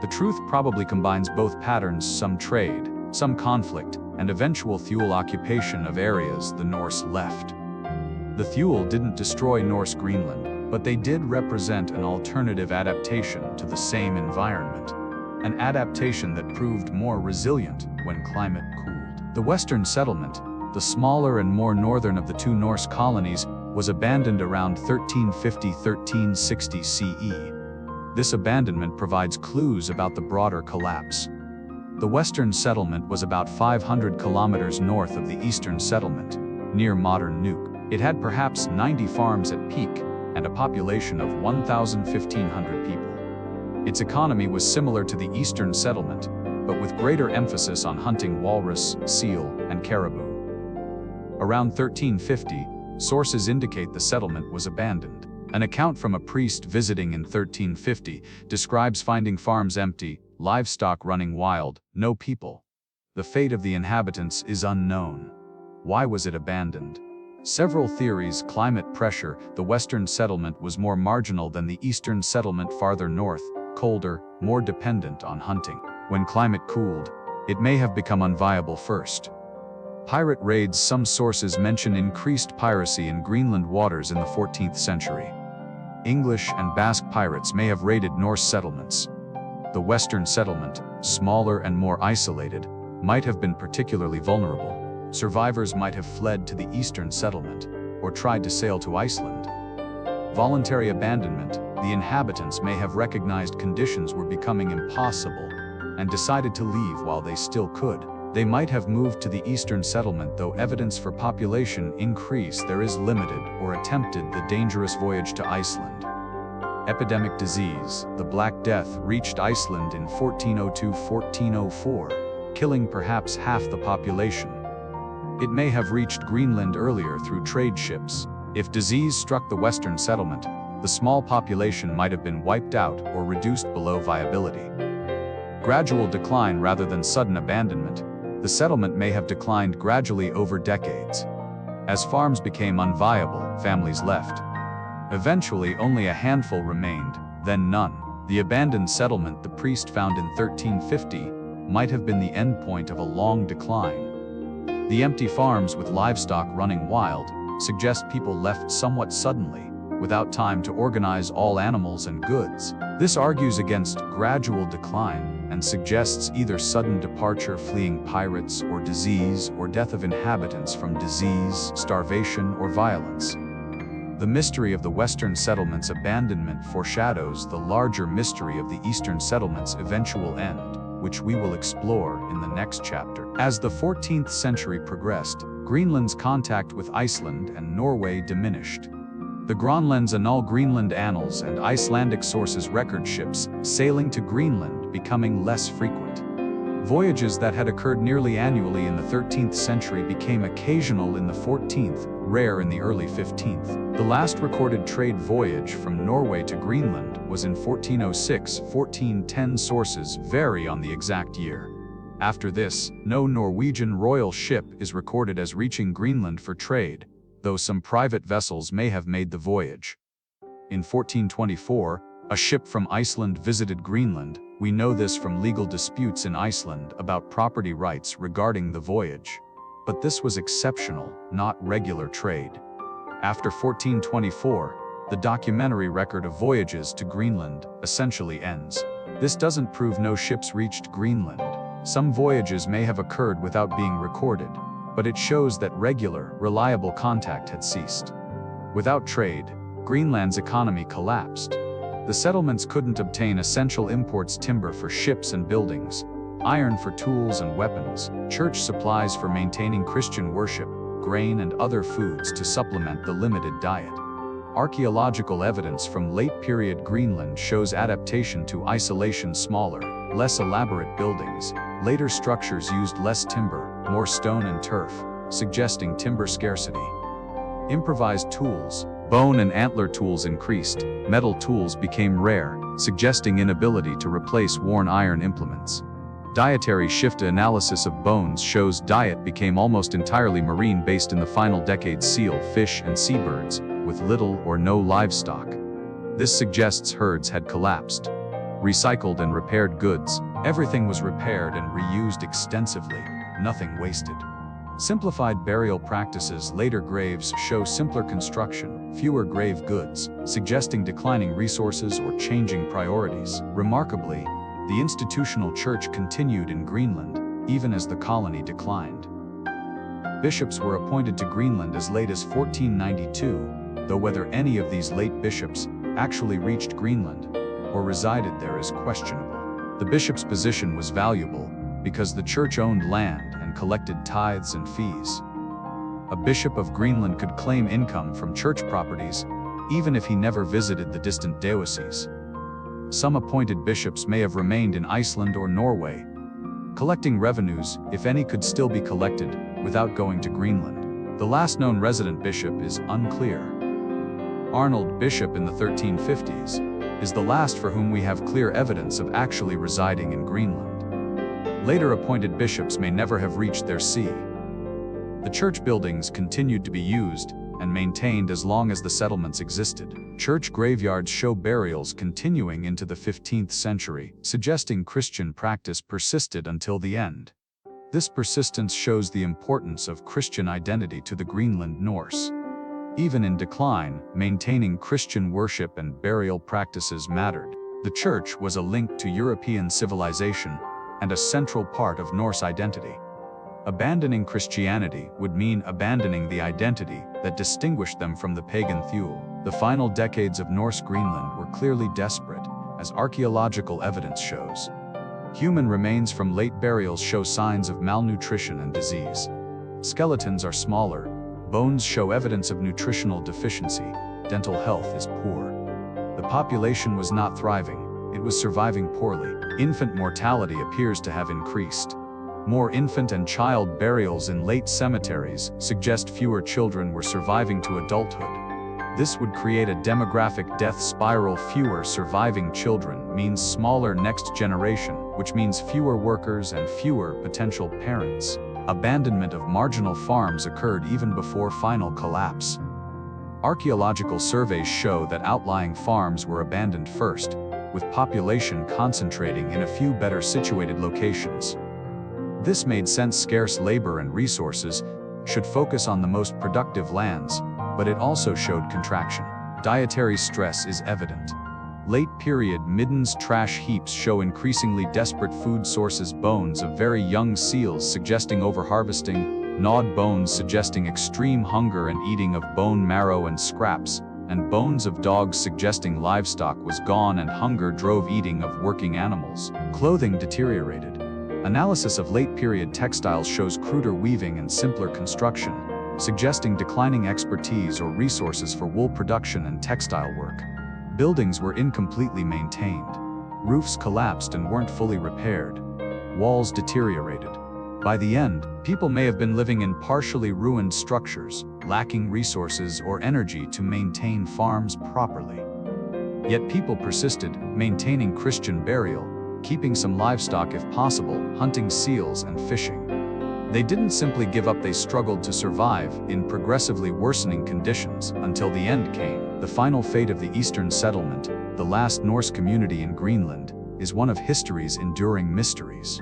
The truth probably combines both patterns: some trade, some conflict, and eventual Thule occupation of areas the Norse left. The Thule didn't destroy Norse Greenland, but they did represent an alternative adaptation to the same environment, an adaptation that proved more resilient when climate cooled. The Western settlement, the smaller and more northern of the two Norse colonies, was abandoned around 1350–1360 CE. This abandonment provides clues about the broader collapse. The Western settlement was about 500 kilometers north of the Eastern settlement, near modern Nuuk. It had perhaps 90 farms at peak and a population of 1,500 people. Its economy was similar to the Eastern settlement, but with greater emphasis on hunting walrus, seal, and caribou. Around 1350, sources indicate the settlement was abandoned. An account from a priest visiting in 1350 describes finding farms empty, livestock running wild, no people. The fate of the inhabitants is unknown. Why was it abandoned? Several theories. Climate pressure. The Western settlement was more marginal than the Eastern settlement farther north, colder, more dependent on hunting. When climate cooled, it may have become unviable first. Pirate raids. Some sources mention increased piracy in Greenland waters in the 14th century. English and Basque pirates may have raided Norse settlements. The Western settlement, smaller and more isolated, might have been particularly vulnerable. Survivors might have fled to the Eastern settlement, or tried to sail to Iceland. Voluntary abandonment. The inhabitants may have recognized conditions were becoming impossible, and decided to leave while they still could. They might have moved to the Eastern settlement, though evidence for population increase there is limited, or attempted the dangerous voyage to Iceland. Epidemic disease. The Black Death reached Iceland in 1402–1404, killing perhaps half the population. It may have reached Greenland earlier through trade ships. If disease struck the Western settlement, the small population might have been wiped out or reduced below viability. Gradual decline rather than sudden abandonment. The settlement may have declined gradually over decades. As farms became unviable, families left. Eventually, only a handful remained, then none. The abandoned settlement the priest found in 1350 might have been the end point of a long decline. The empty farms with livestock running wild suggest people left somewhat suddenly, without time to organize all animals and goods. This argues against gradual decline and suggests either sudden departure fleeing pirates or disease, or death of inhabitants from disease, starvation, or violence. The mystery of the Western settlement's abandonment foreshadows the larger mystery of the Eastern settlement's eventual end, which we will explore in the next chapter. As the 14th century progressed, Greenland's contact with Iceland and Norway diminished. The Grönlands annul Greenland annals and Icelandic sources record ships sailing to Greenland becoming less frequent. Voyages that had occurred nearly annually in the 13th century became occasional in the 14th, rare in the early 15th. The last recorded trade voyage from Norway to Greenland was in 1406. 1410 sources vary on the exact year. After this, no Norwegian royal ship is recorded as reaching Greenland for trade, though some private vessels may have made the voyage. In 1424, a ship from Iceland visited Greenland. We know this from legal disputes in Iceland about property rights regarding the voyage. But this was exceptional, not regular trade. After 1424, the documentary record of voyages to Greenland essentially ends. This doesn't prove no ships reached Greenland. Some voyages may have occurred without being recorded, but it shows that regular, reliable contact had ceased. Without trade, Greenland's economy collapsed. The settlements couldn't obtain essential imports: timber for ships and buildings, iron for tools and weapons, church supplies for maintaining Christian worship, grain and other foods to supplement the limited diet. Archaeological evidence from late-period Greenland shows adaptation to isolation: smaller, less elaborate buildings. Later structures used less timber, more stone and turf, suggesting timber scarcity. Improvised tools, bone and antler tools increased. Metal tools became rare, suggesting inability to replace worn iron implements. Dietary shift analysis of bones shows diet became almost entirely marine-based in the final decades: seal, fish, and seabirds, with little or no livestock. This suggests herds had collapsed. Recycled and repaired goods. Everything was repaired and reused extensively, nothing wasted. Simplified burial practices. Later graves show simpler construction, fewer grave goods, suggesting declining resources or changing priorities. Remarkably, the institutional church continued in Greenland, even as the colony declined. Bishops were appointed to Greenland as late as 1492, though whether any of these late bishops actually reached Greenland or resided there is questionable. The bishop's position was valuable because the church owned land and collected tithes and fees. A bishop of Greenland could claim income from church properties, even if he never visited the distant dioceses. Some appointed bishops may have remained in Iceland or Norway, collecting revenues, if any could still be collected, without going to Greenland. The last known resident bishop is unclear. Arnold, bishop in the 1350s, is the last for whom we have clear evidence of actually residing in Greenland. Later appointed bishops may never have reached their see. The church buildings continued to be used and maintained as long as the settlements existed. Church graveyards show burials continuing into the 15th century, suggesting Christian practice persisted until the end. This persistence shows the importance of Christian identity to the Greenland Norse. Even in decline, maintaining Christian worship and burial practices mattered. The church was a link to European civilization and a central part of Norse identity. Abandoning Christianity would mean abandoning the identity that distinguished them from the pagan Thule. The final decades of Norse Greenland were clearly desperate, as archaeological evidence shows. Human remains from late burials show signs of malnutrition and disease. Skeletons are smaller. Bones show evidence of nutritional deficiency. Dental health is poor. The population was not thriving, it was surviving poorly. Infant mortality appears to have increased. More infant and child burials in late cemeteries suggest fewer children were surviving to adulthood. This would create a demographic death spiral. Fewer surviving children means smaller next generation, which means fewer workers and fewer potential parents. Abandonment of marginal farms occurred even before final collapse. Archaeological surveys show that outlying farms were abandoned first, with population concentrating in a few better situated locations. This made sense. Scarce labor and resources should focus on the most productive lands, but it also showed contraction. Dietary stress is evident. Late-period middens trash heaps show increasingly desperate food sources. Bones of very young seals suggesting overharvesting, gnawed bones suggesting extreme hunger and eating of bone marrow and scraps, and bones of dogs suggesting livestock was gone and hunger drove eating of working animals. Clothing deteriorated. Analysis of late-period textiles shows cruder weaving and simpler construction. suggesting declining expertise or resources for wool production and textile work. Buildings were incompletely maintained. Roofs collapsed and weren't fully repaired. Walls deteriorated. By the end, people may have been living in partially ruined structures, lacking resources or energy to maintain farms properly. Yet people persisted, maintaining Christian burial, keeping some livestock if possible, hunting seals and fishing. They didn't simply give up, they struggled to survive in progressively worsening conditions until the end came. The final fate of the Eastern settlement, the last Norse community in Greenland, is one of history's enduring mysteries.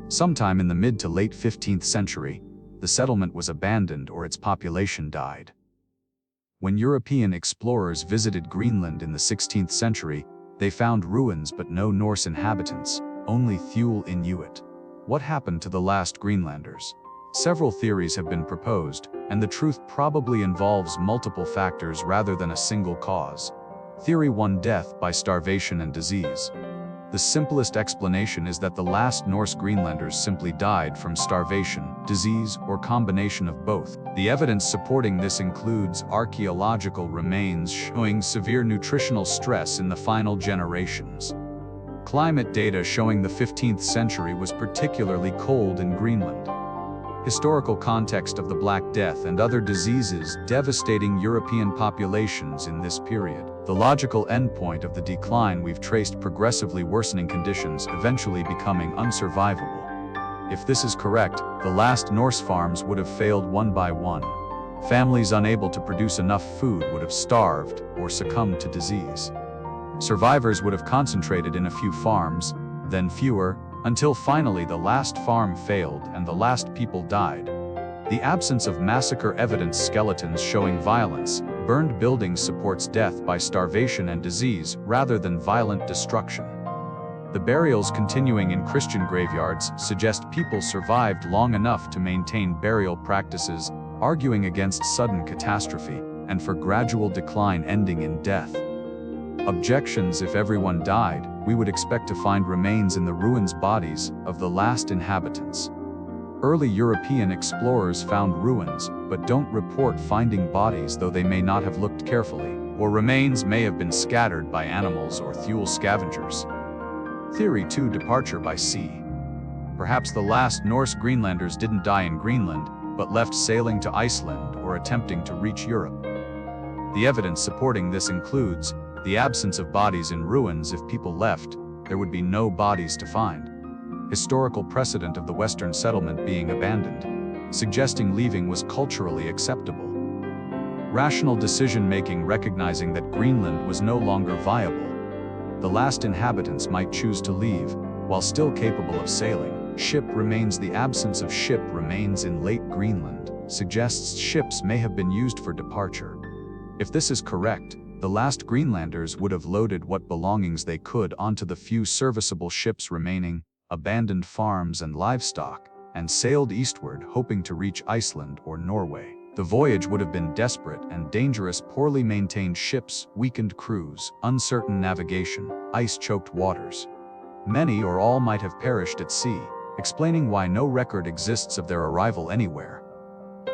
Sometime in the mid to late 15th century, the settlement was abandoned or its population died. When European explorers visited Greenland in the 16th century, they found ruins but no Norse inhabitants, only Thule Inuit. What happened to the last Greenlanders? Several theories have been proposed, and the truth probably involves multiple factors rather than a single cause. Theory 1: death by starvation and disease. The simplest explanation is that the last Norse Greenlanders simply died from starvation, disease, or combination of both. The evidence supporting this includes archaeological remains showing severe nutritional stress in the final generations. Climate data showing the 15th century was particularly cold in Greenland. Historical context of the Black Death and other diseases devastating European populations in this period. The logical endpoint of the decline we've traced progressively worsening conditions eventually becoming unsurvivable. If this is correct, the last Norse farms would have failed one by one. Families unable to produce enough food would have starved or succumbed to disease. Survivors would have concentrated in a few farms, then fewer, until finally the last farm failed and the last people died. The absence of massacre evidence, skeletons showing violence, burned buildings supports death by starvation and disease rather than violent destruction. The burials continuing in Christian graveyards suggest people survived long enough to maintain burial practices, arguing against sudden catastrophe and for gradual decline ending in death. Objections: if everyone died, we would expect to find remains in the ruins, bodies of the last inhabitants. Early European explorers found ruins, but don't report finding bodies, though they may not have looked carefully, or remains may have been scattered by animals or Thule scavengers. Theory 2: departure by sea. Perhaps the last Norse Greenlanders didn't die in Greenland, but left sailing to Iceland or attempting to reach Europe. The evidence supporting this includes the absence of bodies in ruins. If people left, there would be no bodies to find. Historical precedent of the Western settlement being abandoned, suggesting leaving was culturally acceptable. Rational decision-making, recognizing that Greenland was no longer viable. The last inhabitants might choose to leave, while still capable of sailing. Ship remains. The absence of ship remains in late Greenland suggests ships may have been used for departure. If this is correct, the last Greenlanders would have loaded what belongings they could onto the few serviceable ships remaining, abandoned farms and livestock, and sailed eastward, hoping to reach Iceland or Norway. The voyage would have been desperate and dangerous. Poorly maintained ships, weakened crews, uncertain navigation, ice-choked waters. Many or all might have perished at sea, explaining why no record exists of their arrival anywhere.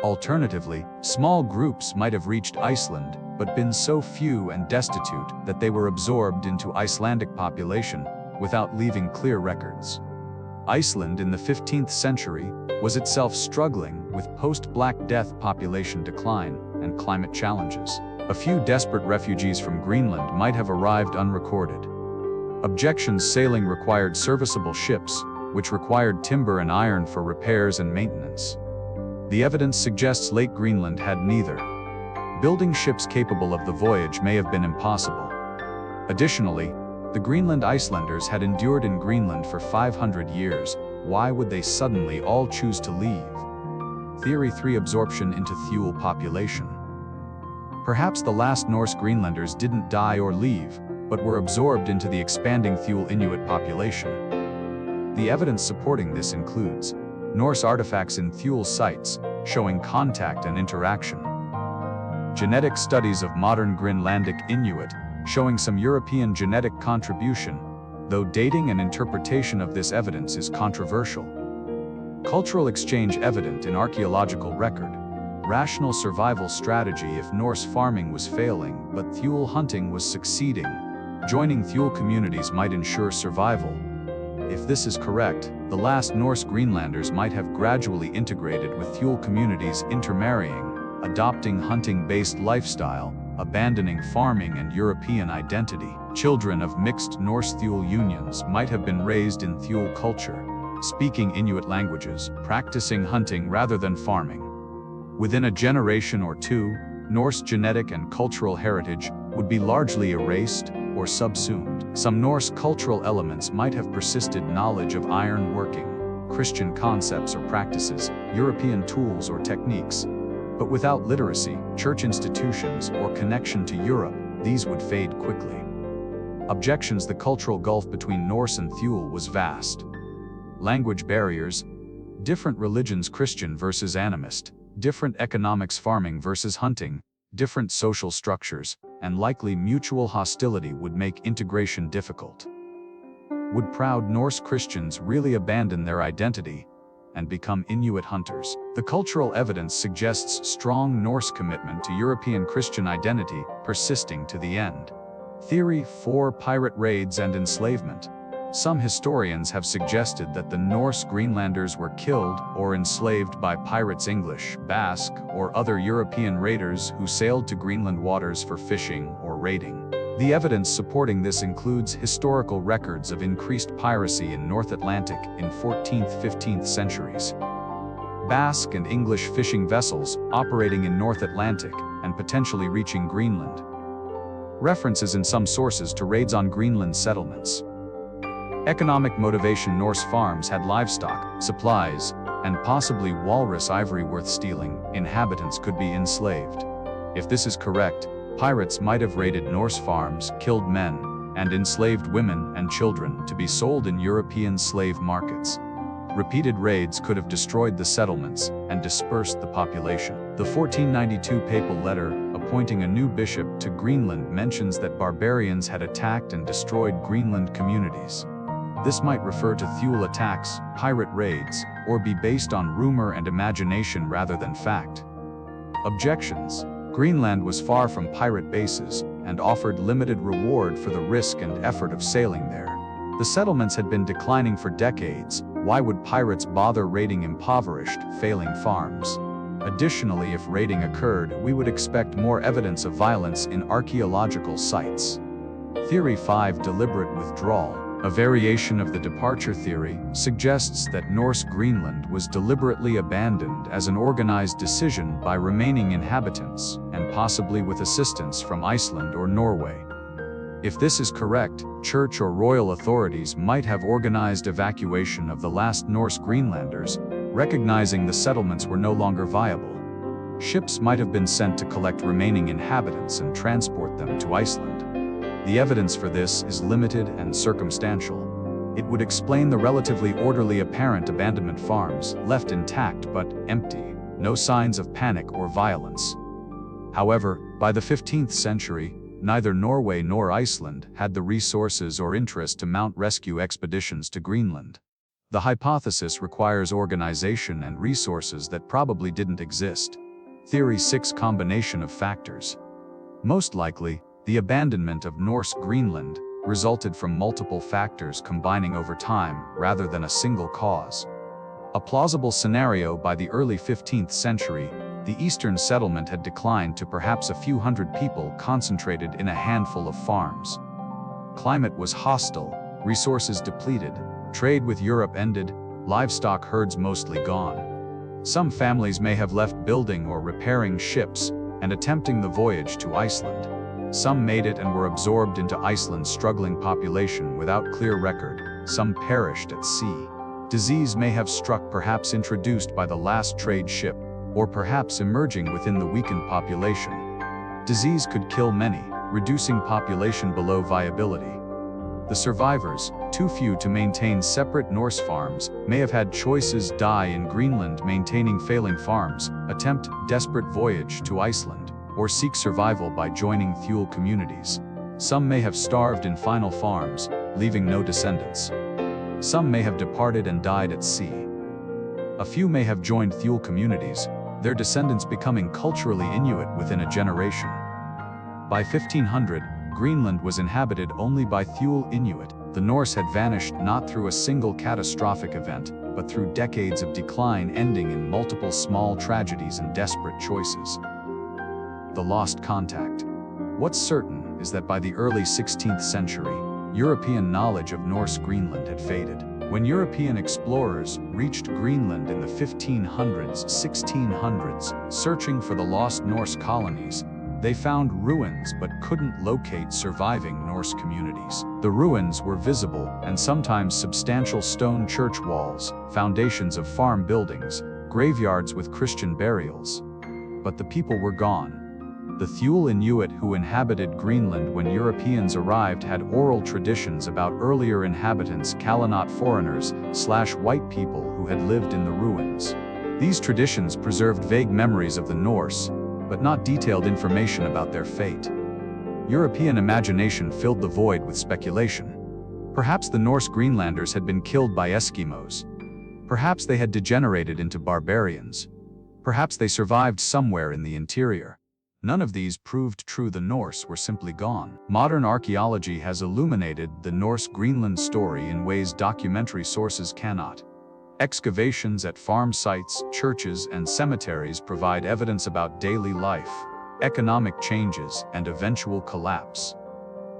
Alternatively, small groups might have reached Iceland, but been so few and destitute that they were absorbed into Icelandic population without leaving clear records. Iceland in the 15th century was itself struggling with post-Black Death population decline and climate challenges. A few desperate refugees from Greenland might have arrived unrecorded. Objections: sailing required serviceable ships, which required timber and iron for repairs and maintenance. The evidence suggests late Greenland had neither. Building ships capable of the voyage may have been impossible. Additionally, the Greenland Icelanders had endured in Greenland for 500 years. Why would they suddenly all choose to leave? Theory 3: absorption into Thule population. Perhaps the last Norse Greenlanders didn't die or leave, but were absorbed into the expanding Thule Inuit population. The evidence supporting this includes Norse artifacts in Thule sites, showing contact and interaction. Genetic studies of modern Greenlandic Inuit, showing some European genetic contribution, though dating and interpretation of this evidence is controversial. Cultural exchange evident in archaeological record. rational survival strategy if Norse farming was failing, but Thule hunting was succeeding. Joining Thule communities might ensure survival. If this is correct, the last Norse Greenlanders might have gradually integrated with Thule communities, intermarrying, adopting hunting-based lifestyle, abandoning farming and European identity. Children of mixed Norse-Thule unions might have been raised in Thule culture, speaking Inuit languages, practicing hunting rather than farming. Within a generation or two, Norse genetic and cultural heritage would be largely erased or subsumed. Some Norse cultural elements might have persisted: knowledge of iron working, Christian concepts or practices, European tools or techniques. But without literacy, church institutions, or connection to Europe, these would fade quickly. Objections: the cultural gulf between Norse and Thule was vast. Language barriers, different religions, Christian versus animist, different economics, farming versus hunting, different social structures, and likely mutual hostility would make integration difficult. Would proud Norse Christians really abandon their identity and become Inuit hunters? The cultural evidence suggests strong Norse commitment to European Christian identity, persisting to the end. Theory 4: pirate raids and enslavement. Some historians have suggested that the Norse Greenlanders were killed or enslaved by pirates, English, Basque, or other European raiders who sailed to Greenland waters for fishing or raiding. The evidence supporting this includes historical records of increased piracy in North Atlantic in 14th–15th centuries. Basque and English fishing vessels operating in North Atlantic and potentially reaching Greenland. References in some sources to raids on Greenland settlements. Economic motivation: Norse farms had livestock, supplies, and possibly walrus ivory worth stealing. Inhabitants could be enslaved. If this is correct, pirates might have raided Norse farms, killed men, and enslaved women and children to be sold in European slave markets. Repeated raids could have destroyed the settlements and dispersed the population. The 1492 papal letter appointing a new bishop to Greenland mentions that barbarians had attacked and destroyed Greenland communities. This might refer to Thule attacks, pirate raids, or be based on rumor and imagination rather than fact. Objections: Greenland was far from pirate bases and offered limited reward for the risk and effort of sailing there. The settlements had been declining for decades. Why would pirates bother raiding impoverished, failing farms? Additionally, if raiding occurred, we would expect more evidence of violence in archaeological sites. Theory 5: deliberate withdrawal. A variation of the departure theory suggests that Norse Greenland was deliberately abandoned as an organized decision by remaining inhabitants, and possibly with assistance from Iceland or Norway. If this is correct, church or royal authorities might have organized evacuation of the last Norse Greenlanders, recognizing the settlements were no longer viable. Ships might have been sent to collect remaining inhabitants and transport them to Iceland. The evidence for this is limited and circumstantial. It would explain the relatively orderly apparent abandonment: farms left intact but empty, no signs of panic or violence. However, by the 15th century, neither Norway nor Iceland had the resources or interest to mount rescue expeditions to Greenland. The hypothesis requires organization and resources that probably didn't exist. Theory 6: combination of factors. Most likely, the abandonment of Norse Greenland resulted from multiple factors combining over time rather than a single cause. A plausible scenario: by the early 15th century, the eastern settlement had declined to perhaps a few hundred people concentrated in a handful of farms. Climate was hostile, resources depleted, trade with Europe ended, livestock herds mostly gone. Some families may have left building or repairing ships and attempting the voyage to Iceland. Some made it and were absorbed into Iceland's struggling population without clear record. Some perished at sea. Disease may have struck, perhaps introduced by the last trade ship, or perhaps emerging within the weakened population. Disease could kill many, reducing population below viability. The survivors, too few to maintain separate Norse farms, may have had choices: die in Greenland maintaining failing farms, attempt desperate voyage to Iceland, or seek survival by joining Thule communities. Some may have starved in final farms, leaving no descendants. Some may have departed and died at sea. A few may have joined Thule communities, their descendants becoming culturally Inuit within a generation. By 1500, Greenland was inhabited only by Thule Inuit. The Norse had vanished not through a single catastrophic event, but through decades of decline ending in multiple small tragedies and desperate choices. The lost contact. What's certain is that by the early 16th century, European knowledge of Norse Greenland had faded. When European explorers reached Greenland in the 1600s, searching for the lost Norse colonies, they found ruins but couldn't locate surviving Norse communities. The ruins were visible and sometimes substantial stone church walls, foundations of farm buildings, graveyards with Christian burials. But the people were gone. The Thule Inuit who inhabited Greenland when Europeans arrived had oral traditions about earlier inhabitants, not foreigners/white people who had lived in the ruins. These traditions preserved vague memories of the Norse, but not detailed information about their fate. European imagination filled the void with speculation. Perhaps the Norse Greenlanders had been killed by Eskimos. Perhaps they had degenerated into barbarians. Perhaps they survived somewhere in the interior. None of these proved true. The Norse were simply gone. Modern archaeology has illuminated the Norse Greenland story in ways documentary sources cannot. Excavations at farm sites, churches, and cemeteries provide evidence about daily life, economic changes, and eventual collapse.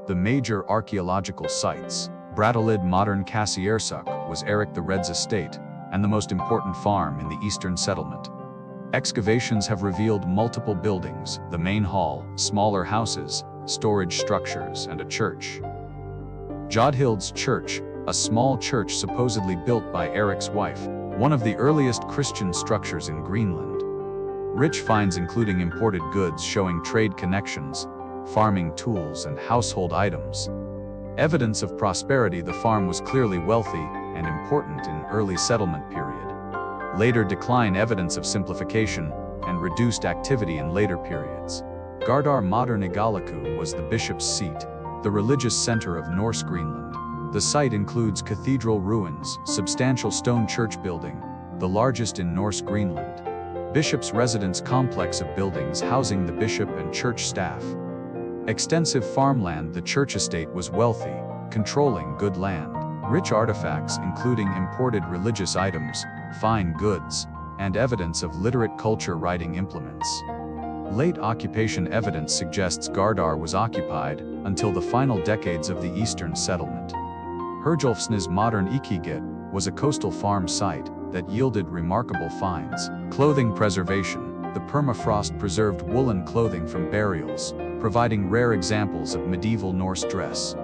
The major archaeological sites. Brattahlid modern Kasiersuk was Eric the Red's estate, and the most important farm in the eastern settlement. Excavations have revealed multiple buildings, the main hall, smaller houses, storage structures, and a church. Jodhild's Church, a small church supposedly built by Eric's wife, one of the earliest Christian structures in Greenland. Rich finds including imported goods showing trade connections, farming tools, and household items. Evidence of prosperity. The farm was clearly wealthy and important in early settlement period. Later decline. Evidence of simplification and reduced activity in later periods. Gardar modern Igaliku was the bishop's seat, the religious center of Norse Greenland. The site includes cathedral ruins, substantial stone church building, the largest in Norse Greenland. Bishop's residence complex of buildings housing the bishop and church staff. Extensive farmland. The church estate was wealthy, controlling good land. Rich artifacts including imported religious items, fine goods, and evidence of literate culture. Writing implements. Late occupation evidence suggests Gardar was occupied until the final decades of the eastern settlement. Herjulfsnes modern Ikigit was a coastal farm site that yielded remarkable finds. Clothing preservation. The permafrost preserved woolen clothing from burials, providing rare examples of medieval Norse dress.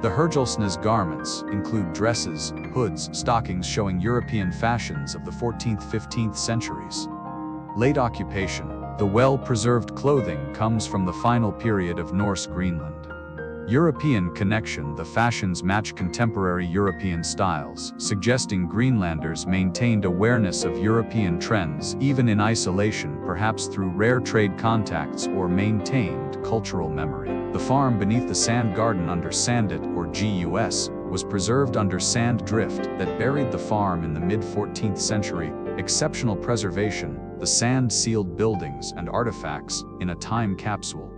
The Herjulfsnes garments include dresses, hoods, stockings showing European fashions of the 14th–15th centuries. Late occupation. The well-preserved clothing comes from the final period of Norse Greenland. European connection. The fashions match contemporary European styles, suggesting Greenlanders maintained awareness of European trends even in isolation, perhaps through rare trade contacts or maintained cultural memory. The farm beneath the sand garden under Sandit or GUS was preserved under sand drift that buried the farm in the mid-14th century. Exceptional preservation. The sand-sealed buildings and artifacts in a time capsule.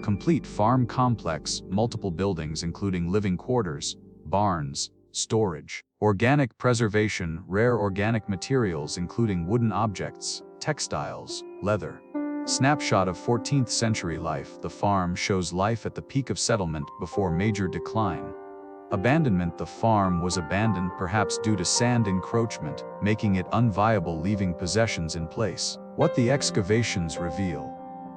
Complete farm complex, multiple buildings including living quarters, barns, storage. Organic preservation. Rare organic materials including wooden objects, textiles, leather. Snapshot of 14th century life. The farm shows life at the peak of settlement before major decline. Abandonment. The farm was abandoned perhaps due to sand encroachment, making it unviable, leaving possessions in place. What the excavations reveal.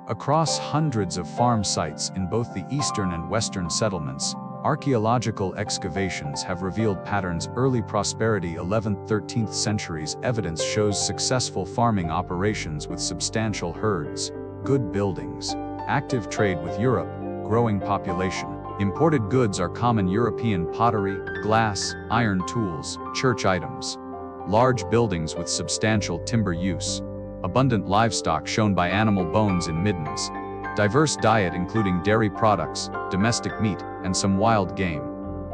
Across hundreds of farm sites in both the eastern and western settlements, archaeological excavations have revealed patterns. Early prosperity. 11th–13th centuries. Evidence shows successful farming operations with substantial herds, good buildings, active trade with Europe, growing population. Imported goods are common. European pottery, glass, iron tools, church items. Large buildings with substantial timber use. Abundant livestock shown by animal bones in middens. Diverse diet including dairy products, domestic meat, and some wild game.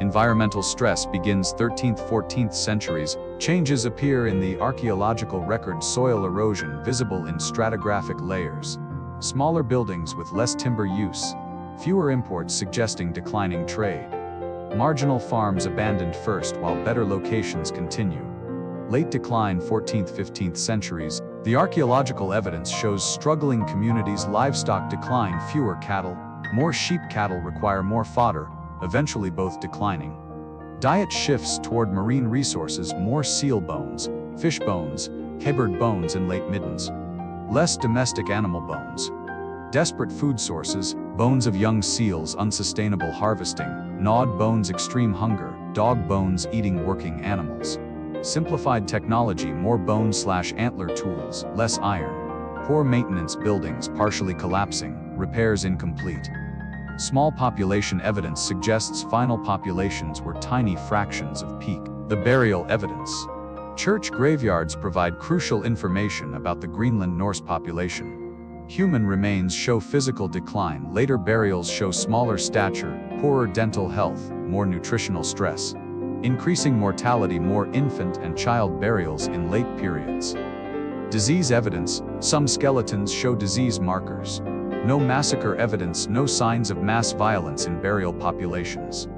Environmental stress begins 13th–14th centuries. Changes appear in the archaeological record: soil erosion visible in stratigraphic layers. Smaller buildings with less timber use. Fewer imports suggesting declining trade. Marginal farms abandoned first while better locations continue. Late decline 14th–15th centuries. The archaeological evidence shows struggling communities. Livestock decline, fewer cattle. More sheep. Cattle require more fodder, eventually both declining. Diet shifts toward marine resources: more seal bones, fish bones, cabbird bones in late middens. Less domestic animal bones. Desperate food sources: bones of young seals, unsustainable harvesting; gnawed bones, extreme hunger; dog bones eating working animals. Simplified technology: more bone/antler tools, less iron. Poor maintenance: buildings partially collapsing, repairs incomplete. Small population evidence suggests final populations were tiny fractions of peak. The burial evidence. Church graveyards provide crucial information about the Greenland Norse population. Human remains show physical decline. Later burials show smaller stature, poorer dental health, more nutritional stress. Increasing mortality: more infant and child burials in late periods. Disease evidence. Some skeletons show disease markers. No massacre evidence, no signs of mass violence in burial populations.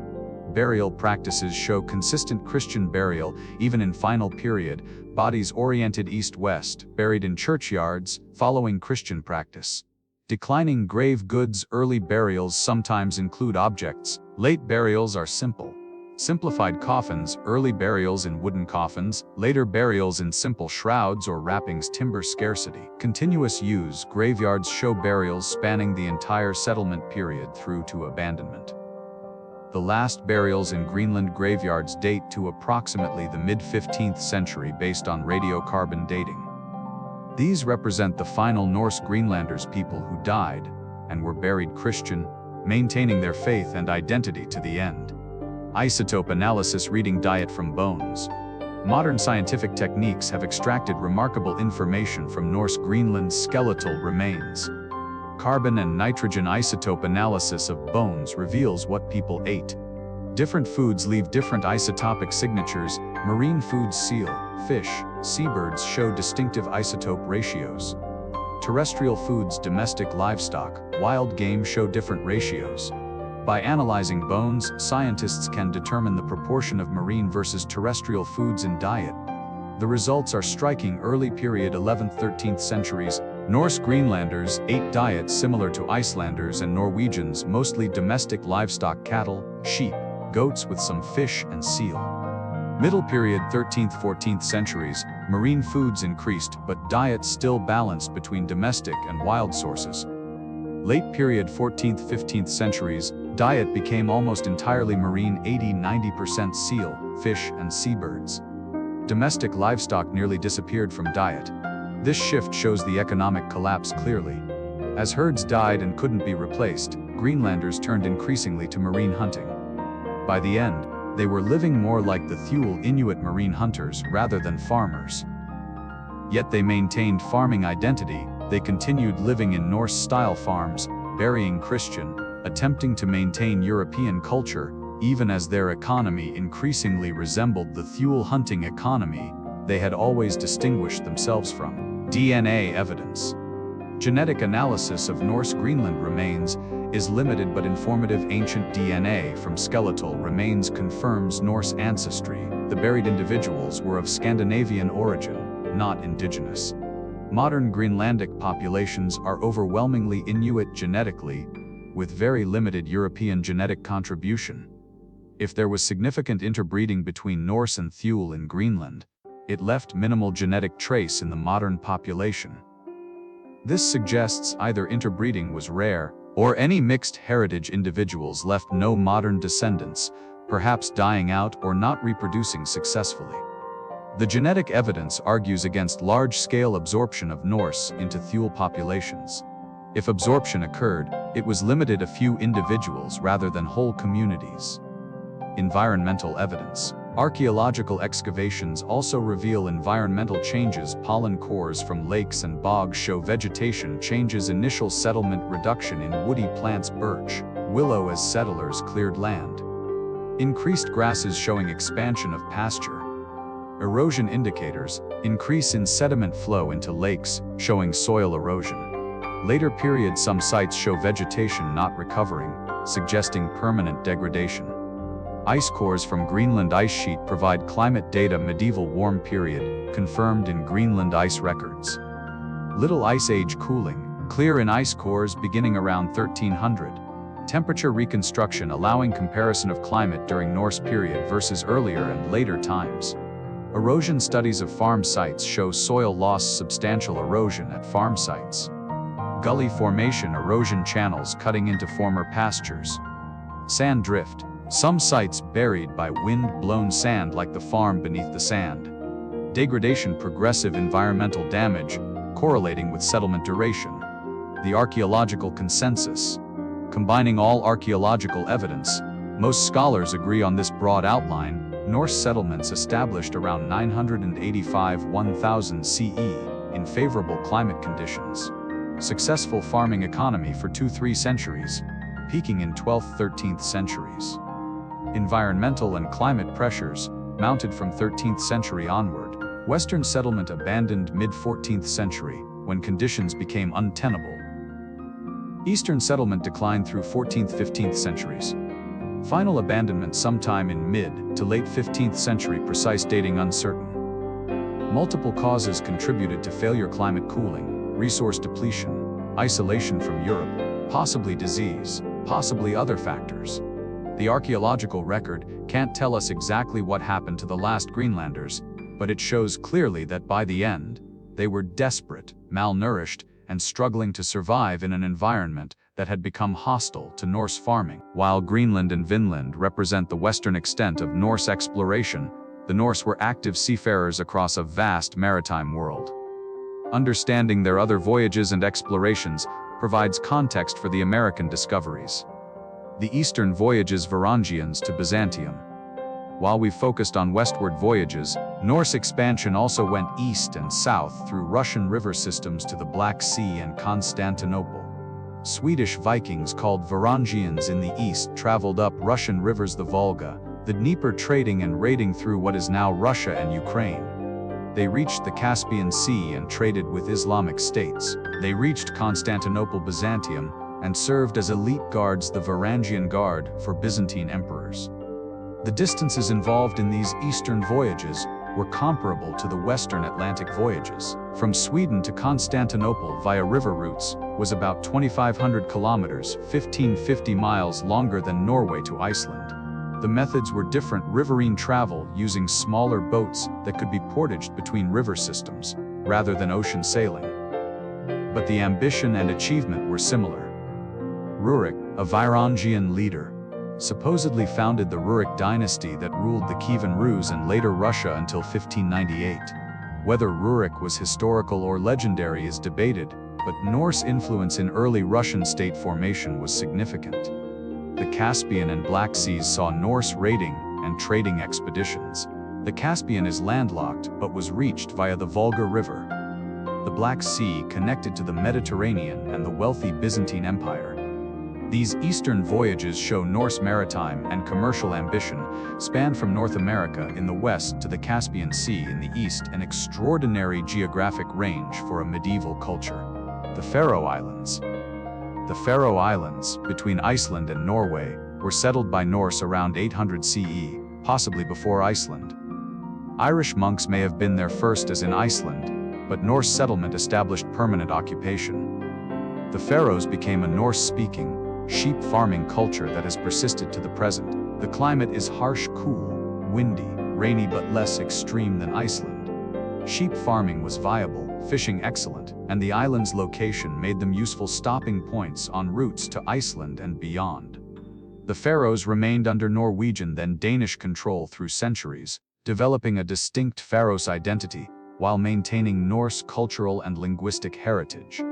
Burial practices show consistent Christian burial, even in final period, bodies oriented east-west, buried in churchyards, following Christian practice. Declining grave goods. Early burials sometimes include objects. Late burials are simple. Simplified coffins, early burials in wooden coffins, later burials in simple shrouds or wrappings. Timber scarcity. Continuous use. Graveyards show burials spanning the entire settlement period through to abandonment. The last burials in Greenland graveyards date to approximately the mid-15th century based on radiocarbon dating. These represent the final Norse Greenlanders, people who died and were buried Christian, maintaining their faith and identity to the end. Isotope analysis: reading diet from bones. Modern scientific techniques have extracted remarkable information from Norse Greenland's skeletal remains. Carbon and nitrogen isotope analysis of bones reveals what people ate. Different foods leave different isotopic signatures. Marine foods: seal, fish, seabirds show distinctive isotope ratios. Terrestrial foods: domestic livestock, wild game show different ratios. By analyzing bones, scientists can determine the proportion of marine versus terrestrial foods in diet. The results are striking. Early period 11th–13th centuries. Norse Greenlanders ate diets similar to Icelanders and Norwegians, mostly domestic livestock: cattle, sheep, goats with some fish and seal. Middle period 13th–14th centuries. Marine foods increased, but diets still balanced between domestic and wild sources. Late period 14th–15th centuries. Diet became almost entirely marine: 80–90% seal, fish, and seabirds. Domestic livestock nearly disappeared from diet. This shift shows the economic collapse clearly. As herds died and couldn't be replaced, Greenlanders turned increasingly to marine hunting. By the end, they were living more like the Thule Inuit marine hunters rather than farmers. Yet they maintained farming identity. They continued living in Norse-style farms, burying Christian, attempting to maintain European culture, even as their economy increasingly resembled the Thule hunting economy they had always distinguished themselves from. DNA evidence. Genetic analysis of Norse Greenland remains is limited but informative. Ancient DNA from skeletal remains confirms Norse ancestry. The buried individuals were of Scandinavian origin, not indigenous. Modern Greenlandic populations are overwhelmingly Inuit genetically, with very limited European genetic contribution. If there was significant interbreeding between Norse and Thule in Greenland, it left minimal genetic trace in the modern population. This suggests either interbreeding was rare, or any mixed heritage individuals left no modern descendants, perhaps dying out or not reproducing successfully. The genetic evidence argues against large-scale absorption of Norse into Thule populations. If absorption occurred, it was limited a few individuals rather than whole communities. Environmental evidence. Archaeological excavations also reveal environmental changes. Pollen cores from lakes and bogs show vegetation changes. Initial settlement reduction in woody plants: birch, willow as settlers cleared land. Increased grasses showing expansion of pasture. Erosion indicators, increase in sediment flow into lakes, showing soil erosion. Later period some sites show vegetation not recovering, suggesting permanent degradation. Ice cores from Greenland ice sheet provide climate data medieval warm period, confirmed in Greenland ice records. Little Ice Age cooling, clear in ice cores beginning around 1300. Temperature reconstruction allowing comparison of climate during Norse period versus earlier and later times. Erosion studies of farm sites show soil loss substantial erosion at farm sites. Gully formation erosion channels cutting into former pastures. Sand drift, some sites buried by wind-blown sand like the farm beneath the sand. Degradation progressive environmental damage, correlating with settlement duration. The archaeological consensus. Combining all archaeological evidence, most scholars agree on this broad outline. Norse settlements established around 985–1000 CE in favorable climate conditions. Successful farming economy for 2–3 centuries, peaking in 12th–13th centuries. Environmental and climate pressures mounted from 13th century onward. Western settlement abandoned mid-14th century when conditions became untenable. Eastern settlement declined through 14th–15th centuries. Final abandonment sometime in mid to late 15th century, precise dating uncertain. Multiple causes contributed to failure: climate cooling, resource depletion, isolation from Europe, possibly disease, possibly other factors. The archaeological record can't tell us exactly what happened to the last Greenlanders, but it shows clearly that by the end, they were desperate, malnourished, and struggling to survive in an environment that had become hostile to Norse farming. While Greenland and Vinland represent the western extent of Norse exploration, the Norse were active seafarers across a vast maritime world. Understanding their other voyages and explorations provides context for the American discoveries. The eastern voyages Varangians to Byzantium. While we focused on westward voyages, Norse expansion also went east and south through Russian river systems to the Black Sea and Constantinople. Swedish Vikings called Varangians in the east traveled up Russian rivers the Volga, the Dnieper, trading and raiding through what is now Russia and Ukraine. They reached the Caspian Sea and traded with Islamic states. They reached Constantinople, Byzantium, and served as elite guards, the Varangian Guard, for Byzantine emperors. The distances involved in these eastern voyages were comparable to the western Atlantic voyages. From Sweden to Constantinople via river routes was about 2,500 kilometers, 1,550 miles longer than Norway to Iceland. The methods were different: riverine travel using smaller boats that could be portaged between river systems, rather than ocean sailing. But the ambition and achievement were similar. Rurik, a Varangian leader, supposedly founded the Rurik dynasty that ruled the Kievan Rus and later Russia until 1598. Whether Rurik was historical or legendary is debated, but Norse influence in early Russian state formation was significant. The Caspian and Black Seas saw Norse raiding and trading expeditions. The Caspian is landlocked but was reached via the Volga River. The Black Sea connected to the Mediterranean and the wealthy Byzantine Empire. These eastern voyages show Norse maritime and commercial ambition, spanned from North America in the west to the Caspian Sea in the east, an extraordinary geographic range for a medieval culture. The Faroe Islands. The Faroe Islands, between Iceland and Norway, were settled by Norse around 800 CE, possibly before Iceland. Irish monks may have been there first as in Iceland, but Norse settlement established permanent occupation. The Faroes became a Norse-speaking, sheep farming culture that has persisted to the present. The climate is harsh, cool, windy, rainy but less extreme than Iceland. Sheep farming was viable, fishing excellent, and the island's location made them useful stopping points on routes to Iceland and beyond. The Faroes remained under Norwegian then Danish control through centuries, developing a distinct Faroese identity while maintaining Norse cultural and linguistic heritage.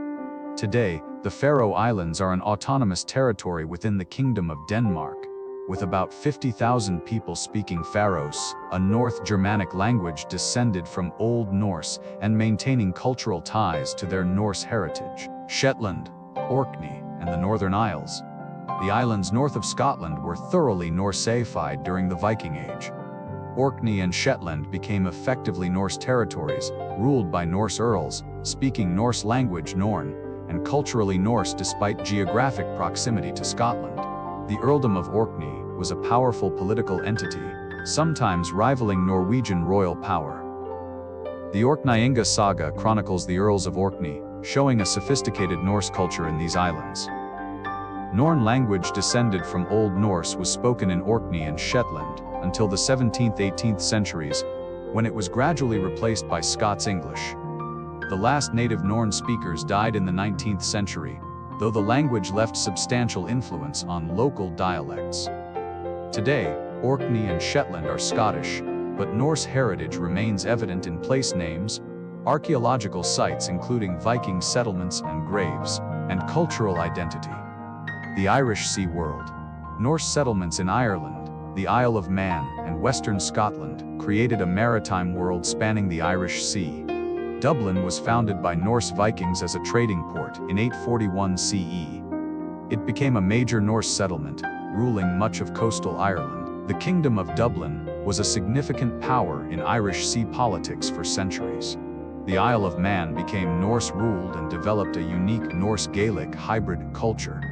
Today, the Faroe Islands are an autonomous territory within the Kingdom of Denmark, with about 50,000 people speaking Faroese, a North Germanic language descended from Old Norse, and maintaining cultural ties to their Norse heritage. Shetland, Orkney, and the Northern Isles. The islands north of Scotland were thoroughly Norseified during the Viking Age. Orkney and Shetland became effectively Norse territories, ruled by Norse earls, speaking Norse language Norn, and culturally Norse despite geographic proximity to Scotland. The Earldom of Orkney was a powerful political entity, sometimes rivaling Norwegian royal power. The Orkneyinga saga chronicles the Earls of Orkney, showing a sophisticated Norse culture in these islands. Norn language descended from Old Norse was spoken in Orkney and Shetland until the 17th–18th centuries, when it was gradually replaced by Scots English. The last native Norn speakers died in the 19th century, though the language left substantial influence on local dialects. Today, Orkney and Shetland are Scottish, but Norse heritage remains evident in place names, archaeological sites including Viking settlements and graves, and cultural identity. The Irish Sea World. Norse settlements in Ireland, the Isle of Man, and western Scotland created a maritime world spanning the Irish Sea. Dublin was founded by Norse Vikings as a trading port in 841 CE. It became a major Norse settlement, ruling much of coastal Ireland. The Kingdom of Dublin was a significant power in Irish sea politics for centuries. The Isle of Man became Norse-ruled and developed a unique Norse-Gaelic hybrid culture.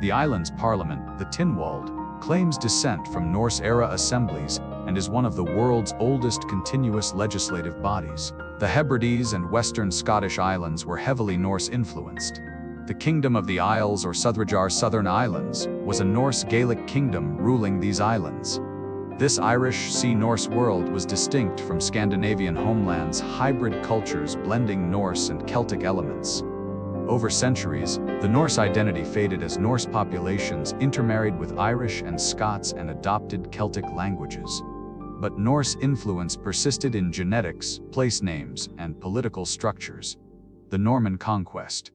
The island's parliament, the Tynwald, claims descent from Norse-era assemblies and is one of the world's oldest continuous legislative bodies. The Hebrides and western Scottish islands were heavily Norse-influenced. The Kingdom of the Isles or Southrajar Southern Islands was a Norse Gaelic kingdom ruling these islands. This Irish Sea Norse world was distinct from Scandinavian homelands' hybrid cultures blending Norse and Celtic elements. Over centuries, the Norse identity faded as Norse populations intermarried with Irish and Scots and adopted Celtic languages. But Norse influence persisted in genetics, place names, and political structures. The Norman Conquest.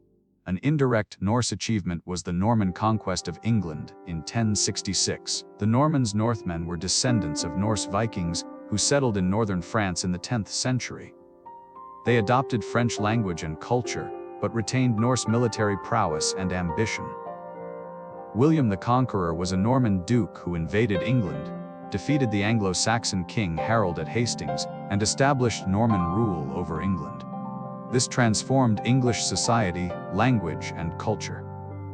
An indirect Norse achievement was the Norman conquest of England in 1066. The Normans' Northmen were descendants of Norse Vikings who settled in northern France in the 10th century. They adopted French language and culture, but retained Norse military prowess and ambition. William the Conqueror was a Norman duke who invaded England, defeated the Anglo-Saxon king Harold at Hastings, and established Norman rule over England. This transformed English society, language, and culture.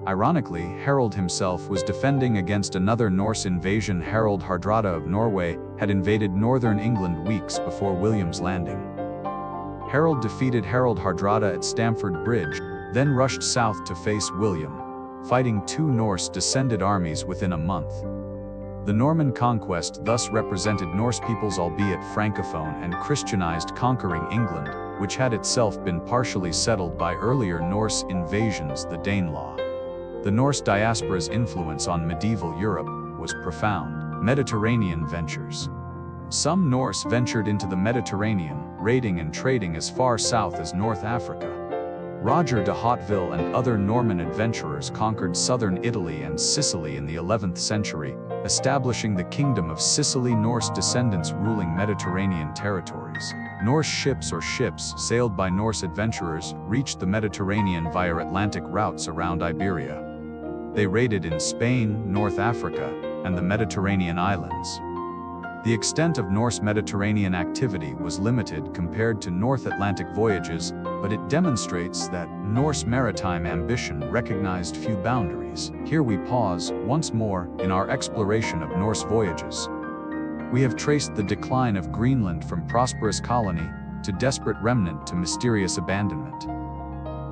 Ironically, Harold himself was defending against another Norse invasion. Harald Hardrada of Norway had invaded northern England weeks before William's landing. Harold defeated Harald Hardrada at Stamford Bridge, then rushed south to face William, fighting two Norse-descended armies within a month. The Norman conquest thus represented Norse peoples, albeit Francophone and Christianized, conquering England, which had itself been partially settled by earlier Norse invasions, the Danelaw. The Norse diaspora's influence on medieval Europe was profound. Mediterranean ventures. Some Norse ventured into the Mediterranean, raiding and trading as far south as North Africa. Roger de Hauteville and other Norman adventurers conquered southern Italy and Sicily in the 11th century, establishing the Kingdom of Sicily. Norse descendants ruling Mediterranean territories. Norse ships or ships sailed by Norse adventurers reached the Mediterranean via Atlantic routes around Iberia. They raided in Spain, North Africa, and the Mediterranean islands. The extent of Norse Mediterranean activity was limited compared to North Atlantic voyages, but it demonstrates that Norse maritime ambition recognized few boundaries. Here we pause, once more, in our exploration of Norse voyages. We have traced the decline of Greenland from prosperous colony to desperate remnant to mysterious abandonment.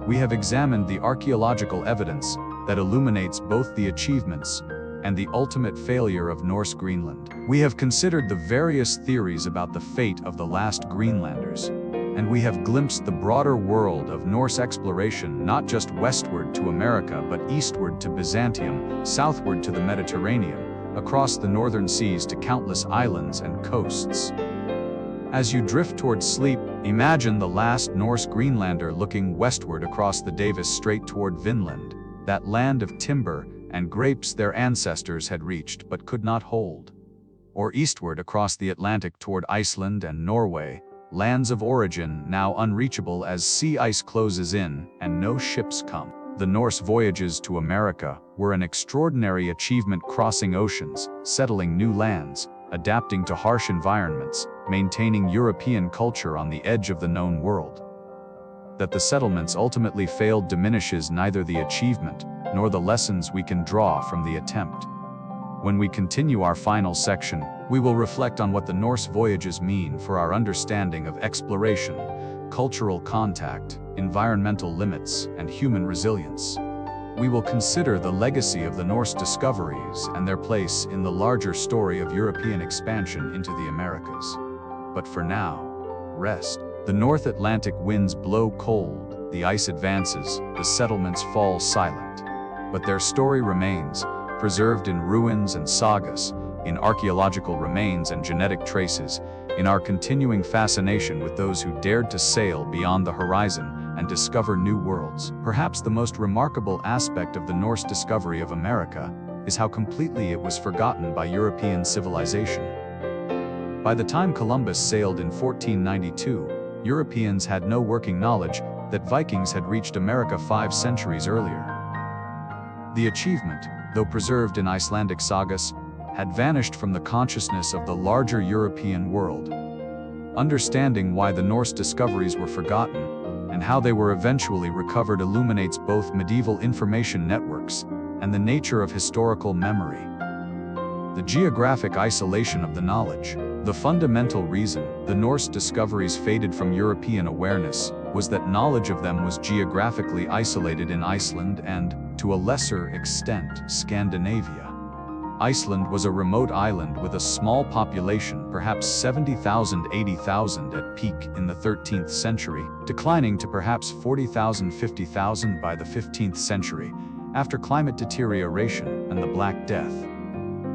We have examined the archaeological evidence that illuminates both the achievements and the ultimate failure of Norse Greenland. We have considered the various theories about the fate of the last Greenlanders, and we have glimpsed the broader world of Norse exploration, not just westward to America but eastward to Byzantium, southward to the Mediterranean, across the northern seas to countless islands and coasts. As you drift toward sleep, imagine the last Norse Greenlander looking westward across the Davis Strait toward Vinland, that land of timber and grapes their ancestors had reached but could not hold. Or eastward across the Atlantic toward Iceland and Norway, lands of origin now unreachable as sea ice closes in and no ships come. The Norse voyages to America were an extraordinary achievement, crossing oceans, settling new lands, adapting to harsh environments, maintaining European culture on the edge of the known world. That the settlements ultimately failed diminishes neither the achievement nor the lessons we can draw from the attempt. When we continue our final section, we will reflect on what the Norse voyages mean for our understanding of exploration, cultural contact, environmental limits, and human resilience. We will consider the legacy of the Norse discoveries and their place in the larger story of European expansion into the Americas. But for now, rest. The North Atlantic winds blow cold, the ice advances, the settlements fall silent. But their story remains, preserved in ruins and sagas, in archaeological remains and genetic traces, in our continuing fascination with those who dared to sail beyond the horizon and discover new worlds. Perhaps the most remarkable aspect of the Norse discovery of America is how completely it was forgotten by European civilization. By the time Columbus sailed in 1492, Europeans had no working knowledge that Vikings had reached America 5 centuries earlier. The achievement, though preserved in Icelandic sagas, had vanished from the consciousness of the larger European world. Understanding why the Norse discoveries were forgotten and how they were eventually recovered illuminates both medieval information networks and the nature of historical memory. The geographic isolation of the knowledge. The fundamental reason the Norse discoveries faded from European awareness was that knowledge of them was geographically isolated in Iceland and, to a lesser extent, Scandinavia. Iceland was a remote island with a small population, perhaps 70,000 to 80,000 at peak in the 13th century, declining to perhaps 40,000 to 50,000 by the 15th century, after climate deterioration and the Black Death.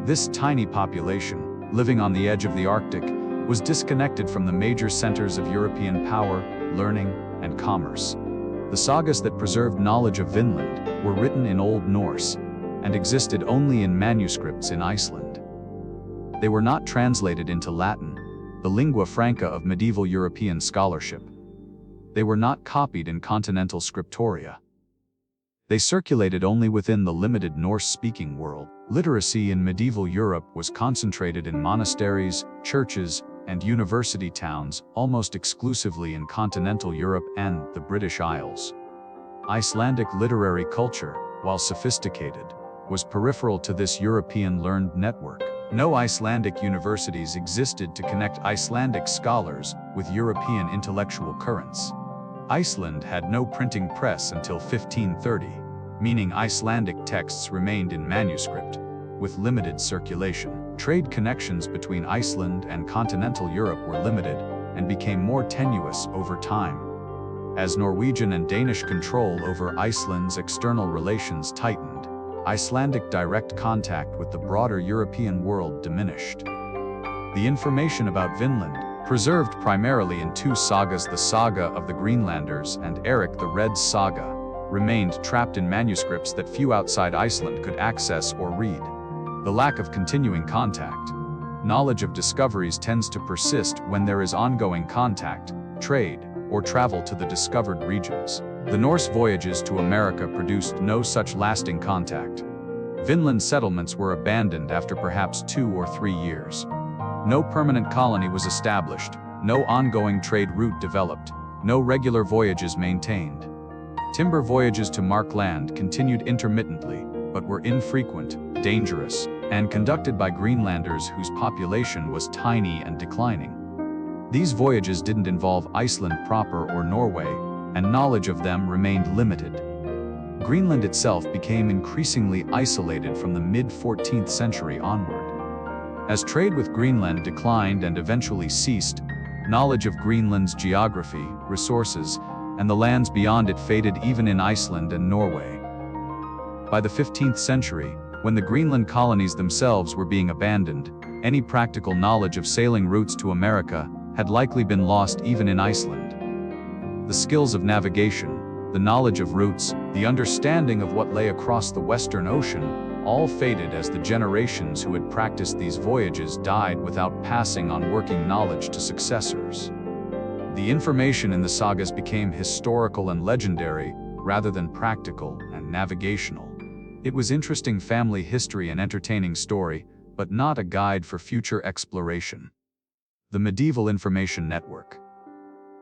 This tiny population, living on the edge of the Arctic, was disconnected from the major centers of European power, learning, and commerce. The sagas that preserved knowledge of Vinland were written in Old Norse and existed only in manuscripts in Iceland. They were not translated into Latin, the lingua franca of medieval European scholarship. They were not copied in continental scriptoria. They circulated only within the limited Norse-speaking world. Literacy in medieval Europe was concentrated in monasteries, churches, and university towns, almost exclusively in continental Europe and the British Isles. Icelandic literary culture, while sophisticated, was peripheral to this European learned network. No Icelandic universities existed to connect Icelandic scholars with European intellectual currents. Iceland had no printing press until 1530, meaning Icelandic texts remained in manuscript, with limited circulation. Trade connections between Iceland and continental Europe were limited and became more tenuous over time. As Norwegian and Danish control over Iceland's external relations tightened, Icelandic direct contact with the broader European world diminished. The information about Vinland, preserved primarily in 2 sagas, the Saga of the Greenlanders and Eric the Red's Saga, remained trapped in manuscripts that few outside Iceland could access or read. The lack of continuing contact. Knowledge of discoveries tends to persist when there is ongoing contact, trade, or travel to the discovered regions. The Norse voyages to America produced no such lasting contact. Vinland settlements were abandoned after perhaps 2 or 3 years. No permanent colony was established, no ongoing trade route developed, no regular voyages maintained. Timber voyages to Mark Land continued intermittently, but were infrequent, dangerous, and conducted by Greenlanders whose population was tiny and declining. These voyages didn't involve Iceland proper or Norway, and knowledge of them remained limited. Greenland itself became increasingly isolated from the mid-14th century onward. As trade with Greenland declined and eventually ceased, knowledge of Greenland's geography, resources, and the lands beyond it faded even in Iceland and Norway. By the 15th century, when the Greenland colonies themselves were being abandoned, any practical knowledge of sailing routes to America had likely been lost even in Iceland. The skills of navigation, the knowledge of routes, the understanding of what lay across the Western Ocean, all faded as the generations who had practiced these voyages died without passing on working knowledge to successors. The information in the sagas became historical and legendary, rather than practical and navigational. It was interesting family history and entertaining story, but not a guide for future exploration. The Medieval Information Network.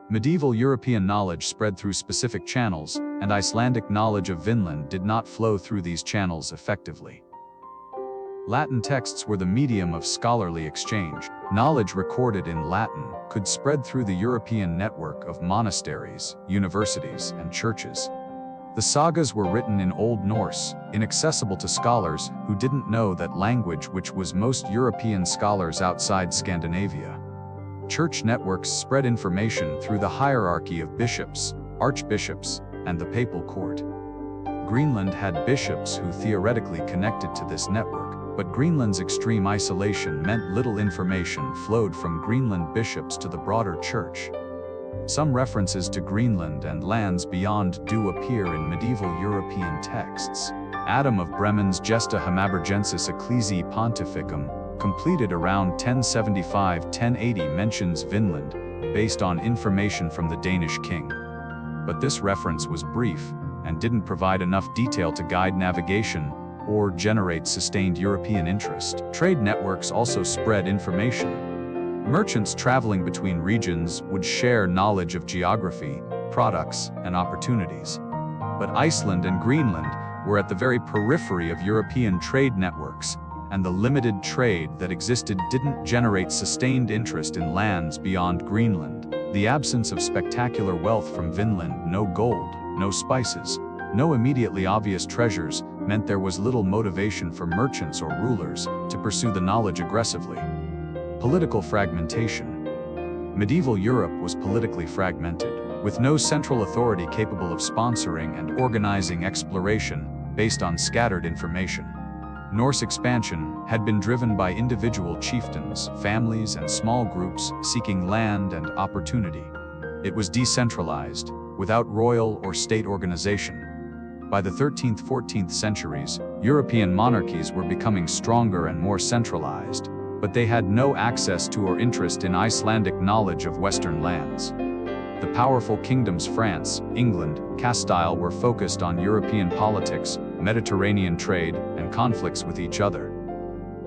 Medieval European knowledge spread through specific channels, and Icelandic knowledge of Vinland did not flow through these channels effectively. Latin texts were the medium of scholarly exchange. Knowledge recorded in Latin could spread through the European network of monasteries, universities, and churches. The sagas were written in Old Norse, inaccessible to scholars who didn't know that language, which was most European scholars outside Scandinavia. Church networks spread information through the hierarchy of bishops, archbishops, and the papal court. Greenland had bishops who theoretically connected to this network, but Greenland's extreme isolation meant little information flowed from Greenland bishops to the broader church. Some references to Greenland and lands beyond do appear in medieval European texts. Adam of Bremen's Gesta Hamaburgensis Ecclesiae Pontificum, completed around 1075-1080, mentions Vinland, based on information from the Danish king. But this reference was brief, and didn't provide enough detail to guide navigation or generate sustained European interest. Trade networks also spread information. Merchants traveling between regions would share knowledge of geography, products, and opportunities. But Iceland and Greenland were at the very periphery of European trade networks, and the limited trade that existed didn't generate sustained interest in lands beyond Greenland. The absence of spectacular wealth from Vinland, no gold, no spices, no immediately obvious treasures, meant there was little motivation for merchants or rulers to pursue the knowledge aggressively. Political fragmentation. Medieval Europe was politically fragmented, with no central authority capable of sponsoring and organizing exploration based on scattered information. Norse expansion had been driven by individual chieftains, families, and small groups seeking land and opportunity. It was decentralized, without royal or state organization. By the 13th-14th centuries, European monarchies were becoming stronger and more centralized, but they had no access to or interest in Icelandic knowledge of Western lands. The powerful kingdoms France, England, Castile were focused on European politics, Mediterranean trade, and conflicts with each other.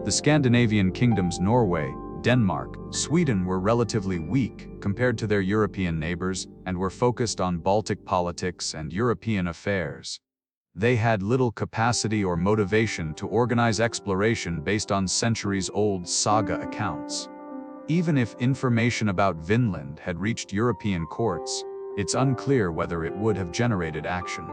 The Scandinavian kingdoms Norway, Denmark, Sweden were relatively weak compared to their European neighbors and were focused on Baltic politics and European affairs. They had little capacity or motivation to organize exploration based on centuries-old saga accounts. Even if information about Vinland had reached European courts, it's unclear whether it would have generated action.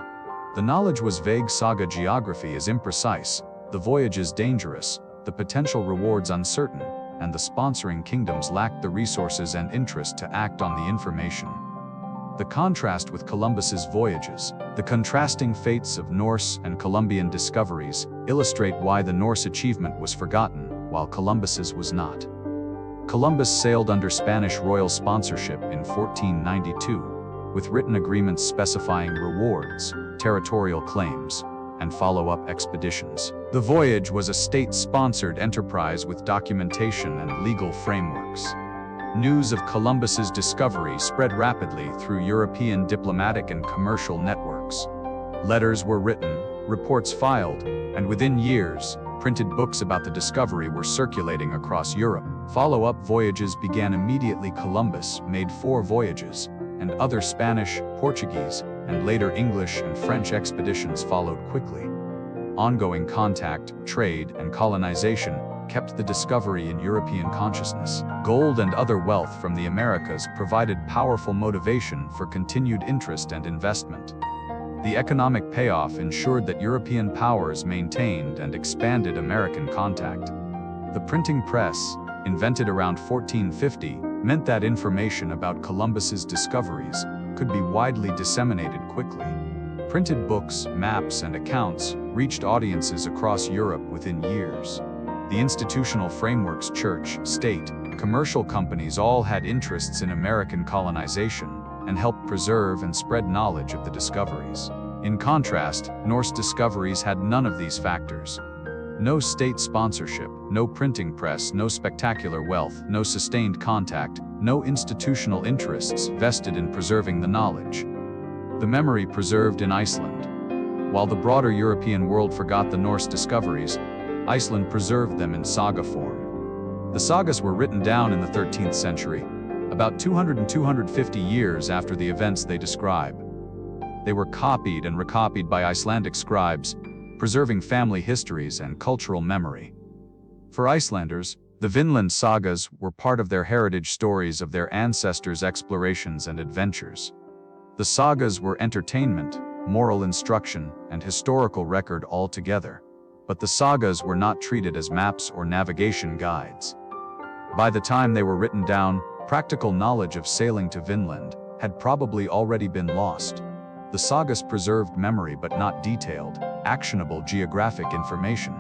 The knowledge was vague. Saga geography is imprecise, the voyages dangerous, the potential rewards uncertain, and the sponsoring kingdoms lacked the resources and interest to act on the information. The contrast with Columbus's voyages, the contrasting fates of Norse and Columbian discoveries, illustrate why the Norse achievement was forgotten, while Columbus's was not. Columbus sailed under Spanish royal sponsorship in 1492, with written agreements specifying rewards, territorial claims, and follow-up expeditions. The voyage was a state-sponsored enterprise with documentation and legal frameworks. News of Columbus's discovery spread rapidly through European diplomatic and commercial networks. Letters were written, reports filed, and within years, printed books about the discovery were circulating across Europe. Follow-up voyages began immediately. Columbus made 4 voyages, and other Spanish, Portuguese, and later English and French expeditions followed quickly. Ongoing contact, trade, and colonization kept the discovery in European consciousness. Gold and other wealth from the Americas provided powerful motivation for continued interest and investment. The economic payoff ensured that European powers maintained and expanded American contact. The printing press, invented around 1450, meant that information about Columbus's discoveries could be widely disseminated quickly. Printed books, maps, and accounts reached audiences across Europe within years. The institutional frameworks, church, state, commercial companies all had interests in American colonization and helped preserve and spread knowledge of the discoveries. In contrast, Norse discoveries had none of these factors. No state sponsorship, no printing press, no spectacular wealth, no sustained contact, no institutional interests vested in preserving the knowledge. The memory preserved in Iceland. While the broader European world forgot the Norse discoveries, Iceland preserved them in saga form. The sagas were written down in the 13th century, about 200 and 250 years after the events they describe. They were copied and recopied by Icelandic scribes, preserving family histories and cultural memory. For Icelanders, the Vinland sagas were part of their heritage, stories of their ancestors' explorations and adventures. The sagas were entertainment, moral instruction, and historical record all together. But the sagas were not treated as maps or navigation guides. By the time they were written down, practical knowledge of sailing to Vinland had probably already been lost. The sagas preserved memory but not detailed, actionable geographic information.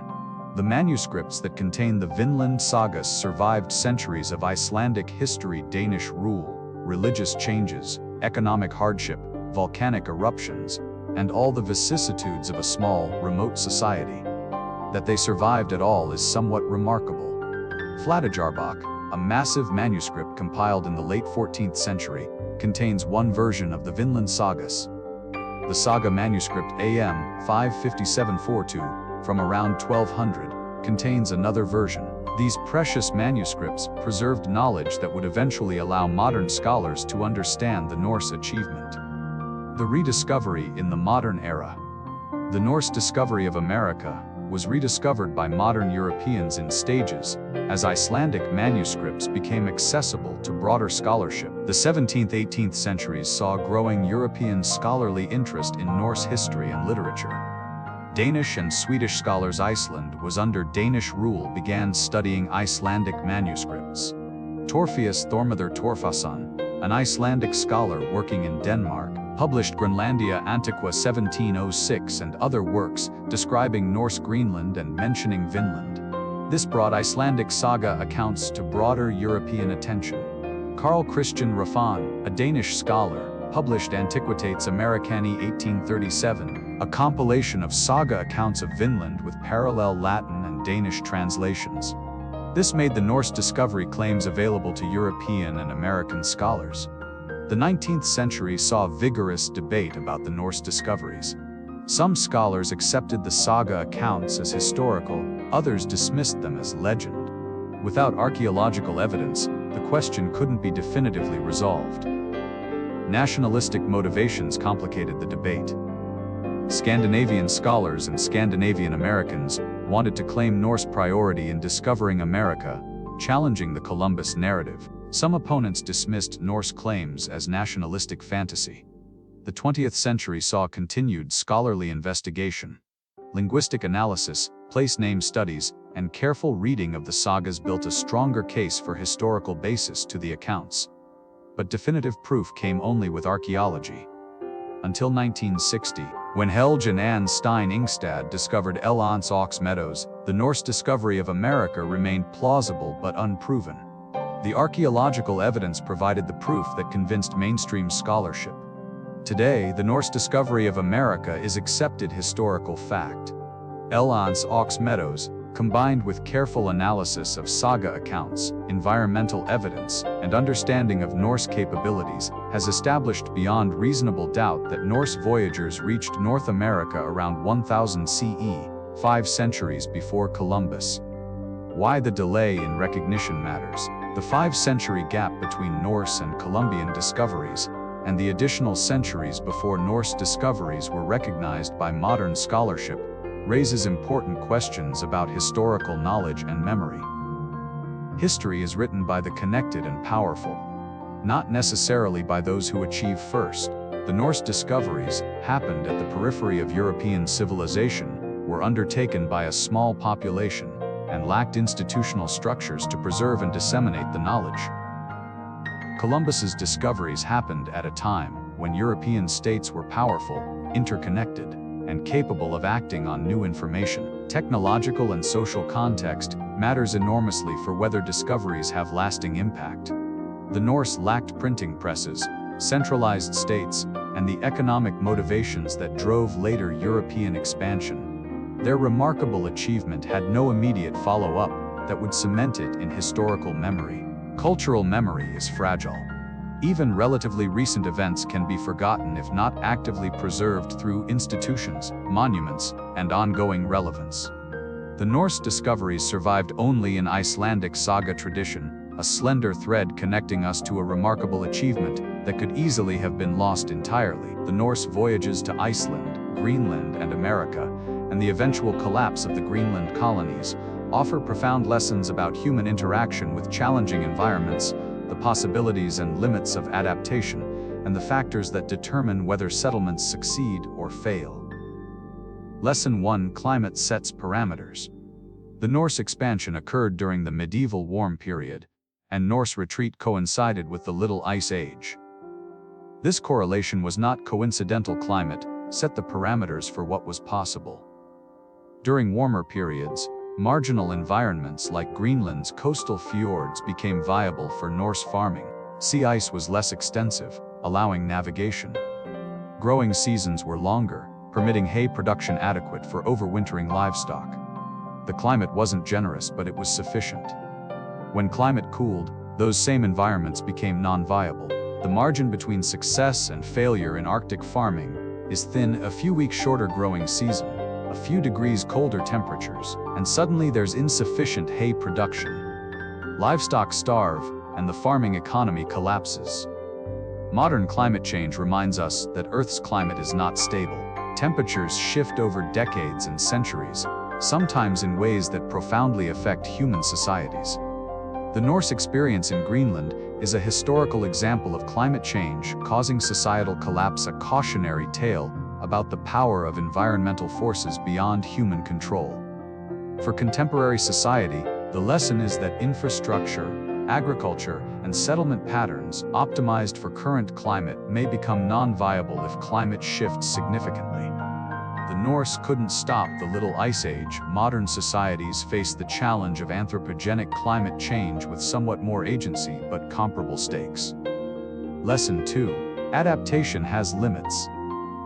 The manuscripts that contain the Vinland sagas survived centuries of Icelandic history, Danish rule, religious changes, economic hardship, volcanic eruptions, and all the vicissitudes of a small, remote society. That they survived at all is somewhat remarkable. Flateyjarbók, a massive manuscript compiled in the late 14th century, contains one version of the Vinland sagas. The saga manuscript AM 55742, from around 1200, contains another version. These precious manuscripts preserved knowledge that would eventually allow modern scholars to understand the Norse achievement. The rediscovery in the modern era. The Norse discovery of America was rediscovered by modern Europeans in stages, as Icelandic manuscripts became accessible to broader scholarship. The 17th-18th centuries saw growing European scholarly interest in Norse history and literature. Danish and Swedish scholars. Iceland was under Danish rule, began studying Icelandic manuscripts. Torfius Þormóður Torfason, an Icelandic scholar working in Denmark, published Greenlandia Antiqua 1706 and other works describing Norse Greenland and mentioning Vinland. This brought Icelandic saga accounts to broader European attention. Carl Christian Raffan, a Danish scholar, published Antiquitates Americani 1837, a compilation of saga accounts of Vinland with parallel Latin and Danish translations. This made the Norse discovery claims available to European and American scholars. The 19th century saw vigorous debate about the Norse discoveries. Some scholars accepted the saga accounts as historical, others dismissed them as legend. Without archaeological evidence, the question couldn't be definitively resolved. Nationalistic motivations complicated the debate. Scandinavian scholars and Scandinavian Americans wanted to claim Norse priority in discovering America, challenging the Columbus narrative. Some opponents dismissed Norse claims as nationalistic fantasy. The 20th century saw continued scholarly investigation. Linguistic analysis, place name studies, and careful reading of the sagas built a stronger case for historical basis to the accounts. But definitive proof came only with archaeology. Until 1960, when Helge and Anne Stein Ingstad discovered Elance Ox Meadows, the Norse discovery of America remained plausible but unproven. The archaeological evidence provided the proof that convinced mainstream scholarship. Today, the Norse discovery of America is accepted historical fact. Elance Ox Meadows, combined with careful analysis of saga accounts, environmental evidence, and understanding of Norse capabilities, has established beyond reasonable doubt that Norse voyagers reached North America around 1000 CE, 5 centuries before Columbus. Why the delay in recognition matters. The 5-century gap between Norse and Columbian discoveries, and the additional centuries before Norse discoveries were recognized by modern scholarship, raises important questions about historical knowledge and memory. History is written by the connected and powerful, not necessarily by those who achieve first. The Norse discoveries happened at the periphery of European civilization, were undertaken by a small population, and lacked institutional structures to preserve and disseminate the knowledge. Columbus's discoveries happened at a time when European states were powerful, interconnected, and capable of acting on new information. Technological and social context matters enormously for whether discoveries have lasting impact. The Norse lacked printing presses, centralized states, and the economic motivations that drove later European expansion. Their remarkable achievement had no immediate follow-up that would cement it in historical memory. Cultural memory is fragile. Even relatively recent events can be forgotten if not actively preserved through institutions, monuments, and ongoing relevance. The Norse discoveries survived only in Icelandic saga tradition, a slender thread connecting us to a remarkable achievement that could easily have been lost entirely. The Norse voyages to Iceland, Greenland, and America, and the eventual collapse of the Greenland colonies, offer profound lessons about human interaction with challenging environments, the possibilities and limits of adaptation, and the factors that determine whether settlements succeed or fail. Lesson 1: Climate sets parameters. The Norse expansion occurred during the medieval warm period, and Norse retreat coincided with the Little Ice Age. This correlation was not coincidental. Climate set the parameters for what was possible. During warmer periods, marginal environments like Greenland's coastal fjords became viable for Norse farming. Sea ice was less extensive, allowing navigation. Growing seasons were longer, permitting hay production adequate for overwintering livestock. The climate wasn't generous, but it was sufficient. When climate cooled, those same environments became non-viable. The margin between success and failure in Arctic farming is thin. A few weeks shorter growing season, a few degrees colder temperatures, and suddenly there's insufficient hay production. Livestock starve, and the farming economy collapses. Modern climate change reminds us that Earth's climate is not stable. Temperatures shift over decades and centuries, sometimes in ways that profoundly affect human societies. The Norse experience in Greenland is a historical example of climate change causing societal collapse, a cautionary tale about the power of environmental forces beyond human control. For contemporary society, the lesson is that infrastructure, agriculture, and settlement patterns optimized for current climate may become non-viable if climate shifts significantly. The Norse couldn't stop the Little Ice Age. Modern societies face the challenge of anthropogenic climate change with somewhat more agency but comparable stakes. Lesson 2: Adaptation has limits.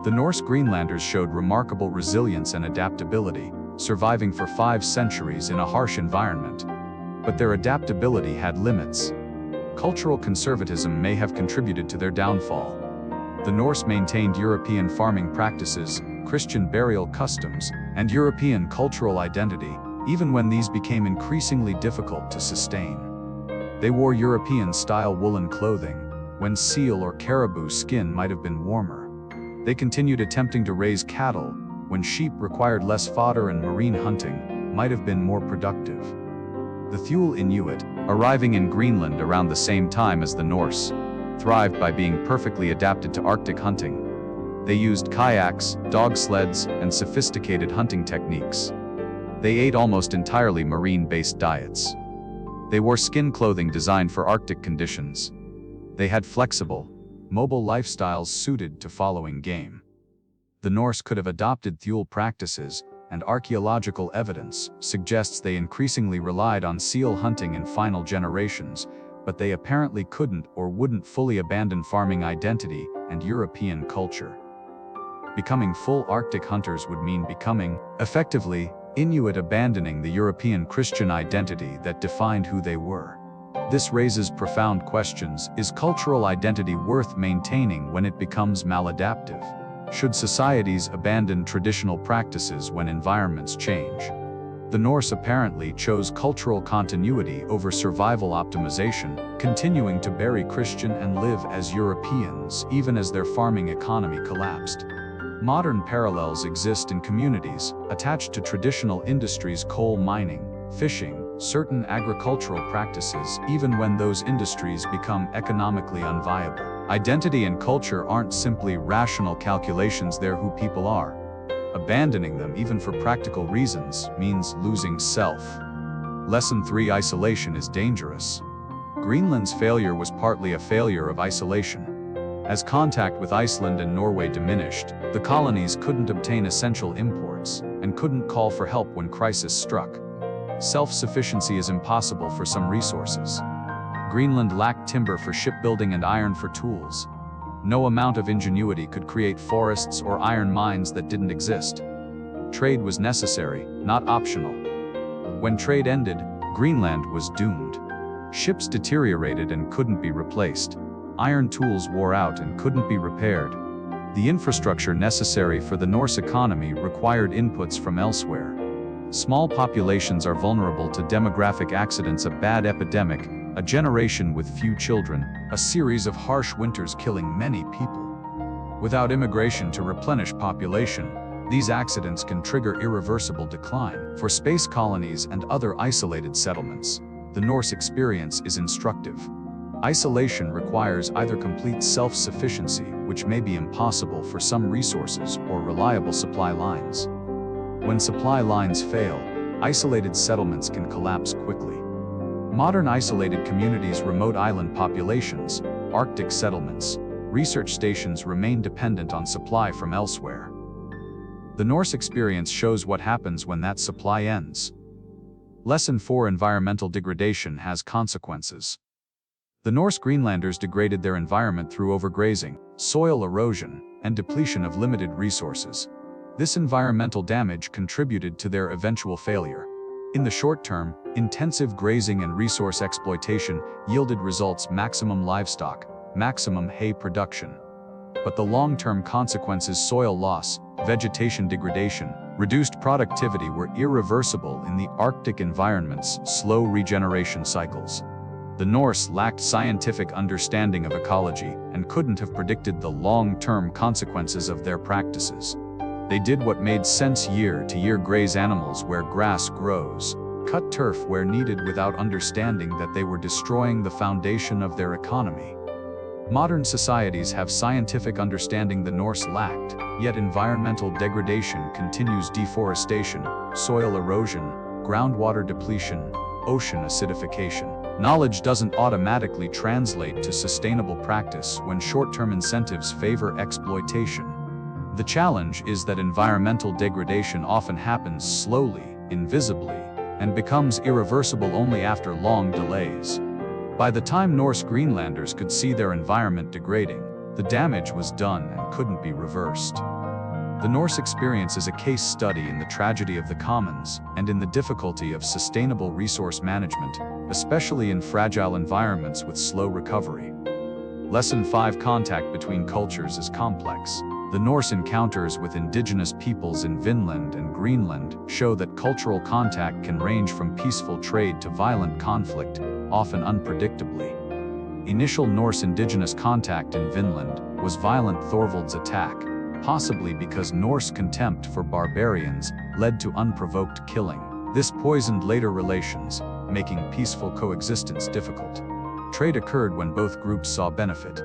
The Norse Greenlanders showed remarkable resilience and adaptability, surviving for 5 centuries in a harsh environment. But their adaptability had limits. Cultural conservatism may have contributed to their downfall. The Norse maintained European farming practices, Christian burial customs, and European cultural identity, even when these became increasingly difficult to sustain. They wore European-style woolen clothing, when seal or caribou skin might have been warmer. They continued attempting to raise cattle, when sheep required less fodder and marine hunting might have been more productive. The Thule Inuit, arriving in Greenland around the same time as the Norse, thrived by being perfectly adapted to Arctic hunting. They used kayaks, dog sleds, and sophisticated hunting techniques. They ate almost entirely marine-based diets. They wore skin clothing designed for Arctic conditions. They had flexible, mobile lifestyles suited to following game. The Norse could have adopted Thule practices, and archaeological evidence suggests they increasingly relied on seal hunting in final generations, but they apparently couldn't or wouldn't fully abandon farming identity and European culture. Becoming full Arctic hunters would mean becoming, effectively, Inuit, abandoning the European Christian identity that defined who they were. This raises profound questions. Is cultural identity worth maintaining when it becomes maladaptive? Should societies abandon traditional practices when environments change? The Norse apparently chose cultural continuity over survival optimization, continuing to bury Christian and live as Europeans even as their farming economy collapsed. Modern parallels exist in communities attached to traditional industries: coal mining, fishing, certain agricultural practices, even when those industries become economically unviable. Identity and culture aren't simply rational calculations, they're who people are. Abandoning them, even for practical reasons, means losing self. Lesson 3: Isolation is dangerous. Greenland's failure was partly a failure of isolation. As contact with Iceland and Norway diminished, the colonies couldn't obtain essential imports, and couldn't call for help when crisis struck. Self-sufficiency is impossible for some resources. Greenland lacked timber for shipbuilding and iron for tools. No amount of ingenuity could create forests or iron mines that didn't exist. Trade was necessary, not optional. When trade ended, Greenland was doomed. Ships deteriorated and couldn't be replaced. iron tools wore out and couldn't be repaired. The infrastructure necessary for the Norse economy required inputs from elsewhere. Small populations are vulnerable to demographic accidents, a bad epidemic, a generation with few children, a series of harsh winters killing many people. Without immigration to replenish population, these accidents can trigger irreversible decline. For space colonies and other isolated settlements, the Norse experience is instructive. Isolation requires either complete self-sufficiency, which may be impossible for some resources, or reliable supply lines. When supply lines fail, isolated settlements can collapse quickly. Modern isolated communities, remote island populations, Arctic settlements, research stations remain dependent on supply from elsewhere. The Norse experience shows what happens when that supply ends. Lesson 4: Environmental degradation has consequences. The Norse Greenlanders degraded their environment through overgrazing, soil erosion, and depletion of limited resources. This environmental damage contributed to their eventual failure. In the short term, intensive grazing and resource exploitation yielded results: maximum livestock, maximum hay production. But the long-term consequences, soil loss, vegetation degradation, reduced productivity, were irreversible in the Arctic environment's slow regeneration cycles. The Norse lacked scientific understanding of ecology and couldn't have predicted the long-term consequences of their practices. They did what made sense: year to year graze animals where grass grows, cut turf where needed, without understanding that they were destroying the foundation of their economy. Modern societies have scientific understanding the Norse lacked, yet environmental degradation continues: deforestation, soil erosion, groundwater depletion, ocean acidification. Knowledge doesn't automatically translate to sustainable practice when short-term incentives favor exploitation. The challenge is that environmental degradation often happens slowly, invisibly, and becomes irreversible only after long delays. By the time Norse Greenlanders could see their environment degrading, the damage was done and couldn't be reversed. The Norse experience is a case study in the tragedy of the commons and in the difficulty of sustainable resource management, especially in fragile environments with slow recovery. Lesson 5: Contact between cultures is complex. The Norse encounters with indigenous peoples in Vinland and Greenland show that cultural contact can range from peaceful trade to violent conflict, often unpredictably. Initial Norse indigenous contact in Vinland was violent. Thorvald's attack, possibly because Norse contempt for barbarians, led to unprovoked killing. This poisoned later relations, making peaceful coexistence difficult. Trade occurred when both groups saw benefit.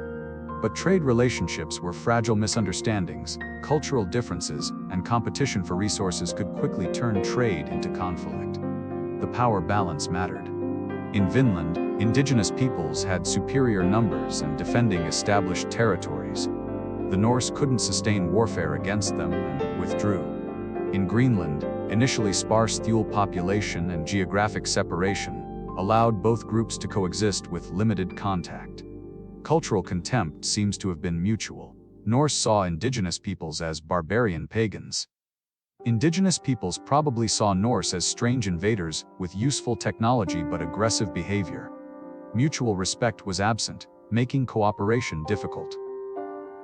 But trade relationships were fragile. Misunderstandings, cultural differences, and competition for resources could quickly turn trade into conflict. The power balance mattered. In Vinland, indigenous peoples had superior numbers and defending established territories. The Norse couldn't sustain warfare against them and withdrew. In Greenland, initially sparse Thule population and geographic separation allowed both groups to coexist with limited contact. Cultural contempt seems to have been mutual. Norse saw indigenous peoples as barbarian pagans. Indigenous peoples probably saw Norse as strange invaders with useful technology but aggressive behavior. Mutual respect was absent, making cooperation difficult.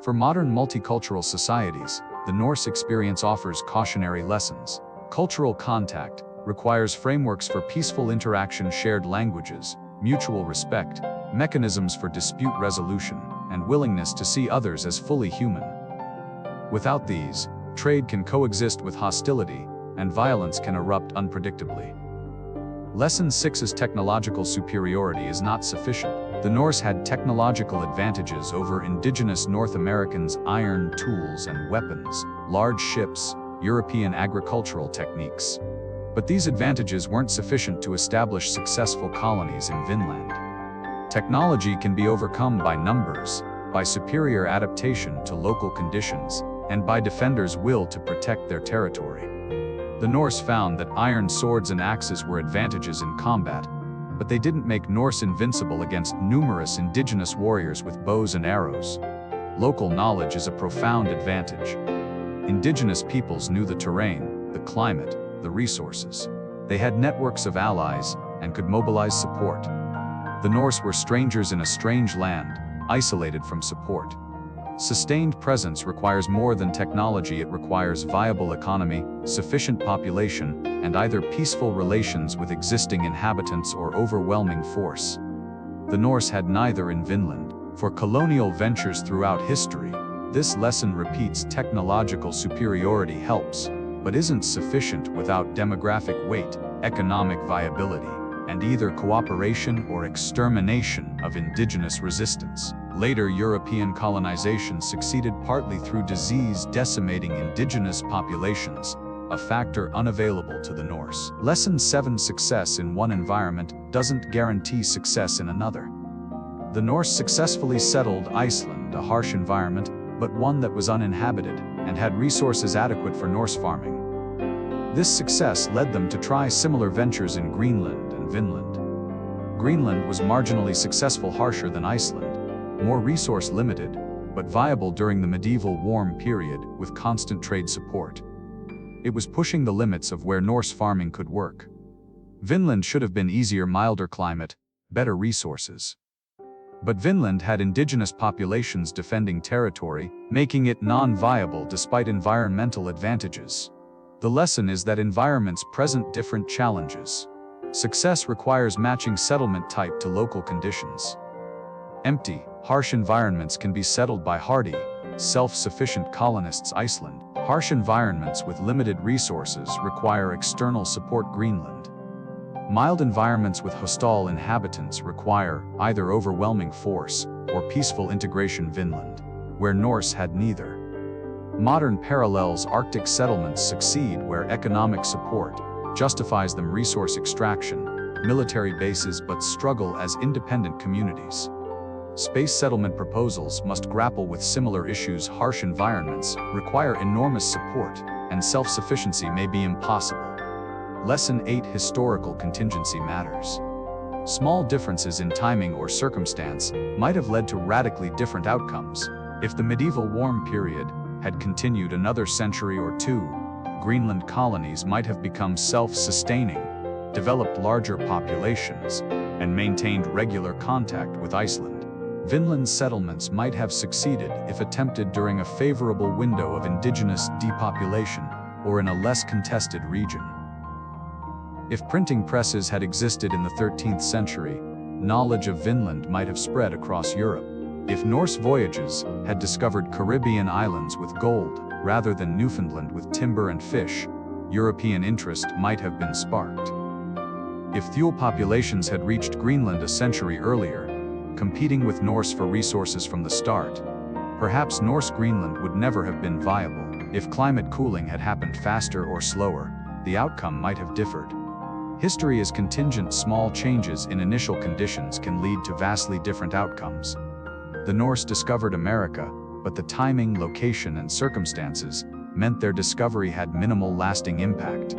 For modern multicultural societies, the Norse experience offers cautionary lessons. Cultural contact requires frameworks for peaceful interaction, shared languages, mutual respect, mechanisms for dispute resolution, and willingness to see others as fully human. Without these, trade can coexist with hostility, and violence can erupt unpredictably. Lesson 6 is technological superiority is not sufficient. The Norse had technological advantages over indigenous North Americans: iron tools and weapons, large ships, European agricultural techniques. But these advantages weren't sufficient to establish successful colonies in Vinland. Technology can be overcome by numbers, by superior adaptation to local conditions, and by defenders' will to protect their territory. The Norse found that iron swords and axes were advantages in combat, but they didn't make Norse invincible against numerous indigenous warriors with bows and arrows. Local knowledge is a profound advantage. Indigenous peoples knew the terrain, the climate, the resources. They had networks of allies and could mobilize support. The Norse were strangers in a strange land, isolated from support. Sustained presence requires more than technology, it requires viable economy, sufficient population, and either peaceful relations with existing inhabitants or overwhelming force. The Norse had neither in Vinland. For colonial ventures throughout history, this lesson repeats: technological superiority helps, but isn't sufficient without demographic weight, economic viability, and either cooperation or extermination of indigenous resistance. Later European colonization succeeded partly through disease decimating indigenous populations, a factor unavailable to the Norse. Lesson 7: success in one environment doesn't guarantee success in another. The Norse successfully settled Iceland, a harsh environment, but one that was uninhabited, and had resources adequate for Norse farming. This success led them to try similar ventures in Greenland and Vinland. Greenland was marginally successful, harsher than Iceland, more resource limited, but viable during the medieval warm period with constant trade support. It was pushing the limits of where Norse farming could work. Vinland should have been easier, milder climate, better resources. But Vinland had indigenous populations defending territory, making it non-viable despite environmental advantages. The lesson is that environments present different challenges. Success requires matching settlement type to local conditions. Empty, harsh environments can be settled by hardy, self-sufficient colonists. Iceland. Harsh environments with limited resources require external support. Greenland. Mild environments with hostile inhabitants require either overwhelming force or peaceful integration. Vinland, where Norse had neither. Modern parallels: Arctic settlements succeed where economic support justifies them, resource extraction, military bases, but struggle as independent communities. Space settlement proposals must grapple with similar issues. Harsh environments require enormous support, and self-sufficiency may be impossible. Lesson 8: historical contingency matters. Small differences in timing or circumstance might have led to radically different outcomes. If the medieval warm period had continued another century or two, Greenland colonies might have become self-sustaining, developed larger populations, and maintained regular contact with Iceland. Vinland settlements might have succeeded if attempted during a favorable window of indigenous depopulation or in a less contested region. If printing presses had existed in the 13th century, knowledge of Vinland might have spread across Europe. If Norse voyages had discovered Caribbean islands with gold, rather than Newfoundland with timber and fish, European interest might have been sparked. If Thule populations had reached Greenland a century earlier, competing with Norse for resources from the start, perhaps Norse Greenland would never have been viable. If climate cooling had happened faster or slower, the outcome might have differed. History is contingent. Small changes in initial conditions can lead to vastly different outcomes. The Norse discovered America, but the timing, location, and circumstances meant their discovery had minimal lasting impact.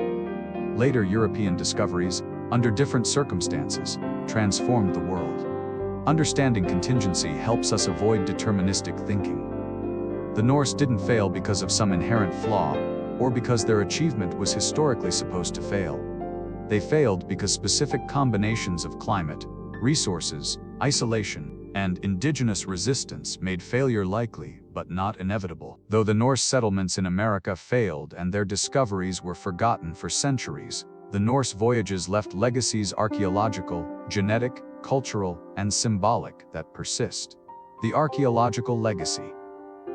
Later European discoveries, under different circumstances, transformed the world. Understanding contingency helps us avoid deterministic thinking. The Norse didn't fail because of some inherent flaw, or because their achievement was historically supposed to fail. They failed because specific combinations of climate, resources, isolation, and indigenous resistance made failure likely, but not inevitable. Though the Norse settlements in America failed and their discoveries were forgotten for centuries, the Norse voyages left legacies: archaeological, genetic, cultural, and symbolic that persist. The archaeological legacy.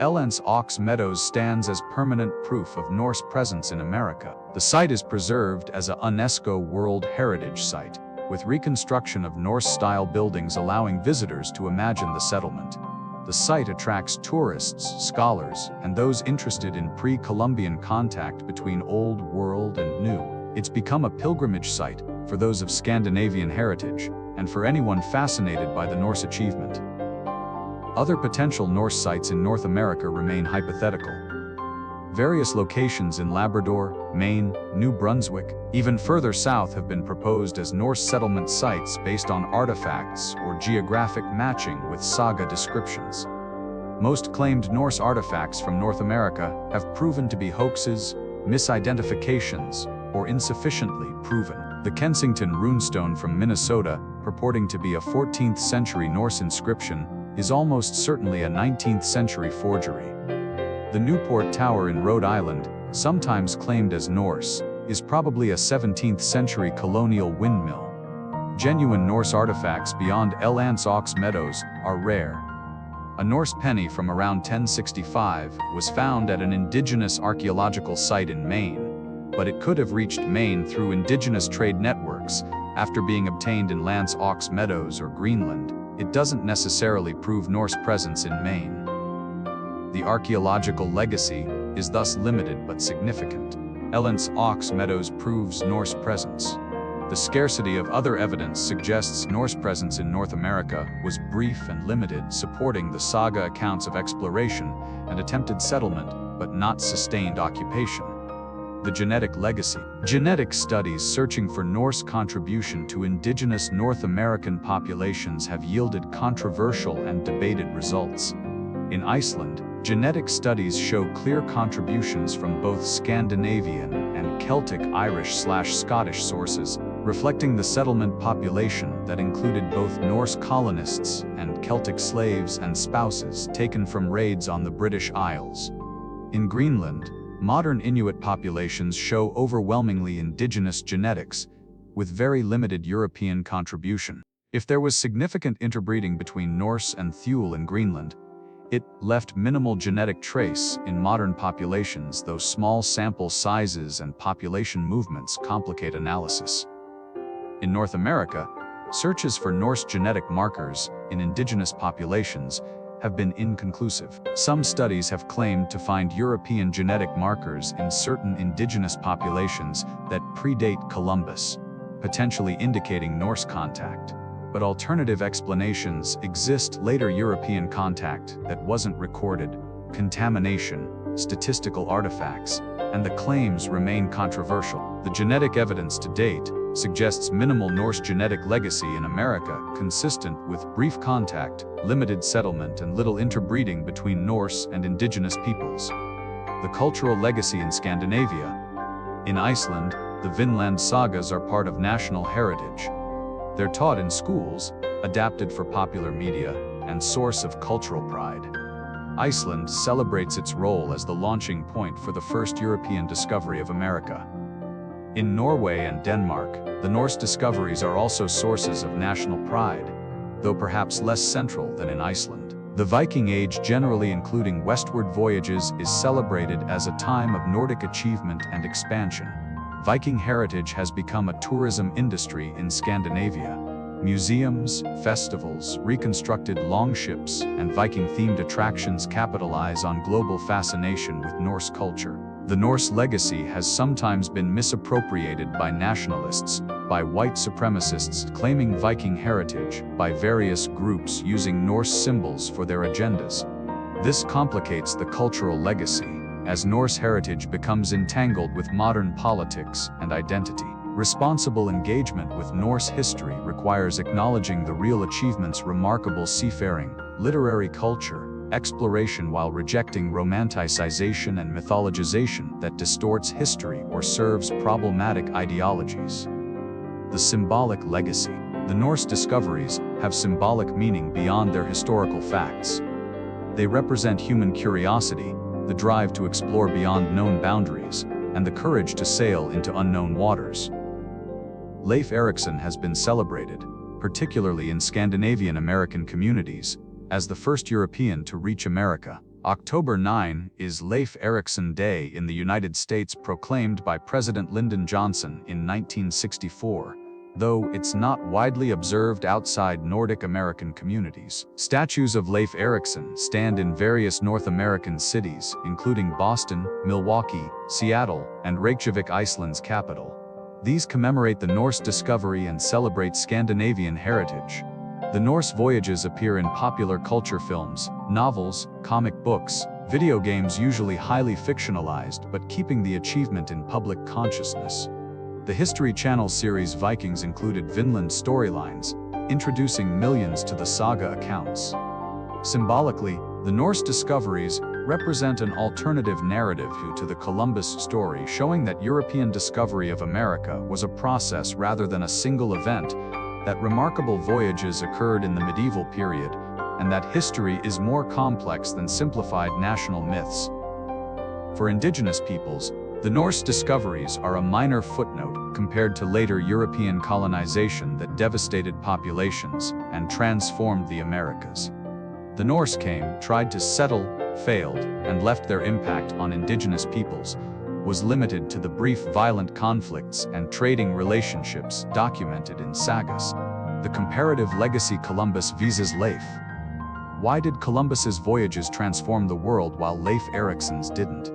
Ellen's Ox Meadows stands as permanent proof of Norse presence in America. The site is preserved as a UNESCO World Heritage Site, with reconstruction of Norse-style buildings allowing visitors to imagine the settlement. The site attracts tourists, scholars, and those interested in pre-Columbian contact between Old World and New. It's become a pilgrimage site for those of Scandinavian heritage, and for anyone fascinated by the Norse achievement. Other potential Norse sites in North America remain hypothetical. Various locations in Labrador, Maine, New Brunswick, even further south have been proposed as Norse settlement sites based on artifacts or geographic matching with saga descriptions. Most claimed Norse artifacts from North America have proven to be hoaxes, misidentifications, or insufficiently proven. The Kensington runestone from Minnesota, purporting to be a 14th century Norse inscription, is almost certainly a 19th century forgery. The Newport Tower in Rhode Island, sometimes claimed as Norse, is probably a 17th century colonial windmill. Genuine Norse artifacts beyond Elance Ox Meadows are rare. A Norse penny from around 1065 was found at an indigenous archaeological site in Maine, but it could have reached Maine through indigenous trade networks after being obtained in Lance Ox Meadows or Greenland. It doesn't necessarily prove Norse presence in Maine. The archaeological legacy is thus limited but significant. Lance Ox Meadows proves Norse presence. The scarcity of other evidence suggests Norse presence in North America was brief and limited, supporting the saga accounts of exploration and attempted settlement, but not sustained occupation. The genetic legacy. Genetic studies searching for Norse contribution to indigenous North American populations have yielded controversial and debated results. In Iceland, genetic studies show clear contributions from both Scandinavian and Celtic Irish/Scottish sources, reflecting the settlement population that included both Norse colonists and Celtic slaves and spouses taken from raids on the British Isles. In Greenland, modern Inuit populations show overwhelmingly indigenous genetics, with very limited European contribution. If there was significant interbreeding between Norse and Thule in Greenland, it left minimal genetic trace in modern populations, though small sample sizes and population movements complicate analysis. In North America, searches for Norse genetic markers in indigenous populations have been inconclusive. Some studies have claimed to find European genetic markers in certain indigenous populations that predate Columbus, potentially indicating Norse contact. But alternative explanations exist: later European contact that wasn't recorded, contamination, statistical artifacts, and the claims remain controversial. The genetic evidence to date suggests minimal Norse genetic legacy in America, consistent with brief contact, limited settlement, and little interbreeding between Norse and indigenous peoples. The cultural legacy in Scandinavia. In Iceland, the Vinland sagas are part of national heritage. They're taught in schools, adapted for popular media, and source of cultural pride. Iceland celebrates its role as the launching point for the first European discovery of America. In Norway and Denmark, the Norse discoveries are also sources of national pride, though perhaps less central than in Iceland. The Viking Age, generally including westward voyages, is celebrated as a time of Nordic achievement and expansion. Viking heritage has become a tourism industry in Scandinavia. Museums, festivals, reconstructed longships, and Viking-themed attractions capitalize on global fascination with Norse culture. The Norse legacy has sometimes been misappropriated by nationalists, by white supremacists claiming Viking heritage, by various groups using Norse symbols for their agendas. This complicates the cultural legacy, as Norse heritage becomes entangled with modern politics and identity. Responsible engagement with Norse history requires acknowledging the real achievements, remarkable seafaring, literary culture, exploration, while rejecting romanticization and mythologization that distorts history or serves problematic ideologies. The symbolic legacy. The Norse discoveries have symbolic meaning beyond their historical facts. They represent human curiosity, the drive to explore beyond known boundaries, and the courage to sail into unknown waters. Leif Erikson has been celebrated, particularly in Scandinavian American communities, as the first European to reach America. October 9 is Leif Erikson Day in the United States, proclaimed by President Lyndon Johnson in 1964, though it's not widely observed outside Nordic American communities. Statues of Leif Erikson stand in various North American cities, including Boston, Milwaukee, Seattle, and Reykjavik, Iceland's capital. These commemorate the Norse discovery and celebrate Scandinavian heritage. The Norse voyages appear in popular culture films, novels, comic books, video games, usually highly fictionalized but keeping the achievement in public consciousness. The History Channel series Vikings included Vinland storylines, introducing millions to the saga accounts. Symbolically, the Norse discoveries represent an alternative narrative to the Columbus story, showing that European discovery of America was a process rather than a single event, that remarkable voyages occurred in the medieval period, and that history is more complex than simplified national myths. For indigenous peoples, the Norse discoveries are a minor footnote compared to later European colonization that devastated populations and transformed the Americas. The Norse came, tried to settle, failed, and left their impact on indigenous peoples was limited to the brief violent conflicts and trading relationships documented in Sagas. The comparative legacy Columbus vs. Leif. Why did Columbus's voyages transform the world while Leif Erikson's didn't?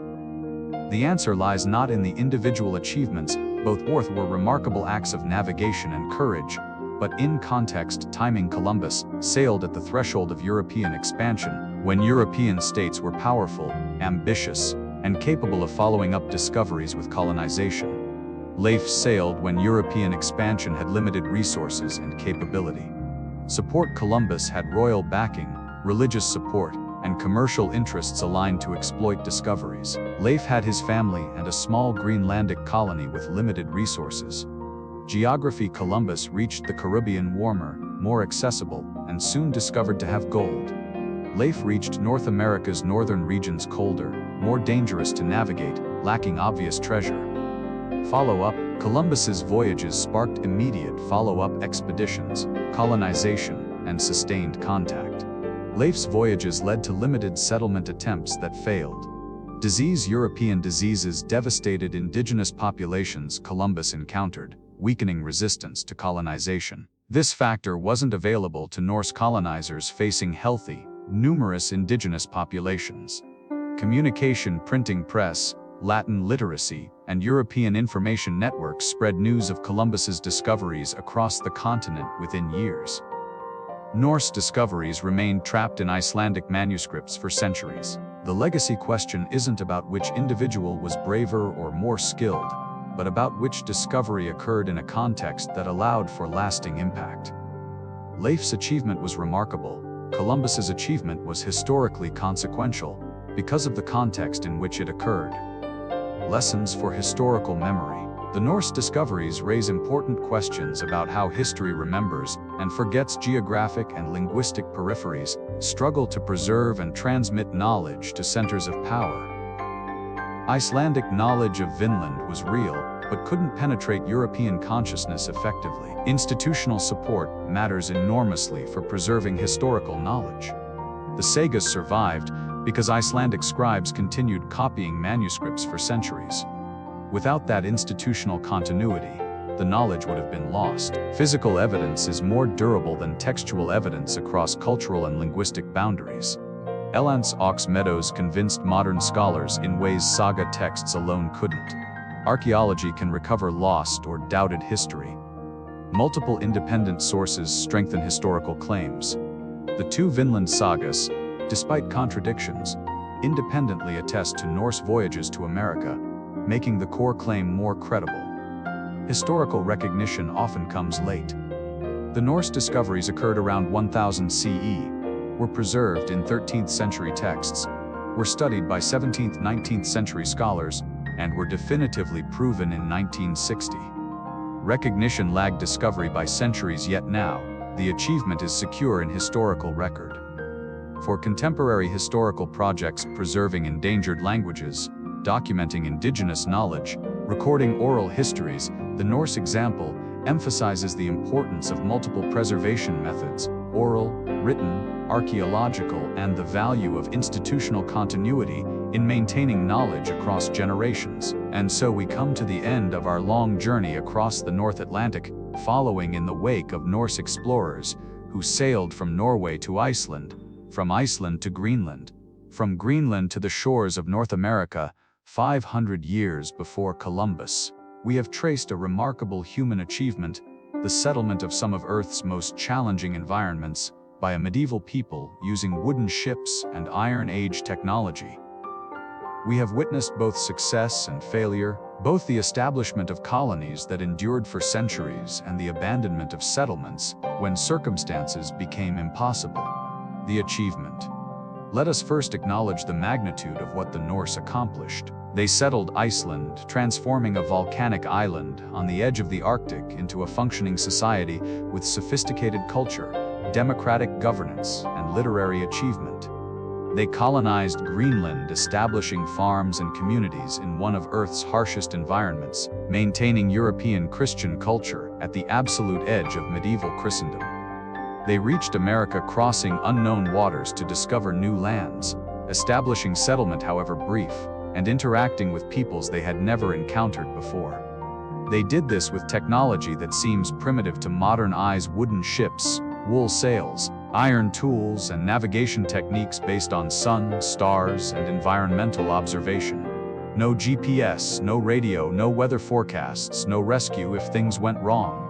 The answer lies not in the individual achievements, both were remarkable acts of navigation and courage, but in context. Timing. Columbus sailed at the threshold of European expansion, when European states were powerful, ambitious, and capable of following up discoveries with colonization. Leif sailed when European expansion had limited resources and capability. Support. Columbus had royal backing, religious support, and commercial interests aligned to exploit discoveries. Leif had his family and a small Greenlandic colony with limited resources. Geography. Columbus reached the Caribbean warmer, more accessible, and soon discovered to have gold. Leif reached North America's northern regions colder, more dangerous to navigate, lacking obvious treasure. Follow-up. Columbus's voyages sparked immediate follow-up expeditions, colonization, and sustained contact. Leif's voyages led to limited settlement attempts that failed. Disease. European diseases devastated indigenous populations Columbus encountered, weakening resistance to colonization. This factor wasn't available to Norse colonizers facing healthy, numerous indigenous populations. Communication. Printing press, Latin literacy, and European information networks spread news of Columbus's discoveries across the continent within years. Norse discoveries remained trapped in Icelandic manuscripts for centuries. The legacy question isn't about which individual was braver or more skilled, but about which discovery occurred in a context that allowed for lasting impact. Leif's achievement was remarkable. Columbus's achievement was historically consequential because of the context in which it occurred. Lessons for historical memory. The Norse discoveries raise important questions about how history remembers and forgets. Geographic and linguistic peripheries struggle to preserve and transmit knowledge to centers of power. Icelandic knowledge of Vinland was real, but couldn't penetrate European consciousness effectively. Institutional support matters enormously for preserving historical knowledge. The Sagas survived because Icelandic scribes continued copying manuscripts for centuries. Without that institutional continuity, the knowledge would have been lost. Physical evidence is more durable than textual evidence across cultural and linguistic boundaries. Elance Ox Meadows convinced modern scholars in ways saga texts alone couldn't. Archaeology can recover lost or doubted history. Multiple independent sources strengthen historical claims. The two Vinland sagas, despite contradictions, independently attest to Norse voyages to America, making the core claim more credible. Historical recognition often comes late. The Norse discoveries occurred around 1000 CE, were preserved in 13th century texts, were studied by 17th-19th century scholars, and were definitively proven in 1960. Recognition lagged discovery by centuries, yet now, the achievement is secure in historical record. For contemporary historical projects preserving endangered languages, documenting indigenous knowledge, recording oral histories, the Norse example emphasizes the importance of multiple preservation methods, oral, written, archaeological, and the value of institutional continuity in maintaining knowledge across generations. And so we come to the end of our long journey across the North Atlantic, following in the wake of Norse explorers who sailed from Norway to Iceland, from Iceland to Greenland, from Greenland to the shores of North America, 500 years before Columbus. We have traced a remarkable human achievement, the settlement of some of Earth's most challenging environments, by a medieval people using wooden ships and Iron Age technology. We have witnessed both success and failure, both the establishment of colonies that endured for centuries and the abandonment of settlements when circumstances became impossible. The achievement. Let us first acknowledge the magnitude of what the Norse accomplished. They settled Iceland, transforming a volcanic island on the edge of the Arctic into a functioning society with sophisticated culture, democratic governance, and literary achievement. They colonized Greenland, establishing farms and communities in one of Earth's harshest environments, maintaining European Christian culture at the absolute edge of medieval Christendom. They reached America, crossing unknown waters to discover new lands, establishing settlement, however brief, and interacting with peoples they had never encountered before. They did this with technology that seems primitive to modern eyes: wooden ships, wool sails, iron tools, and navigation techniques based on sun, stars, and environmental observation. No GPS, no radio, no weather forecasts, no rescue if things went wrong.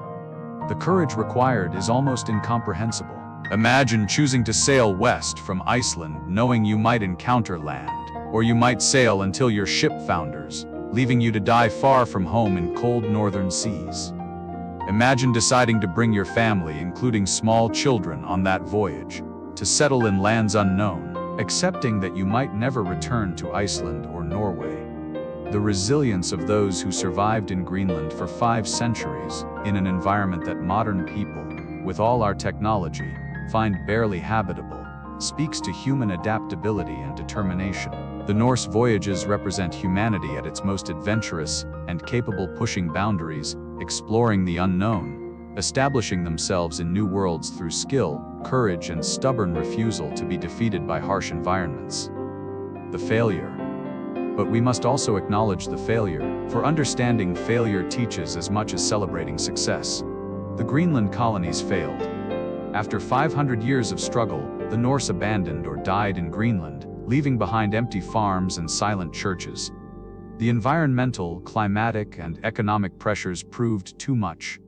The courage required is almost incomprehensible. Imagine choosing to sail west from Iceland, knowing you might encounter land, or you might sail until your ship founders, leaving you to die far from home in cold northern seas. Imagine deciding to bring your family, including small children, on that voyage, to settle in lands unknown, accepting that you might never return to Iceland or Norway. The resilience of those who survived in Greenland for 5 centuries, in an environment that modern people, with all our technology, find barely habitable, speaks to human adaptability and determination. The Norse voyages represent humanity at its most adventurous and capable, pushing boundaries, exploring the unknown, establishing themselves in new worlds through skill, courage, and stubborn refusal to be defeated by harsh environments. The failure. But we must also acknowledge the failure, for understanding failure teaches as much as celebrating success. The Greenland colonies failed. After 500 years of struggle, the Norse abandoned or died in Greenland, leaving behind empty farms and silent churches. The environmental, climatic, and economic pressures proved too much.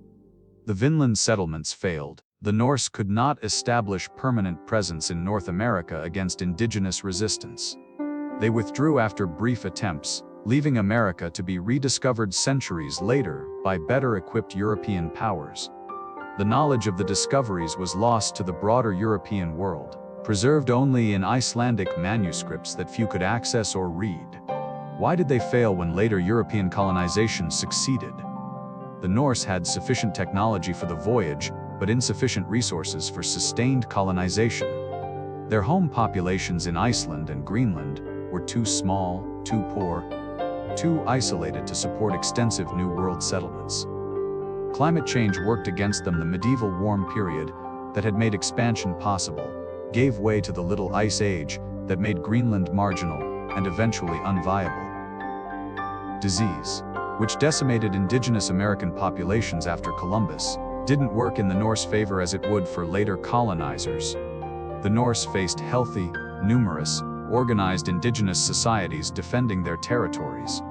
The Vinland settlements failed. The Norse could not establish permanent presence in North America against indigenous resistance. They withdrew after brief attempts, leaving America to be rediscovered centuries later by better-equipped European powers. The knowledge of the discoveries was lost to the broader European world, preserved only in Icelandic manuscripts that few could access or read. Why did they fail when later European colonization succeeded? The Norse had sufficient technology for the voyage, but insufficient resources for sustained colonization. Their home populations in Iceland and Greenland were too small, too poor, too isolated to support extensive New World settlements. Climate change worked against them. The medieval warm period that had made expansion possible gave way to the Little Ice Age that made Greenland marginal and eventually unviable. Disease, which decimated indigenous American populations after Columbus, didn't work in the Norse favor as it would for later colonizers. The Norse faced healthy, numerous, organized indigenous societies defending their territories.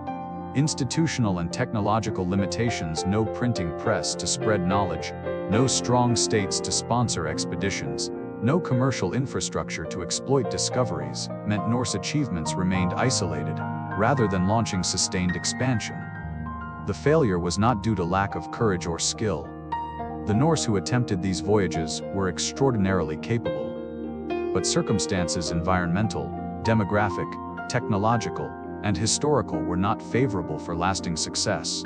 Institutional and technological limitations: no printing press to spread knowledge, no strong states to sponsor expeditions, no commercial infrastructure to exploit discoveries, meant Norse achievements remained isolated, rather than launching sustained expansion. The failure was not due to lack of courage or skill. The Norse who attempted these voyages were extraordinarily capable. But circumstances, environmental, demographic, technological, and historical, were not favorable for lasting success.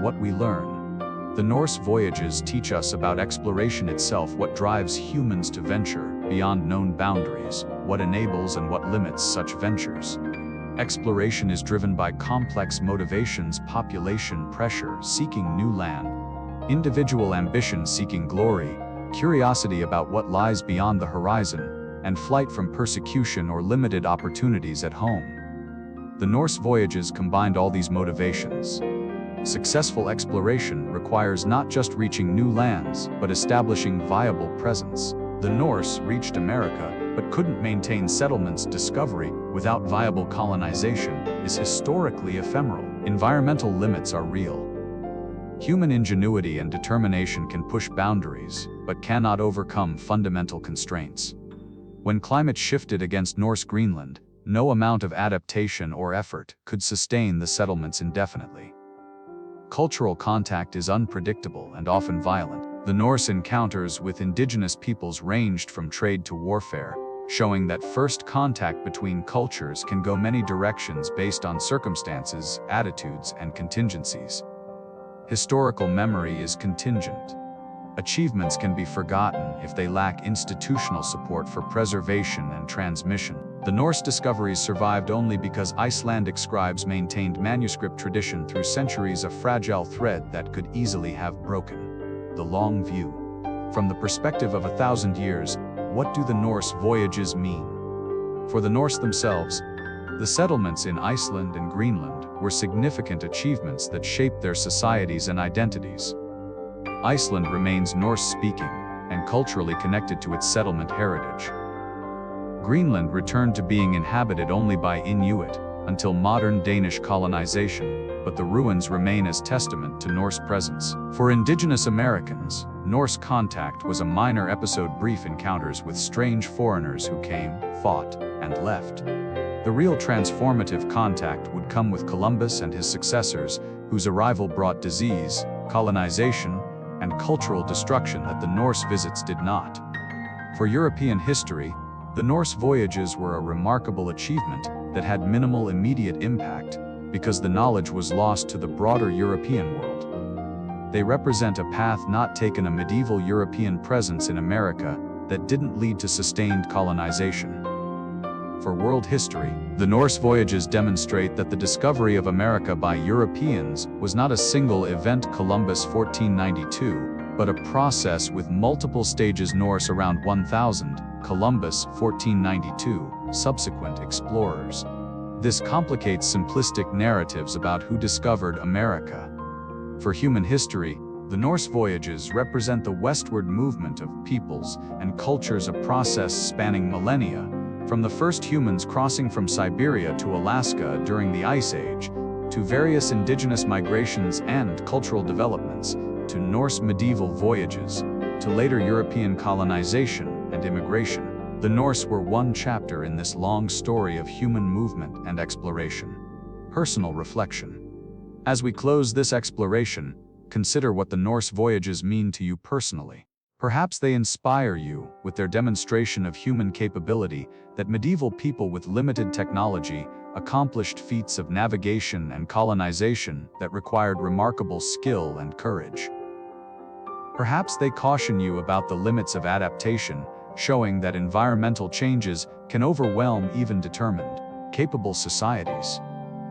What we learn. The Norse voyages teach us about exploration itself: what drives humans to venture beyond known boundaries, what enables and what limits such ventures. Exploration is driven by complex motivations: population pressure seeking new land, individual ambition seeking glory, curiosity about what lies beyond the horizon, and flight from persecution or limited opportunities at home. The Norse voyages combined all these motivations. Successful exploration requires not just reaching new lands, but establishing viable presence. The Norse reached America, but couldn't maintain settlements. Discovery without viable colonization is historically ephemeral. Environmental limits are real. Human ingenuity and determination can push boundaries, but cannot overcome fundamental constraints. When climate shifted against Norse Greenland, no amount of adaptation or effort could sustain the settlements indefinitely. Cultural contact is unpredictable and often violent. The Norse encounters with indigenous peoples ranged from trade to warfare, showing that first contact between cultures can go many directions based on circumstances, attitudes, and contingencies. Historical memory is contingent. Achievements can be forgotten if they lack institutional support for preservation and transmission. The Norse discoveries survived only because Icelandic scribes maintained manuscript tradition through centuries of fragile thread that could easily have broken. The long view. From the perspective of 1,000 years, what do the Norse voyages mean? For the Norse themselves, the settlements in Iceland and Greenland were significant achievements that shaped their societies and identities. Iceland remains Norse-speaking and culturally connected to its settlement heritage. Greenland returned to being inhabited only by Inuit until modern Danish colonization, but the ruins remain as testament to Norse presence. For indigenous Americans, Norse contact was a minor episode, brief encounters with strange foreigners who came, fought, and left. The real transformative contact would come with Columbus and his successors, whose arrival brought disease, colonization, and cultural destruction that the Norse visits did not. For European history, the Norse voyages were a remarkable achievement that had minimal immediate impact because the knowledge was lost to the broader European world. They represent a path not taken, a medieval European presence in America that didn't lead to sustained colonization. For world history, the Norse voyages demonstrate that the discovery of America by Europeans was not a single event, Columbus 1492, but a process with multiple stages. Norse around 1000, Columbus 1492, subsequent explorers. This complicates simplistic narratives about who discovered America. For human history, the Norse voyages represent the westward movement of peoples and cultures, a process spanning millennia, from the first humans crossing from Siberia to Alaska during the Ice Age, to various indigenous migrations and cultural developments, to Norse medieval voyages, to later European colonization and immigration. The Norse were one chapter in this long story of human movement and exploration. Personal reflection. As we close this exploration, consider what the Norse voyages mean to you personally. Perhaps they inspire you with their demonstration of human capability that medieval people with limited technology accomplished feats of navigation and colonization that required remarkable skill and courage. Perhaps they caution you about the limits of adaptation, showing that environmental changes can overwhelm even determined, capable societies,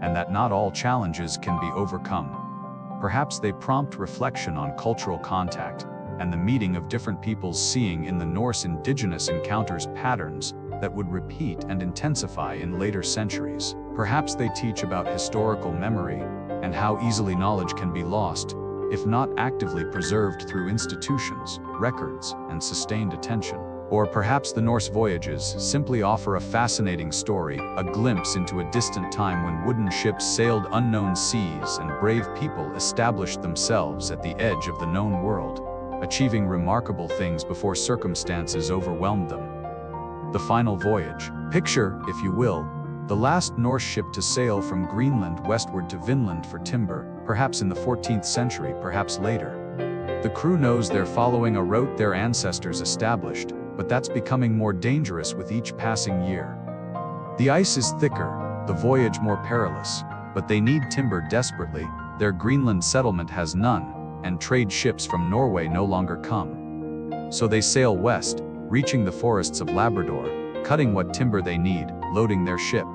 and that not all challenges can be overcome. Perhaps they prompt reflection on cultural contact and the meeting of different peoples, seeing in the Norse indigenous encounters patterns that would repeat and intensify in later centuries. Perhaps they teach about historical memory and how easily knowledge can be lost if not actively preserved through institutions, records, and sustained attention. Or perhaps the Norse voyages simply offer a fascinating story, a glimpse into a distant time when wooden ships sailed unknown seas and brave people established themselves at the edge of the known world, achieving remarkable things before circumstances overwhelmed them. The final voyage. Picture, if you will, the last Norse ship to sail from Greenland westward to Vinland for timber, perhaps in the 14th century, perhaps later. The crew knows they're following a route their ancestors established, but that's becoming more dangerous with each passing year. The ice is thicker, the voyage more perilous, but they need timber desperately. Their Greenland settlement has none, and trade ships from Norway no longer come. So they sail west, reaching the forests of Labrador, cutting what timber they need, loading their ship.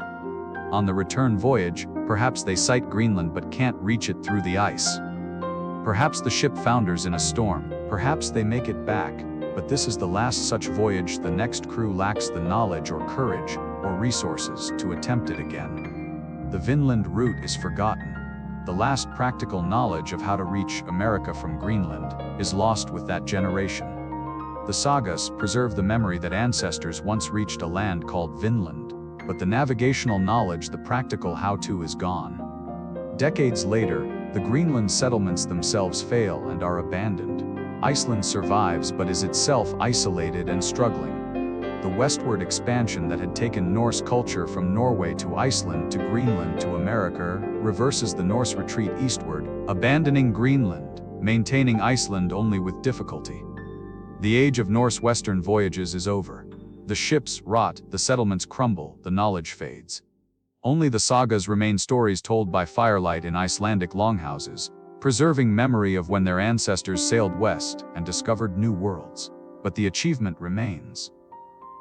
On the return voyage, perhaps they sight Greenland but can't reach it through the ice. Perhaps the ship founders in a storm, perhaps they make it back, but this is the last such voyage. The next crew lacks the knowledge or courage or resources to attempt it again. The Vinland route is forgotten. The last practical knowledge of how to reach America from Greenland is lost with that generation. The Sagas preserve the memory that ancestors once reached a land called Vinland, but the navigational knowledge, the practical how-to, is gone. Decades later, the Greenland settlements themselves fail and are abandoned. Iceland survives but is itself isolated and struggling. The westward expansion that had taken Norse culture from Norway to Iceland to Greenland to America reverses the Norse retreat eastward, abandoning Greenland, maintaining Iceland only with difficulty. The age of Norse western voyages is over. The ships rot, the settlements crumble, the knowledge fades. Only the sagas remain, stories told by firelight in Icelandic longhouses, preserving memory of when their ancestors sailed west and discovered new worlds. But the achievement remains.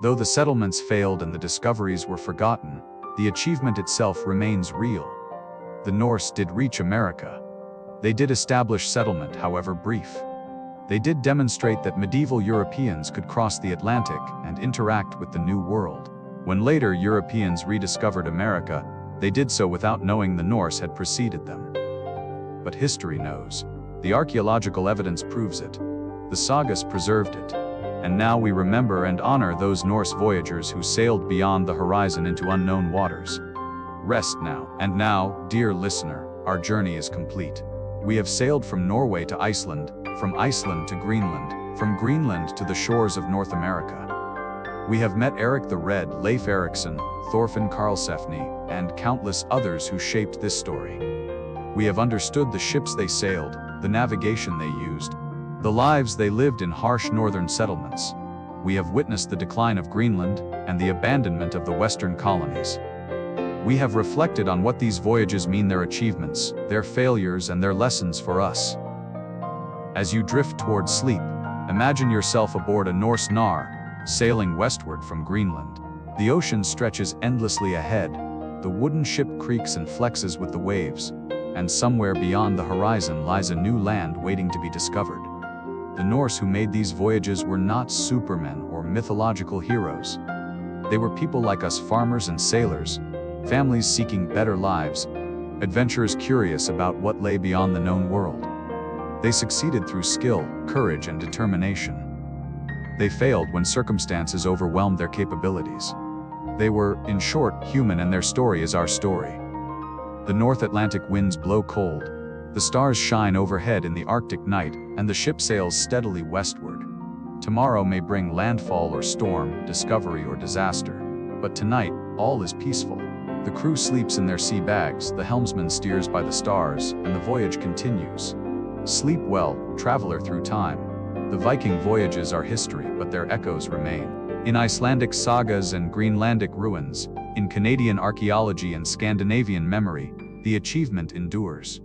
Though the settlements failed and the discoveries were forgotten, the achievement itself remains real. The Norse did reach America. They did establish settlement, however brief. They did demonstrate that medieval Europeans could cross the Atlantic and interact with the New World. When later Europeans rediscovered America, they did so without knowing the Norse had preceded them. But history knows. The archaeological evidence proves it. The Sagas preserved it. And now we remember and honor those Norse voyagers who sailed beyond the horizon into unknown waters. Rest now. And now, dear listener, our journey is complete. We have sailed from Norway to Iceland, from Iceland to Greenland, from Greenland to the shores of North America. We have met Eric the Red, Leif Erikson, Thorfinn Karlsefni, and countless others who shaped this story. We have understood the ships they sailed, the navigation they used, the lives they lived in harsh northern settlements. We have witnessed the decline of Greenland and the abandonment of the western colonies. We have reflected on what these voyages mean, their achievements, their failures, and their lessons for us. As you drift toward sleep, imagine yourself aboard a Norse nar, sailing westward from Greenland. The ocean stretches endlessly ahead, the wooden ship creaks and flexes with the waves, and somewhere beyond the horizon lies a new land waiting to be discovered. The Norse who made these voyages were not supermen or mythological heroes. They were people like us, farmers and sailors, families seeking better lives, adventurers curious about what lay beyond the known world. They succeeded through skill, courage, and determination. They failed when circumstances overwhelmed their capabilities. They were, in short, human, and their story is our story. The North Atlantic winds blow cold, the stars shine overhead in the Arctic night, and the ship sails steadily westward. Tomorrow may bring landfall or storm, discovery or disaster, but tonight, all is peaceful. The crew sleeps in their sea bags, the helmsman steers by the stars, and the voyage continues. Sleep well, traveler through time. The Viking voyages are history, but their echoes remain. In Icelandic sagas and Greenlandic ruins, in Canadian archaeology and Scandinavian memory, the achievement endures.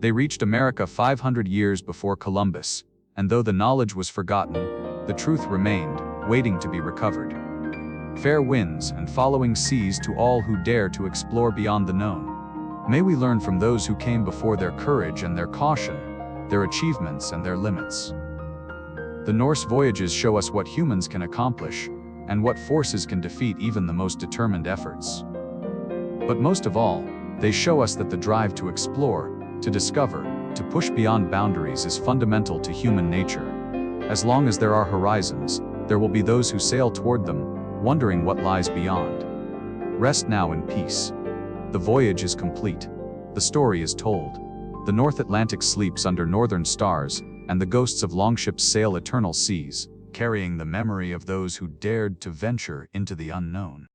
They reached America 500 years before Columbus, and though the knowledge was forgotten, the truth remained, waiting to be recovered. Fair winds and following seas to all who dare to explore beyond the known. May we learn from those who came before, their courage and their caution, their achievements and their limits. The Norse voyages show us what humans can accomplish, and what forces can defeat even the most determined efforts. But most of all, they show us that the drive to explore, to discover, to push beyond boundaries is fundamental to human nature. As long as there are horizons, there will be those who sail toward them, wondering what lies beyond. Rest now in peace. The voyage is complete. The story is told. The North Atlantic sleeps under northern stars, and the ghosts of longships sail eternal seas, carrying the memory of those who dared to venture into the unknown.